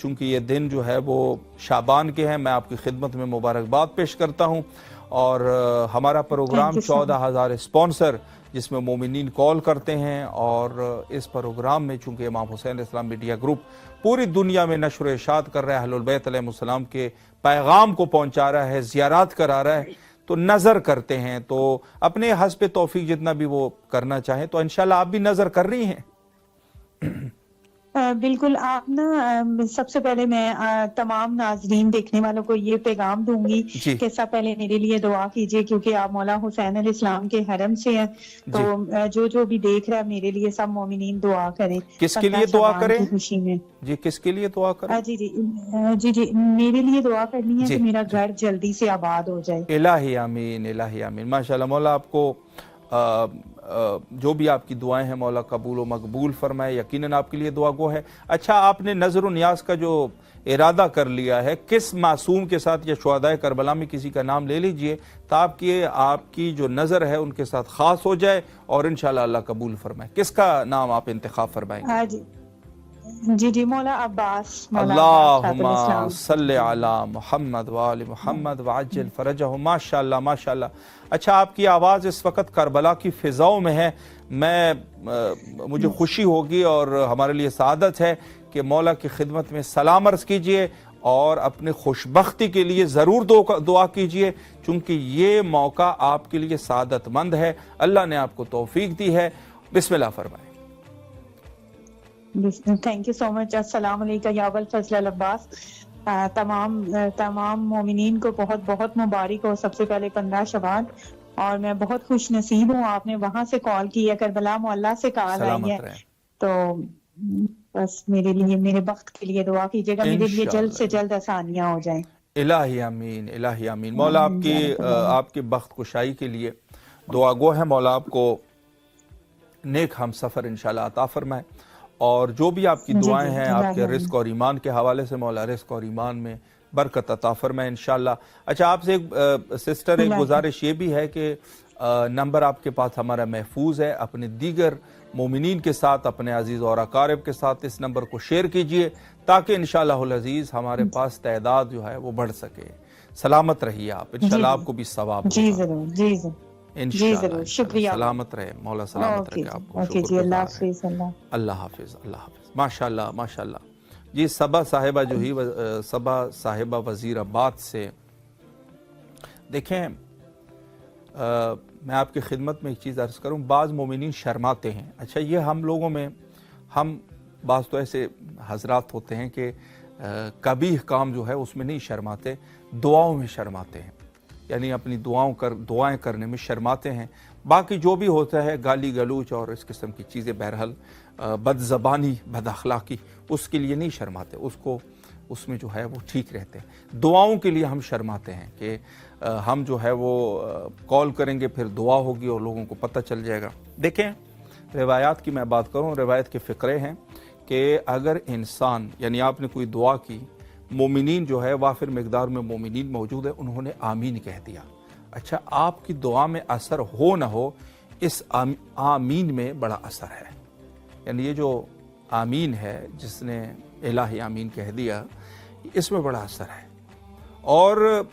H: चूँकि ये दिन जो है वो शाबान के हैं, मैं आपकी खिदमत में मुबारकबाद पेश करता हूँ। और हमारा प्रोग्राम 14,000 स्पॉन्सर जिसमें मोमिनीन कॉल करते हैं, और इस प्रोग्राम में चूँकि इमाम हुसैन इस्लाम मीडिया ग्रुप पूरी दुनिया में नशर इशात कर रहा है, अहलुल बैत अलैहिमुस्सलाम के पैगाम को पहुँचा रहा है, ज़ियारात करा रहा है, तो नज़र करते हैं। तो अपने हस्ब तौफीक जितना भी वो करना चाहें, तो इंशाल्लाह आप भी नज़र कर रही हैं।
C: बिल्कुल। आप ना, सबसे पहले मैं तमाम नाजरीन देखने वालों को ये पैगाम दूंगी कि सब पहले मेरे लिए दुआ कीजिए, क्योंकि आप मौला हुसैन अल इस्लाम के हरम से हैं। तो जो भी देख रहा है मेरे लिए सब मोमिनीन दुआ करें।
H: किसके लिए दुआ करें?
C: खुशी में
H: जी, किसके लिए दुआ करें?
C: जी मेरे लिए दुआ करनी है कि मेरा घर जल्दी से आबाद हो जाए।
H: इलाही आमीन, इलाही आमीन। माशाल्लाह, मौला आपको जो भी आपकी दुआएं हैं मौला कबूल व मकबूल फरमाए। यकीनन आपके लिए दुआ गो है। अच्छा, आपने नज़र व नियाज का जो इरादा कर लिया है, किस मासूम के साथ या शुहदाए करबला में किसी का नाम ले लीजिए, ताकि आपकी जो नज़र है उनके साथ ख़ास हो जाए और इंशाअल्लाह अल्लाह कबूल फरमाए। किसका नाम आप इंतखाब फरमाएंगे?
C: जी मौला अब्बास।
H: अल्लाहुम्मा सल्लि अला मुहम्मद व आलि मुहम्मद व अज्जिल फरजहु। माशाअल्लाह माशाअल्लाह। अच्छा, आपकी आवाज़ इस वक्त करबला की फ़िज़ाओं में है। मुझे खुशी होगी और हमारे लिए सआदत है कि मौला की खिदमत में सलाम अर्ज़ कीजिए और अपने खुशबख्ती के लिए ज़रूर दुआ कीजिए, चूँकि ये मौका आपके लिए सआदतमंद है। अल्लाह ने आपको तौफीक दी है। बिस्मिल्लाह फरमाएं।
C: Thank you so much. अस्सलाम वालेकुम या अबुल फजल अल अब्बास। तमाम मोमिनीन को बहुत बहुत मुबारक हो। सबसे पहले 15 शबान, और मैं बहुत खुश नसीब हूँ। आपने वहां से कॉल की है, करबला मोहल्ला से कॉल आई है, तो बस मेरे लिए, मेरे वक्त के लिए दुआ कीजिएगा, मेरे लिए जल्द से जल्द आसानियां हो जाएं।
H: इलाही आमीन, इलाही आमीन। मौला आपकी बख्त कुशाई के लिए दुआ गो है। मौला आपको नेक हम सफ़र इंशाल्लाह अता फरमाए, और जो भी आपकी दुआएं हैं आपके रिस्क और ईमान के हवाले से मौला रिस्क और ईमान में बरकत अता फरमाए इंशाल्लाह। अच्छा, आपसे एक सिस्टर एक गुजारिश ये भी है कि नंबर आपके पास हमारा महफूज है, अपने दीगर मोमिनीन के साथ, अपने अजीज़ और अकारिब के साथ इस नंबर को शेयर कीजिए, ताकि इंशाअल्लाहुल अज़ीज़ हमारे पास तादाद जो है वो बढ़ सके। सलामत रहिए आप, इंशाअल्लाह आपको भी सवाब
C: जी जरूर, जी जरूर, जी जरूर। शुक्रिया।
H: सलामत रहे, मौला सलामत रखे आपको।
C: अल्लाह हाफिज़,
H: अल्लाह हाफिज़, अल्लाह हाफिज़। माशाअल्लाह माशाअल्लाह। जी, सबा साहिबा जो ही सबा साहिबा वज़ीराबाद से, देखें मैं आपकी खिदमत में एक चीज़ अर्ज़ करूँ, बाज़ मोमिनीन शर्माते हैं। अच्छा, ये हम लोगों में, हम बाज़ तो ऐसे हजरात होते हैं कि कबीह काम जो है उसमें नहीं शर्माते, दुआओं में शर्माते हैं, यानी अपनी दुआएं करने में शर्माते हैं। बाकी जो भी होता है गाली गलूच और इस किस्म की चीज़ें, बहरहाल बदज़बानी बद अखलाक़ी, उसके लिए नहीं शर्माते, उसमें जो है वो ठीक रहते हैं। दुआओं के लिए हम शर्माते हैं कि हम जो है वो कॉल करेंगे, फिर दुआ होगी और लोगों को पता चल जाएगा। देखें, रिवायात की मैं बात करूँ, रिवायत के फ़िक्रे हैं कि अगर इंसान, यानी आपने कोई दुआ की, मोमिनीन जो है वाफिर मकदार में मोमिनीन मौजूद है, उन्होंने आमीन कह दिया। अच्छा, आपकी दुआ में असर हो ना हो, इस आमीन में बड़ा असर है। यानी ये जो आमीन है, जिसने इलाही आमीन कह दिया, इसमें बड़ा असर है। और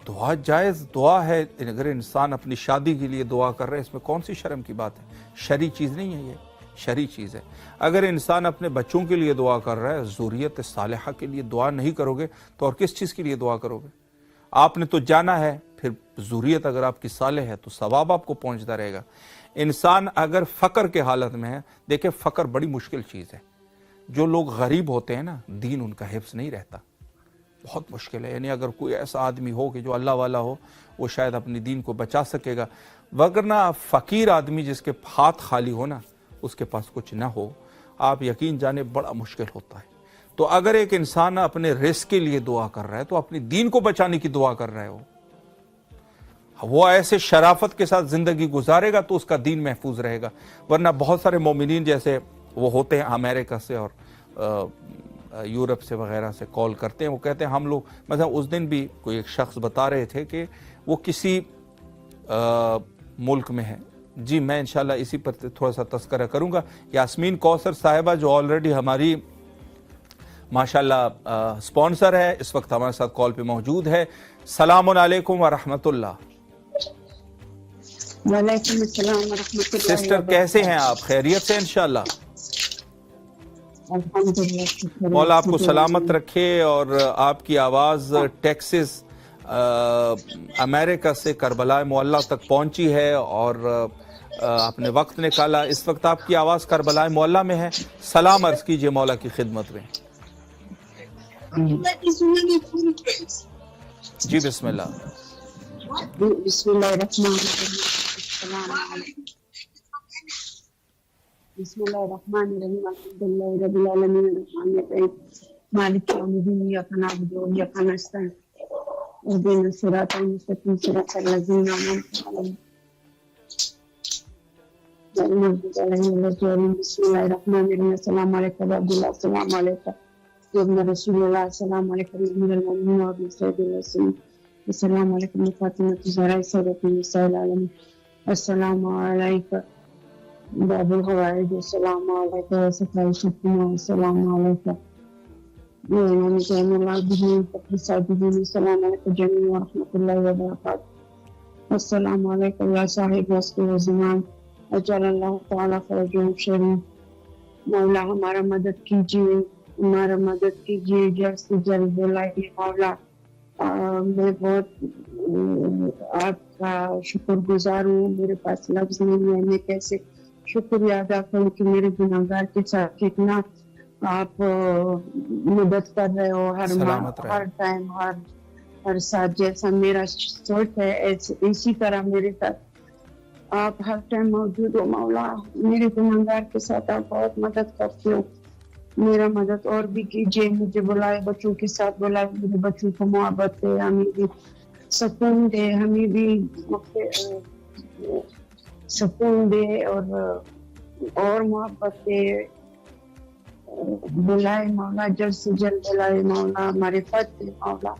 H: दुआ जायज़ दुआ है। अगर इंसान अपनी शादी के लिए दुआ कर रहे हैं, इसमें कौन सी शर्म की बात है? शरई चीज़ नहीं है, ये शरई चीज़ है। अगर इंसान अपने बच्चों के लिए दुआ कर रहा है, ज़ुर्रियत सालिहा के लिए दुआ नहीं करोगे तो और किस चीज़ के लिए दुआ करोगे? आपने तो जाना है, फिर ज़ुर्रियत अगर आपकी सालिह है तो सवाब आपको पहुंचता रहेगा। इंसान अगर फ़क्र के हालत में है, देखें फ़क्र बड़ी मुश्किल चीज़ है। जो लोग गरीब होते हैं ना, दीन उनका हिफ्ज़ नहीं रहता, बहुत मुश्किल है। यानी अगर कोई ऐसा आदमी हो कि जो अल्लाह वाला हो, वो शायद अपनी दीन को बचा सकेगा, वरना फ़कीर आदमी जिसके हाथ खाली हो ना, उसके पास कुछ ना हो, आप यकीन जाने बड़ा मुश्किल होता है। तो अगर एक इंसान अपने रिस्क के लिए दुआ कर रहा है, तो अपनी दीन को बचाने की दुआ कर रहा है, वो ऐसे शराफत के साथ ज़िंदगी गुजारेगा तो उसका दीन महफूज रहेगा। वरना बहुत सारे मोमिनीन जैसे वो होते हैं, अमेरिका से और यूरोप से वगैरह से कॉल करते हैं, वो कहते हैं हम लोग, मतलब उस दिन भी कोई एक शख्स बता रहे थे कि वो किसी मुल्क में है। जी मैं इंशाल्लाह इसी पर थोड़ा सा तस्करा करूँगा। यास्मीन कौसर साहिबा जो ऑलरेडी हमारी माशाल्लाह स्पॉन्सर है, इस वक्त हमारे साथ कॉल पे मौजूद है। सलाम अलैकुम व रहमतुल्लाह।
J: वालेकुम अस्सलाम व रहमतुल्लाह।
H: सिस्टर कैसे हैं आप? खैरियत से इंशाल्लाह?
J: अल्हम्दुलिल्लाह।
H: मौला आपको सलामत रखे और आपकी आवाज़ टेक्सास अमेरिका से करबला मुअल्ला तक पहुंची है और आपने वक्त निकाला। इस वक्त आपकी आवाज़ करबला मुअल्ला में है। सलाम अर्ज़ कीजिए मौला की खिदमत में। जी बिस्मिल्लाह।
J: बिस्मिल्लाहिर्रहमानिर्रहीम। अल्हम्दुलिल्लाहि रब्बिल आलमीन अर्रहमानिर्रहीम मालिक यौमिद्दीन इय्याका नअबुदु व इय्याका नस्तईन इहदिनस सिरातल मुस्तकीम सिरातल लज़ीना अनअमता अलैहिम गैरिल मग़दूबि अलैहिम वलद्दालीन। बिस्मिल्लाहिर्रहमानिर्रहीम। अस्सलामु अलैका या अब्दुल्लाह, अस्सलामु अलैका या इब्न रसूलुल्लाह, अस्सलामु अलैका या अमीरुल मुमिनीन व इब्न सय्यिदिल रसूल, अस्सलामु अलैका या फातिमatu ज़हरा सय्यदतुन निसाइल आलमीन, अस्सलामु अलैका बाबुल हवाइज, अस्सलामु अलैका या सफ़ाई शुफ़ुमा, अस्सलामु अलैका या इमाम ज़ैनुल आबिदीन फ़ख्र साजिदीन, अस्सलामु अलैका जमील व रहमतुल्लाहि व बरकातुहू, अस्सलामु अलैका या साहिब वस्क़ व ज़मान अजलल्लाहु तआला फ़रजहुम शरीफ। मौला हमारा मदद कीजिए, हमारा मदद कीजिए, जल्द से जल्द बुलाइए मौला। मैं बहुत आपका शुक्रगुजार हूँ, मेरे पास लफ्ज़ नहीं है, मैं कैसे शुक्रिया अदा करूँ कि मेरे गुनाहगार के साथ कितना आप मदद कर रहे हो हर टाइम हर साथ। जैसा मेरा सोच है इसी तरह मेरे साथ आप हर टाइम मौजूद हो मौला। मेरे गुनाहगार के साथ आप बहुत मदद करते हो, मेरा मदद और भी कीजिए। मुझे बुलाए, बच्चों के साथ बुलाए, मेरे बच्चों को मोहब्बत दे, हमें भी सुकून दे, हमें भी सुकून दे और मोहब्बत दे। बुलाए मौला, जल्द से जल्द बुलाए मौला, हमारे फत दे मौला,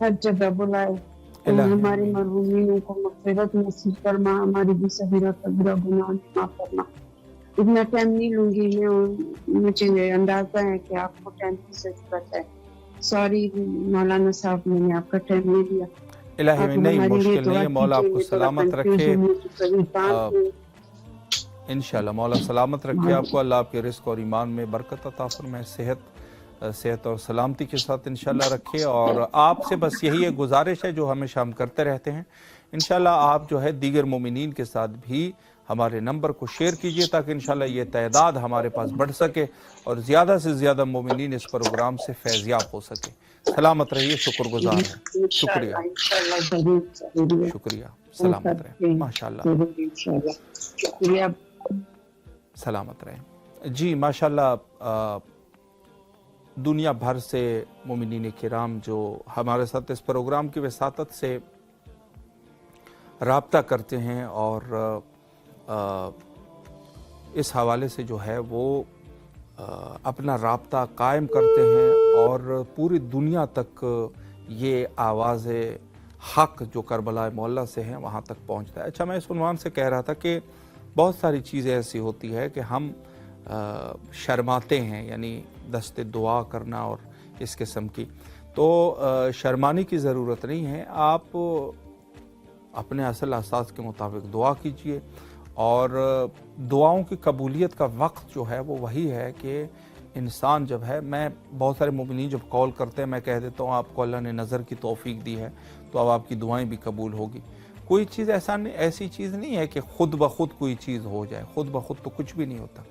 J: हर जगह बुलाए। हमारे मरहूमीनों को मग़फ़िरत नसीब फरमा, हमारी भी सगीरा कबीरा गुनाह माफ़ फरमा। इतना टाइम नहीं लूंगी मैं, मुझे अंदाजा है कि आपको टाइम की ज़रूरत है। सॉरी मौलाना साहब, मैंने आपका टाइम नहीं दिया।
H: इलाही में नहीं, मुश्किल नहीं है। मौला आपको सलामत रखे इंशाल्लाह। मौला सलामत रखे आपको, अल्लाह आपके रिस्क और ईमान में बरकत अता फरमाए, सेहत और सलामती के साथ इंशाल्लाह रखे। और आपसे बस यही एक गुजारिश है जो हमेशा हम करते रहते हैं, इंशाल्लाह आप जो है दीगर मोमिनीन के साथ भी हमारे नंबर को शेयर कीजिए ताकि इंशाल्लाह ये तादाद हमारे पास बढ़ सके और ज़्यादा से ज़्यादा मोमिनीन इस प्रोग्राम से फैज़याब हो सके। सलामत रहिए, शुक्रगुजार हैं। शुक्रिया शुक्रिया, सलामत रहे माशाल्लाह, सलामत रहे। जी माशाल्लाह, दुनिया भर से मोमिनीन किराम जो हमारे साथ इस प्रोग्राम की वसातत से राब्ता करते हैं और इस हवाले से जो है वो अपना राब्ता कायम करते हैं और पूरी दुनिया तक ये आवाज़ हक़ जो करबला मोहल्ला से हैं वहाँ तक पहुँचता है। अच्छा, मैं इस उन्वान से कह रहा था कि बहुत सारी चीज़ें ऐसी होती है कि हम शर्माते हैं, यानी दस्ते दुआ करना और इस किस्म की, तो शर्माने की ज़रूरत नहीं है। आप अपने असल असास के मुताबिक दुआ कीजिए और दुआओं की कबूलियत का वक्त जो है वो वही है कि इंसान जब है, मैं बहुत सारे मोमिनीन जब कॉल करते हैं मैं कह देता हूँ आपको अल्लाह ने नज़र की तौफीक दी है तो अब आपकी दुआएं भी कबूल होगी। कोई चीज़ ऐसी चीज़ नहीं है कि ख़ुद ब खुद कोई चीज़ हो जाए, ख़ुद ब खुद तो कुछ भी नहीं होता।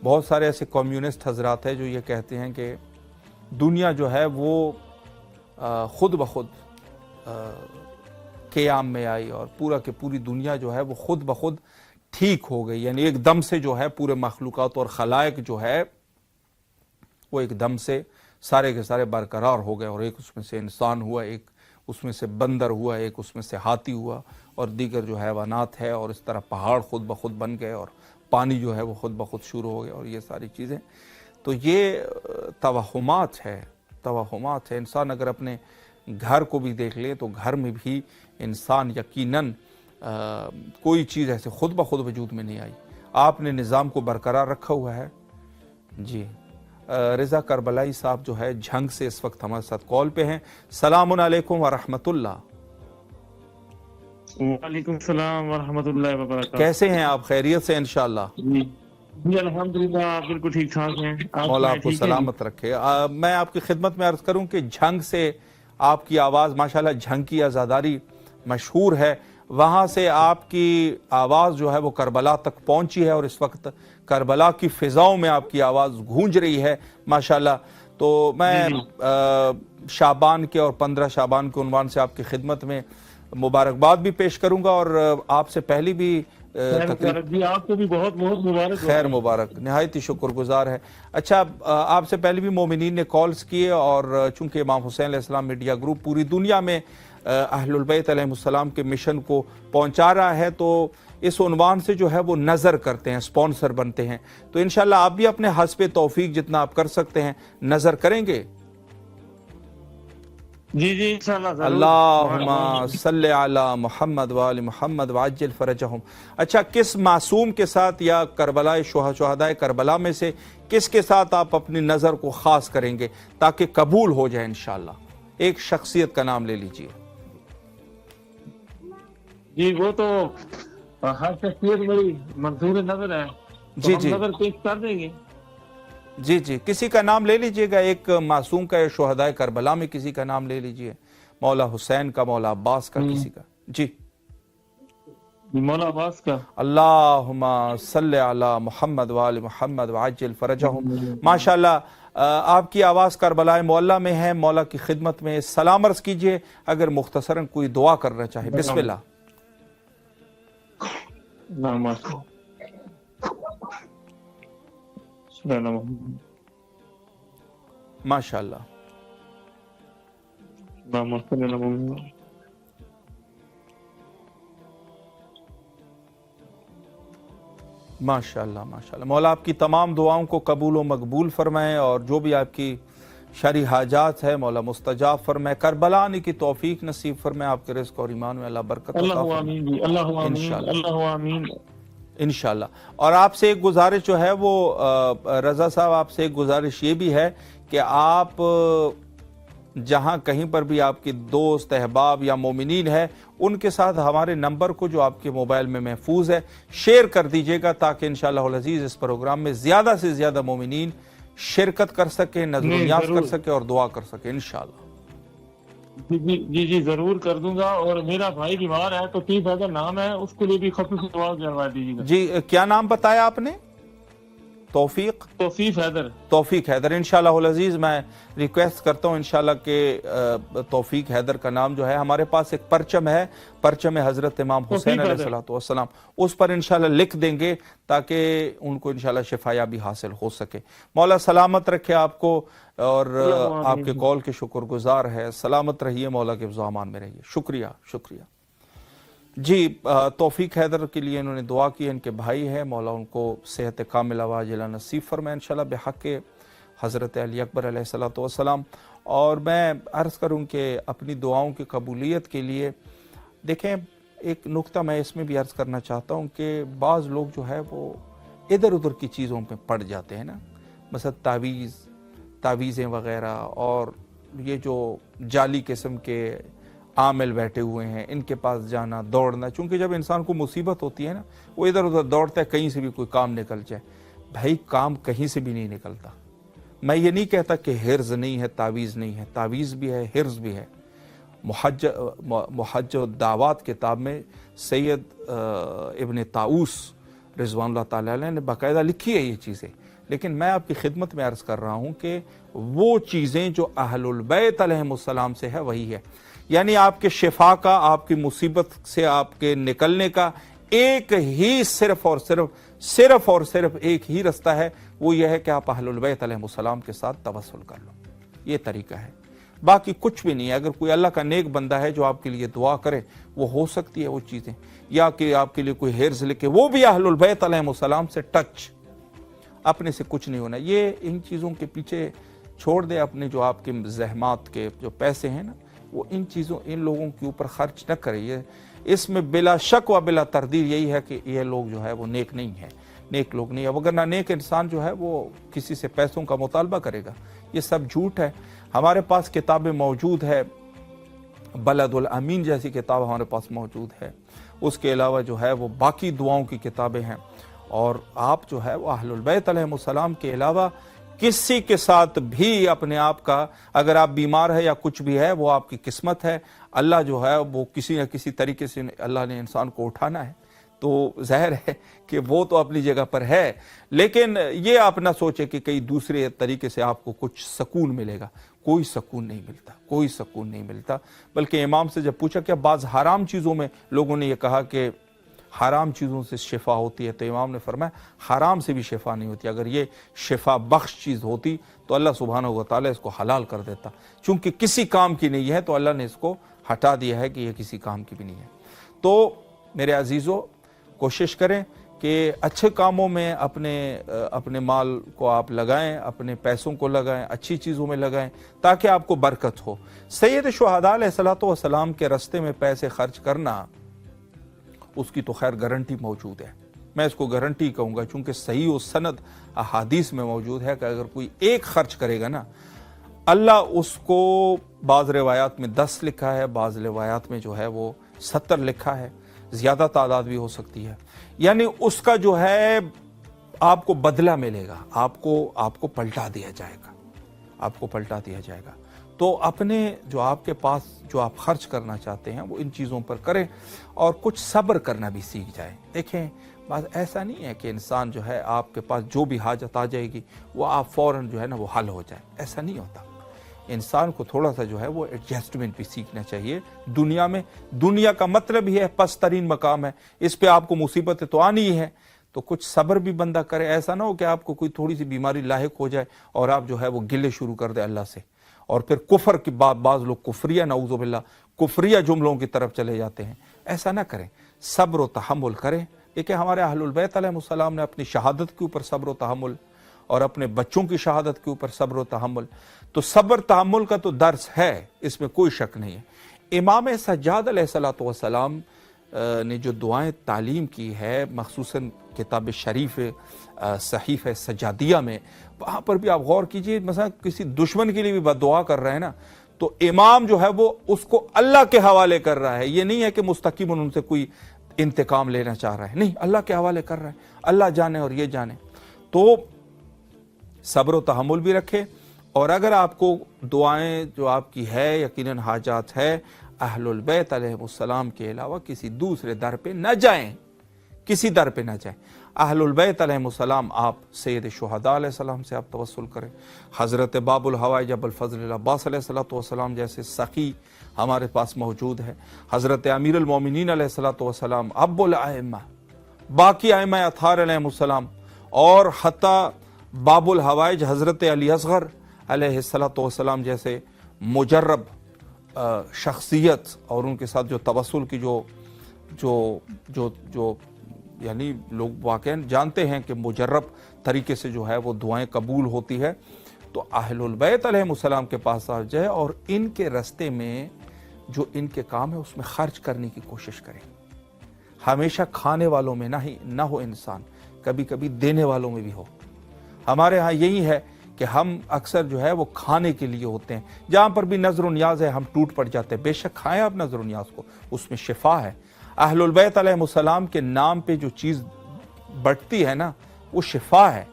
H: बहुत सारे ऐसे कम्युनिस्ट हजरात हैं जो ये कहते हैं कि दुनिया जो है वो ख़ुद ब खुद क़याम में आई और पूरा के पूरी दुनिया जो है वो ख़ुद ब खुद ठीक हो गई, यानी एकदम से जो है पूरे मखलूक़ात और खलाइक जो है वो एकदम से सारे के सारे बरकरार हो गए और एक उसमें से इंसान हुआ, एक उसमें से बंदर हुआ, एक उसमें से हाथी हुआ और दीगर जो हैवानात है, और इस तरह पहाड़ खुद ब खुद बन गए और पानी जो है वो खुद ब खुद शुरू हो गया और ये सारी चीज़ें। तो ये तवहुमात है। इंसान अगर अपने घर को भी देख ले तो घर में भी इंसान यकीनन कोई चीज़ ऐसे खुद ब खुद वजूद में नहीं आई, आपने निज़ाम को बरकरार रखा हुआ है। जी रज़ा करबलाई साहब जो है झंग से इस वक्त हमारे साथ कॉल पे हैं। सलामुन अलैकुम व रहमतुल्लाह।
E: वालेकुम सलाम व रहमतुल्लाहि व बरकातहू।
H: कैसे हैं आप? खैरियत से इंशाअल्लाह?
E: जी अल्हम्दुलिल्लाह बिल्कुल ठीक ठाक हैं।
H: मौला आपको सलामत रखे। मैं आपकी खिदमत में अर्ज करूं कि झंग से आपकी आवाज़ माशाल्लाह, झंग की आज़ादारी मशहूर है, वहाँ से आपकी आवाज़ जो है वो करबला तक पहुँची है और इस वक्त करबला की फ़िज़ाओं में आपकी आवाज़ गूंज रही है माशाल्लाह। तो मैं शाबान के और 15 शाबान के उन्वान से आपकी खिदमत में मुबारकबाद भी पेश करूँगा और आपसे पहले भी
E: आपको भी बहुत बहुत मुबारक।
H: खैर मुबारक, नहायत ही शुक्रगुजार है। अच्छा, आपसे पहले भी मोमिनीन ने कॉल्स किए और चूंकि इमाम हुसैन अलैहिस्सलाम मीडिया ग्रुप पूरी दुनिया में अहलुल बैत अलैहिमुस्सलाम के मिशन को पहुंचा रहा है, तो इस उन्वान से जो है वो नज़र करते हैं, स्पॉन्सर बनते हैं। तो इंशाल्लाह आप भी अपने हस्बे तौफीक जितना आप कर सकते हैं नज़र करेंगे।
E: जी जी इंशाअल्लाह।
H: अल्लाहुम्मा सल्ले अला मुहम्मद व आले मुहम्मद व अज्जिल फरजहुम। अच्छा, किस मासूम के साथ या करबला शुहदाए करबला में से किसके साथ आप अपनी नज़र को ख़ास करेंगे ताकि कबूल हो जाए इंशाअल्लाह? एक शख्सियत का नाम ले लीजिए।
E: जी वो तो हर शख्सियत मेरी मंजूर नजर है, तो
H: जी
E: हम
H: जी
E: नजर पेश कर देंगे।
H: जी जी, किसी का नाम ले लीजिएगा, एक मासूम का या शुहदाए करबला में किसी का नाम ले लीजिए, मौला हुसैन का, मौला अब्बास का, किसी का। जी
E: मौला अब्बास का।
H: अल्लाहुम्मा सल्ले अला मुहम्मद व आले मुहम्मद व अज्जिल फरजहुम। माशाअल्लाह, आपकी आवाज़ करबला मोहल्ला में है, मौला की खिदमत में सलाम अर्ज़ कीजिए। अगर मुख्तसरन कोई दुआ करना चाहे, बिस्मिल्लाह। माशाअल्लाह माशाअल्लाह माशाअल्लाह। मौला आपकी तमाम दुआओं को कबूल व मकबूल फरमाएँ और जो भी आपकी शरई हाजात है मौला मुस्तजाब फरमाए। करबला आने की तौफीक नसीब फरमाए, आपके रिज़्क़ और ईमान में अल्लाह बरकत इंशाअल्लाह। और आपसे एक गुजारिश जो है वो रज़ा साहब, आपसे एक गुजारिश ये भी है कि आप जहाँ कहीं पर भी आपकी दोस्त अहबाब या मोमिनीन है, उनके साथ हमारे नंबर को जो आपके मोबाइल में महफूज है शेयर कर दीजिएगा, ताकि इंशाअल्लाह अज़ीज़ इस प्रोग्राम में ज़्यादा से ज़्यादा मोमिनीन शिरकत कर सके, नज़र-ओ-नियाज़ कर सके और दुआ कर सके इंशाअल्लाह।
E: जी जी जरूर कर दूंगा। और मेरा भाई बीमार है, तो 30 हज़ार नाम है, उसके लिए भी खफीफ दुआ करवा दीजिएगा।
H: जी क्या नाम बताया आपने? तौफीक तौफीक हैदर। इंशाअल्लाह अज़ीज़ मैं रिक्वेस्ट करता हूँ इंशाअल्लाह के तौफीक हैदर का नाम जो है, हमारे पास एक परचम है, परचम हज़रत इमाम हुसैन अलैहिस्सलाम, उस पर इंशाअल्लाह लिख देंगे ताकि उनको इंशाअल्लाह शिफायाबी हासिल हो सके। मौला सलामत रखे आपको और आपके कॉल के शुक्रगुजार है। सलामत रहिए, मौला के ज़ामान में रहिए। शुक्रिया शुक्रिया। जी तौफीक हैदर के लिए इन्होंने दुआ की, इनके भाई है, मौला उनको सेहत कामिला वाजिला नसीब फरमाए इंशाअल्लाह बिहक़ हज़रत अली अकबर अलैहिस्सलाम। और मैं अर्ज़ करूँ कि अपनी दुआओं की कबूलियत के लिए देखें, एक नुक्ता मैं इसमें भी अर्ज़ करना चाहता हूँ कि बाज़ लोग जो है वो इधर उधर की चीज़ों पे पड़ जाते हैं ना, मसलन तावीज़ें वग़ैरह, और ये जो जाली किस्म के आमिल बैठे हुए हैं, इनके पास जाना, दौड़ना। चूँकि जब इंसान को मुसीबत होती है ना, वो इधर उधर दौड़ता है, कहीं से भी कोई काम निकल जाए। भाई काम कहीं से भी नहीं निकलता। मैं ये नहीं कहता कि हिर्ज़ नहीं है, तावीज़ नहीं है, तावीज़ भी है, हिर्ज़ भी है। मुहज्ज दावात किताब में सैयद इब्न ताऊस रिज़वानुल्लाह ताला अलैह ने बाकायदा लिखी है ये चीज़ें। लेकिन मैं आपकी खिदमत में अर्ज़ कर रहा हूँ कि वो चीज़ें जो अहलुल बैत अलैहिमुस्सलाम से है वही है। यानी आपके शिफा का, आपकी मुसीबत से आपके निकलने का एक ही सिर्फ और सिर्फ एक ही रास्ता है, वो यह है कि आप अहलुल बैत अलैहिमुस्सलाम के साथ तवस्सुल कर लो। ये तरीका है, बाकी कुछ भी नहीं है। अगर कोई अल्लाह का नेक बंदा है जो आपके लिए दुआ करे, वो हो सकती है वो चीज़ें, या कि आपके लिए कोई हिर्ज़ लिखे, वो भी अहलुल बैत अलैहिमुस्सलाम से टच, अपने से कुछ नहीं होना। ये इन चीज़ों के पीछे छोड़ दे, अपने जो आपके ज़हमात के जो पैसे हैं ना, वो इन लोगों के ऊपर खर्च न करे। ये इसमें बिला शक व बिला तरदीद यही है कि ये लोग जो है वो नेक नहीं है, नेक लोग नहीं है। अगर ना नेक इंसान जो है वो किसी से पैसों का मुतालबा करेगा, ये सब झूठ है। हमारे पास किताबें मौजूद है, बलदुल अमीन जैसी किताब हमारे पास मौजूद है। उसके अलावा जो है वो बाकी दुआओं की किताबें हैं। और आप जो है वो अहलुल बैत अलैहिमुस्सलाम के अलावा किसी के साथ भी अपने आप का, अगर आप बीमार है या कुछ भी है, वो आपकी किस्मत है। अल्लाह जो है वो किसी न किसी तरीके से अल्लाह ने इंसान को उठाना है, तो ज़ाहिर है कि वो तो अपनी जगह पर है। लेकिन ये आप ना सोचे कि कहीं दूसरे तरीके से आपको कुछ सुकून मिलेगा। कोई सुकून नहीं मिलता, कोई सुकून नहीं मिलता। बल्कि इमाम से जब पूछा कि बाज़ हराम चीज़ों में लोगों ने ये कहा कि हराम चीज़ों से शिफा होती है, तो इमाम ने फरमाया हराम से भी शिफा नहीं होती। अगर ये शिफा बख्श चीज़ होती तो अल्लाह सुब्हानहू व तआला इसको हलाल कर देता। चूँकि किसी काम की नहीं है तो अल्लाह ने इसको हटा दिया है कि ये किसी काम की भी नहीं है। तो मेरे अजीज़ों, कोशिश करें कि अच्छे कामों में अपने माल को आप लगाएं, अपने पैसों को लगाएं, अच्छी चीज़ों में लगाएं ताकि आपको बरकत हो। सैयद शुहदा अलैहिस्सलातु वस्सलाम के रास्ते में पैसे खर्च करना, उसकी तो खैर गारंटी मौजूद है। मैं इसको गारंटी कहूँगा चूँकि सही व सनद अहादीस में मौजूद है कि अगर कोई एक खर्च करेगा ना, अल्लाह उसको, बाज़ रिवायात में 10 लिखा है, बाज़ रिवायात में जो है वो 70 लिखा है, ज़्यादा तादाद भी हो सकती है। यानी उसका जो है आपको बदला मिलेगा, आपको पलटा दिया जाएगा, आपको पलटा दिया जाएगा। तो अपने जो आपके पास जो आप खर्च करना चाहते हैं वो इन चीज़ों पर करें और कुछ सब्र करना भी सीख जाएं। देखें, बात ऐसा नहीं है कि इंसान जो है आपके पास जो भी हाजत आ जाएगी वो आप फ़ौरन जो है ना वो हल हो जाए, ऐसा नहीं होता। इंसान को थोड़ा सा जो है वो एडजस्टमेंट भी सीखना चाहिए दुनिया में। दुनिया का मतलब ही है पस्त तरीन मकाम है, इस पे आपको मुसीबतें तो आनी ही है, तो कुछ सब्र भी बंदा करे। ऐसा ना हो कि आपको कोई थोड़ी सी बीमारी लाहिक हो जाए और आप जो है वो गिले शुरू कर दे अल्लाह से, और फिर कुफर की बाज़ लोग कुफरिया, नऊज़ु बिल्लाह, कुफरिया जुमलों की तरफ चले जाते हैं। ऐसा ना करें, सब्र व तहम्मुल करें। देखिए, हमारे अहलुल बैत अलैहिमुस्सलाम ने अपनी शहादत के ऊपर सब्र व तहम्मुल और अपने बच्चों की शहादत के ऊपर सब्र व तहम्मुल, तो सब्र तहम्मुल का तो दर्स है, इसमें कोई शक नहीं है। इमाम सज्जाद अलैहिस्सलातु वस्सलाम ने जो दुआएं तालीम की है, मखसूसन किताब शरीफ सहीफ़ सज्जादिया में, वहाँ पर भी आप गौर कीजिए। मसलन किसी दुश्मन के लिए भी बद्दुआ कर रहे हैं ना, तो इमाम जो है वो उसको अल्लाह के हवाले कर रहा है। ये नहीं है कि मुस्तकीमन उनसे कोई इंतकाम लेना चाह रहा है, नहीं, अल्लाह के हवाले कर रहा है, अल्लाह जाने और ये जाने। तो सब्र व तहम्मुल भी रखें। और अगर आपको दुआएं जो आपकी है यकीनन हाजात है, अहलुल बैत अलैहिमुस्सलाम के अलावा किसी दूसरे दर पे न जाएं, किसी दर पे न जाएं। अहलुल बैत अलैहिमुस्सलाम, आप सैयद शुहदा अलैहिस्सलाम से आप तवस्सुल करें। हज़रत बाबुल हवाइज अबुल फज़ल अब्बास अलैहिस्सलातु वस्सलाम जैसे सखी हमारे पास मौजूद है। हज़रत अमीरुल मोमिनीन अलैहिस्सलातु वस्सलाम, अब्बुल आइम्मा, बाकी आइम्मा अथहार अलैहिमुस्सलाम, और हत्ता बाबुल हवाइज हज़रत अली असग़र अलैहिस्सलातु वस्सलाम जैसे मुजर्रब शख्सियत, और उनके साथ जो तवस्सुल की जो यानी लोग वाक़ई जानते हैं कि मुजर्रब तरीके से जो है वो दुआएं कबूल होती है। तो अहलुल बैत अलैहिमुस्सलाम के पास आ जाए और इनके रास्ते में जो इनके काम है उसमें खर्च करने की कोशिश करें। हमेशा खाने वालों में ना हो इंसान, कभी कभी देने वालों में भी हो। हमारे यहाँ यही है कि हम अक्सर जो है वो खाने के लिए होते हैं। जहाँ पर भी नज़र नियाज है हम टूट पड़ जाते हैं। बेशक खाएं आप नज़र नियाज को, उसमें शिफा है। अहलुल बैत अलैहिमुस्सलाम के नाम पे जो चीज़ बढ़ती है ना, वो शिफा है।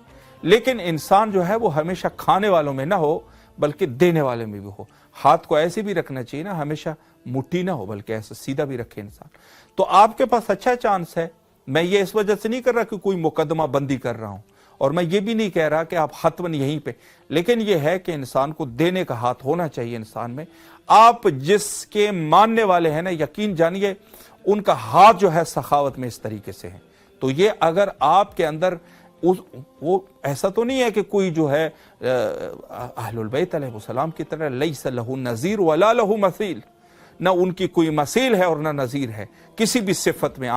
H: लेकिन इंसान जो है वो हमेशा खाने वालों में ना हो बल्कि देने वाले में भी हो। हाथ को ऐसे भी रखना चाहिए ना, हमेशा मुट्ठी ना हो बल्कि ऐसा सीधा भी रखे इंसान। तो आपके पास अच्छा चांस है। मैं ये इस वजह से नहीं कर रहा कि कोई मुकदमा बंदी कर रहा हूँ, और मैं ये भी नहीं कह रहा कि आप हतमन यहीं पे, लेकिन ये है कि इंसान को देने का हाथ होना चाहिए इंसान में। आप जिसके मानने वाले हैं ना, यकीन जानिए उनका हाथ जो है सखावत में इस तरीके से है। तो ये अगर आपके अंदर वो ऐसा तो नहीं है कि कोई जो है अहलुल बैत अलैहिस्सलाम की तरह लैसा लहू नज़ीर वला लहू मसील, ना उनकी कोई मसील है और ना नज़ीर है किसी भी सिफत में।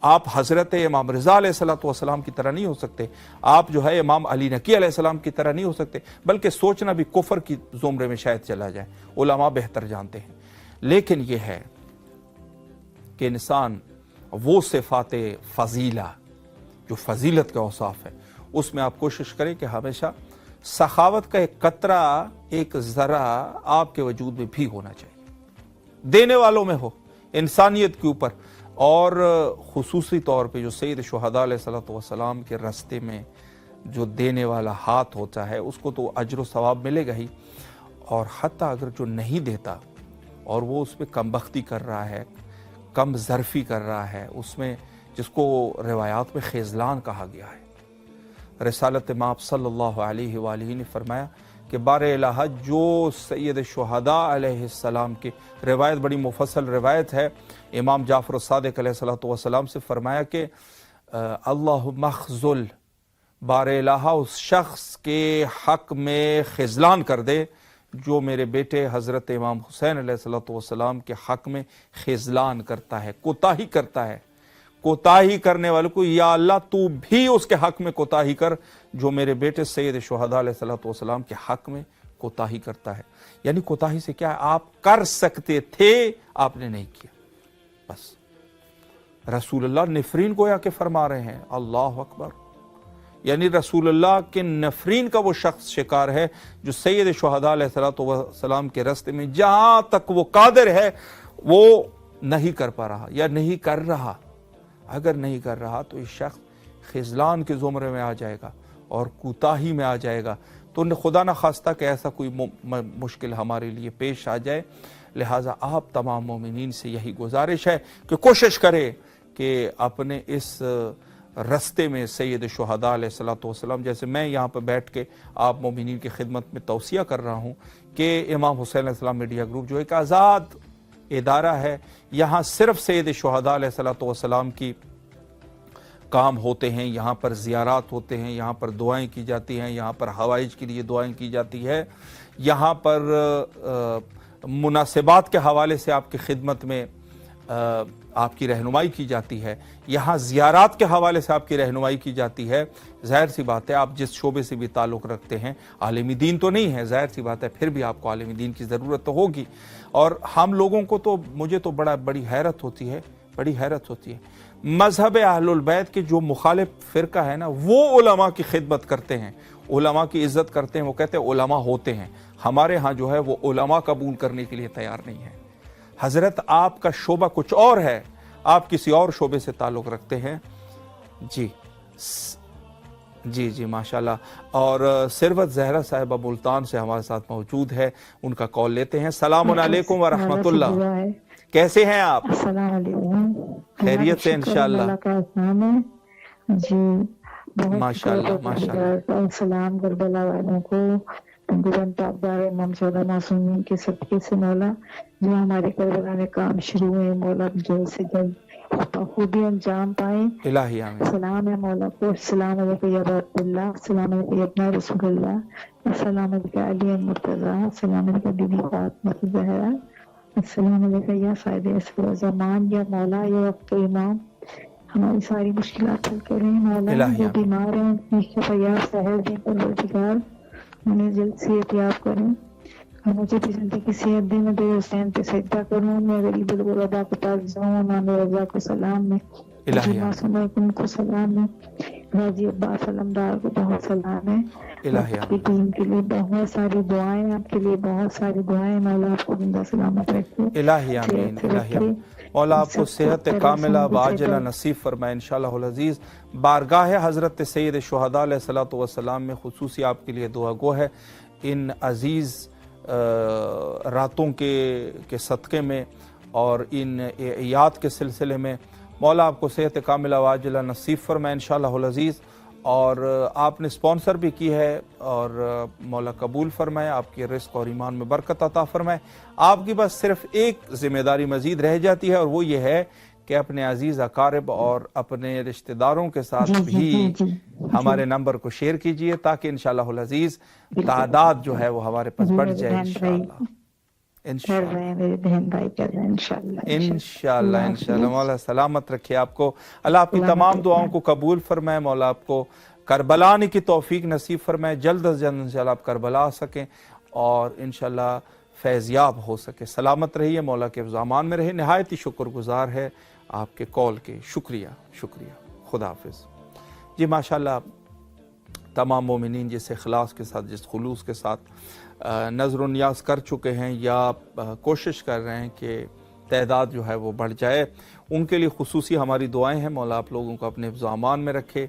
H: आप हज़रत इमाम रज़ा अलैहिस्सलातु वस्सलाम की तरह नहीं हो सकते, आप जो है इमाम अली नकी अलैहिस्सलाम की तरह नहीं हो सकते, बल्कि सोचना भी कुफर की ज़ुमरे में शायद चला जाए। उलमा बेहतर जानते हैं। लेकिन ये है कि इंसान वो सिफात फ़जीला जो फजीलत के औसाफ है उसमें आप कोशिश करें कि हमेशा सखावत का एक कतरा, एक ज़रा आपके वजूद में भी होना चाहिए, देने वालों में हो, इंसानियत के ऊपर। और खुसूसी तौर पे जो सैयद शुहदा अलैहिस्सलातु वस्सलाम के रास्ते में जो देने वाला हाथ होता है उसको तो अजर व सवाब मिलेगा ही, और हत्ता अगर जो नहीं देता और वो उस पर कमबख्ती कर रहा है, कम ज़रफ़ी कर रहा है, उसमें जिसको रिवायात में ख़िज़लान कहा गया है। रिसालत माप सल्लल्लाहु अलैहि वालैहि ने फरमाया कि बारे इलाहा जो सैयद शुहदा अलैहिस्सलाम की रिवायत, बड़ी मुफस्सल रिवायत है, इमाम जाफ़र सादिक अलैहिस्सलातु वस्सलाम से फरमाया कि अल्लाहुम्मा मख़ज़ुल, बारे इलाहा उस शख्स के हक़ में ख़िज़लान कर दे जो मेरे बेटे हज़रत इमाम हुसैन अलैहिस्सलातु वस्सलाम के हक़ में ख़िज़लान करता है, कोताही करता है। कोताही करने वालों को या अल्लाह तू भी उसके हक़ में कोताही कर जो मेरे बेटे सैयद शुहदा अलैहिस्सलातु वस्सलाम के हक़ में कोताही करता है। यानी कोताही से क्या है, आप कर सकते थे, आपने नहीं किया। बस रसूलुल्लाह नफरीन गोया के फरमा रहे हैं, अल्लाह अकबर। यानी रसूलुल्लाह के नफरीन का वो शख्स शिकार है जो सैयद शुहदा अलैहिस्सलातु वस्सलाम के रास्ते में जहां तक वो कादिर है वो नहीं कर पा रहा या नहीं कर रहा। अगर नहीं कर रहा तो इस शख्स खिज़लान के ज़ुमरे में आ जाएगा और कोताही में आ जाएगा। तो खुदा न खास्ता कि ऐसा कोई मुश्किल हमारे लिए पेश आ जाए। लिहाजा आप तमाम मोमिनीन से यही गुजारिश है कि कोशिश करें कि अपने इस रस्ते में सैयद शुहदा अलैहिस्सलातु वस्सलाम, जैसे मैं यहाँ पर बैठ के आप मोमिनीन की खिदमत में तौसिया कर रहा हूँ कि इमाम हुसैन अलैहिस्सलाम मीडिया ग्रुप जो एक आज़ाद इदारा है, यहाँ सिर्फ सैयद शुहदा अलैहिस्सलातु वस्सलाम की काम होते हैं, यहाँ पर ज़ियारात होते हैं, यहाँ पर दुआएं की जाती हैं, यहाँ पर हवाइज के लिए दुआएं की जाती है, यहाँ पर मुनासिबात के हवाले से आपकी खिदमत में आपकी रहनुमाई की जाती है, यहाँ ज़ियारात के हवाले से आपकी रहनुमाई की जाती है। ज़ाहिर सी बात है आप जिस शोबे से भी ताल्लुक़ रखते हैं, आलिमी दीन तो नहीं है, ज़ाहिर सी बात है फिर भी आपको आलिमी दीन की ज़रूरत तो होगी। और हम लोगों को तो, मुझे तो बड़ी हैरत होती है, बड़ी हैरत होती है, मज़हब अहलुल बैत के जो मुखालिफ फ़िरका है ना, वो उलमा की खिदमत करते हैं, उलमा की इज़्ज़त करते हैं, वो कहते हैं उलमा होते हैं। हमारे यहाँ जो है वो उलमा कबूल करने के लिए तैयार नहीं है। हज़रत आपका शोबा कुछ और है, आप किसी और शोबे से ताल्लुक़ रखते हैं। जी जी जी माशाल्लाह। और सिरवत ज़हरा साहिबा मुल्तान से हमारे साथ मौजूद है, उनका कॉल लेते हैं। सलाम अलैकुम व रहमतुल्लाह, कैसे हैं आप? खैरियत से इंशाअल्लाह।
C: जी
H: माशाल्लाह माशाल्लाह।
C: सलाम करबला वालों को मासूमीन के सदक़े से मौला, जो हमारे करबला में काम शुरू हुए मौला जल्द से जल्द खूबी अंजाम पाए।
H: इलाही आमीन।
C: सलाम है मौला को, सलाम अलैकुम या अब्दुल्लाह, सलाम अलैकुम या इब्न रसूलुल्लाह, सलाम अलैकुम अली मुर्तज़ा, सलाम अलैकुम बीबी फातिमा ज़हरा, अस्सलाम अलैकुम या साहिब असर ज़मान, या मौला या वक्त इमाम, हमारी सारी मुश्किलात हल करें मौला। जो बीमार हैं शफा सहर दें परवरदिगार, उन्हें जल्द सेहत याब करें। मुझे भी जिंदगी सेहत दे, मैं बेर हुसैन पे सजदा करूं, मैं गरीब गुरबा को ताज़ाऊं, इमाम रज़ा को सलाम में, मासूम को सलाम है, गाजी अब्बास अलमदार को बहुत सलाम है। आपकी टीम के लिए बहुत सारी दुआएं, आपके लिए बहुत सारी दुआएं। मौला आपको जिंदा सलामत रखे।
H: इलाही आमीन, इलाही आमीन। मौला आपको सेहत कामिला बाजिला नसीब फरमाए इंशाअल्लाहुल अज़ीज़। बारगाह हज़रत सैयद शुहदा अलैहिस्सलातु वस्सलाम में खुसूसी आपके लिए दुआ गो है। इन अज़ीज़ रातों के सदक़े में और इन याद के सिलसिले में मौला आपको सेहत कामिला वाजिला नसीब फरमाए इंशाअल्लाहुल अज़ीज़। और आपने स्पॉन्सर भी की है और मौला कबूल फरमाए, आपके रिस्क और ईमान में बरकत अता फरमाए। आपकी बस सिर्फ एक ज़िम्मेदारी मज़ीद रह जाती है और वो ये है कि अपने अजीज़ अकारिब और अपने रिश्तेदारों के साथ भी हमारे नंबर को शेयर कीजिए ताकि इंशाअल्लाहुल अज़ीज़ तादाद जो है वो हमारे पास बढ़ जाए इंशाअल्लाह। इंशाअल्लाह इंशाअल्लाह। मौला सलामत रखे आपको, अल्लाह आपकी तमाम दुआओं को कबूल फरमाए। मौला आपको करबला आने की तौफीक नसीब फरमाए, जल्द अज जल्द इंशाअल्लाह आप करबला आ सकें और इंशाअल्लाह فیضیاب ہو سکے۔ سلامت رہیے، مولا کے امان میں رہے۔ نہایت ہی شکر گزار ہے آپ کے کال کے، شکریہ شکریہ، خدا حافظ۔ جی ماشاءاللہ، تمام مومنین جس اخلاص کے ساتھ، جس خلوص کے ساتھ نظر و نیاز کر چکے ہیں یا کوشش کر رہے ہیں کہ تعداد جو ہے وہ بڑھ جائے، ان کے لیے خصوصی ہماری دعائیں ہیں۔ مولا آپ لوگوں کو اپنے حفظ و امان میں رکھے،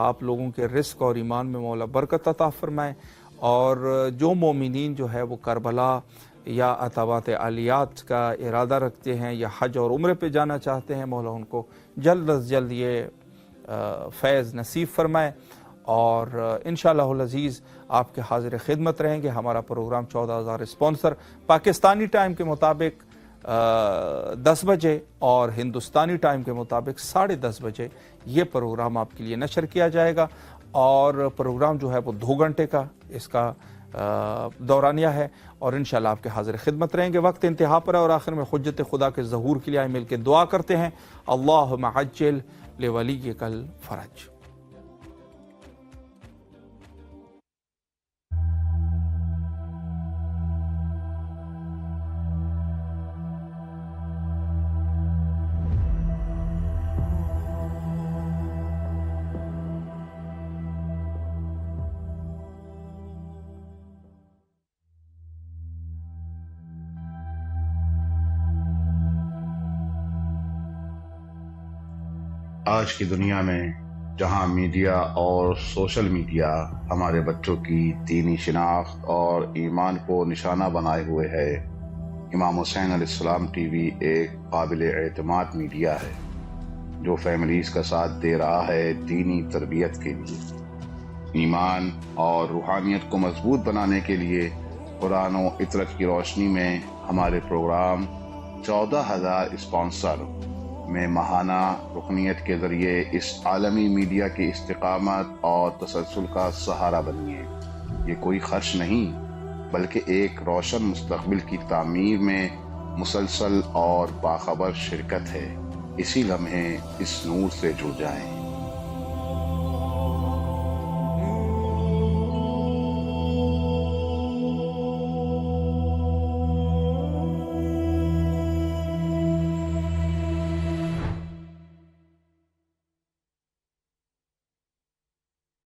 H: آپ لوگوں کے رزق اور ایمان میں مولا برکت عطا فرمائے، اور جو مومنین جو ہے وہ کربلا یا عتبات عالیات کا ارادہ رکھتے ہیں یا حج اور عمرے پہ جانا چاہتے ہیں، مولا ان کو جلد از جلد یہ فیض نصیب فرمائے، اور انشاءاللہ العزیز آپ کے حاضر خدمت رہیں گے۔ ہمارا پروگرام 14,000 اسپانسر پاکستانی ٹائم کے مطابق 10 بجے اور ہندوستانی ٹائم کے مطابق 10:30 بجے یہ پروگرام آپ کے لیے نشر کیا جائے گا، اور پروگرام جو ہے وہ 2 گھنٹے کا اس کا دورانیہ ہے، اور انشاءاللہ آپ کے حاضر خدمت رہیں گے۔ وقت انتہا پر ہے، اور آخر میں حجت خدا کے ظہور کے لیے آئے مل کے دعا کرتے ہیں۔ اللہم عجل لولیک الفرج۔
A: آج کی دنیا میں جہاں میڈیا اور سوشل میڈیا ہمارے بچوں کی دینی شناخت اور ایمان کو نشانہ بنائے ہوئے ہے، امام حسین علیہ السلام ٹی وی ایک قابل اعتماد میڈیا ہے جو فیملیز کا ساتھ دے رہا ہے دینی تربیت کے لیے، ایمان اور روحانیت کو مضبوط بنانے کے لیے۔ قرآن و عطرت کی روشنی میں ہمارے پروگرام 14,000 اسپانسر میں ماہانہ رکنیت کے ذریعے اس عالمی میڈیا کی استقامت اور تسلسل کا سہارا بنیے۔ یہ کوئی خرچ نہیں، بلکہ ایک روشن مستقبل کی تعمیر میں مسلسل اور باخبر شرکت ہے۔ اسی لمحے اس نور سے جڑ جائیں۔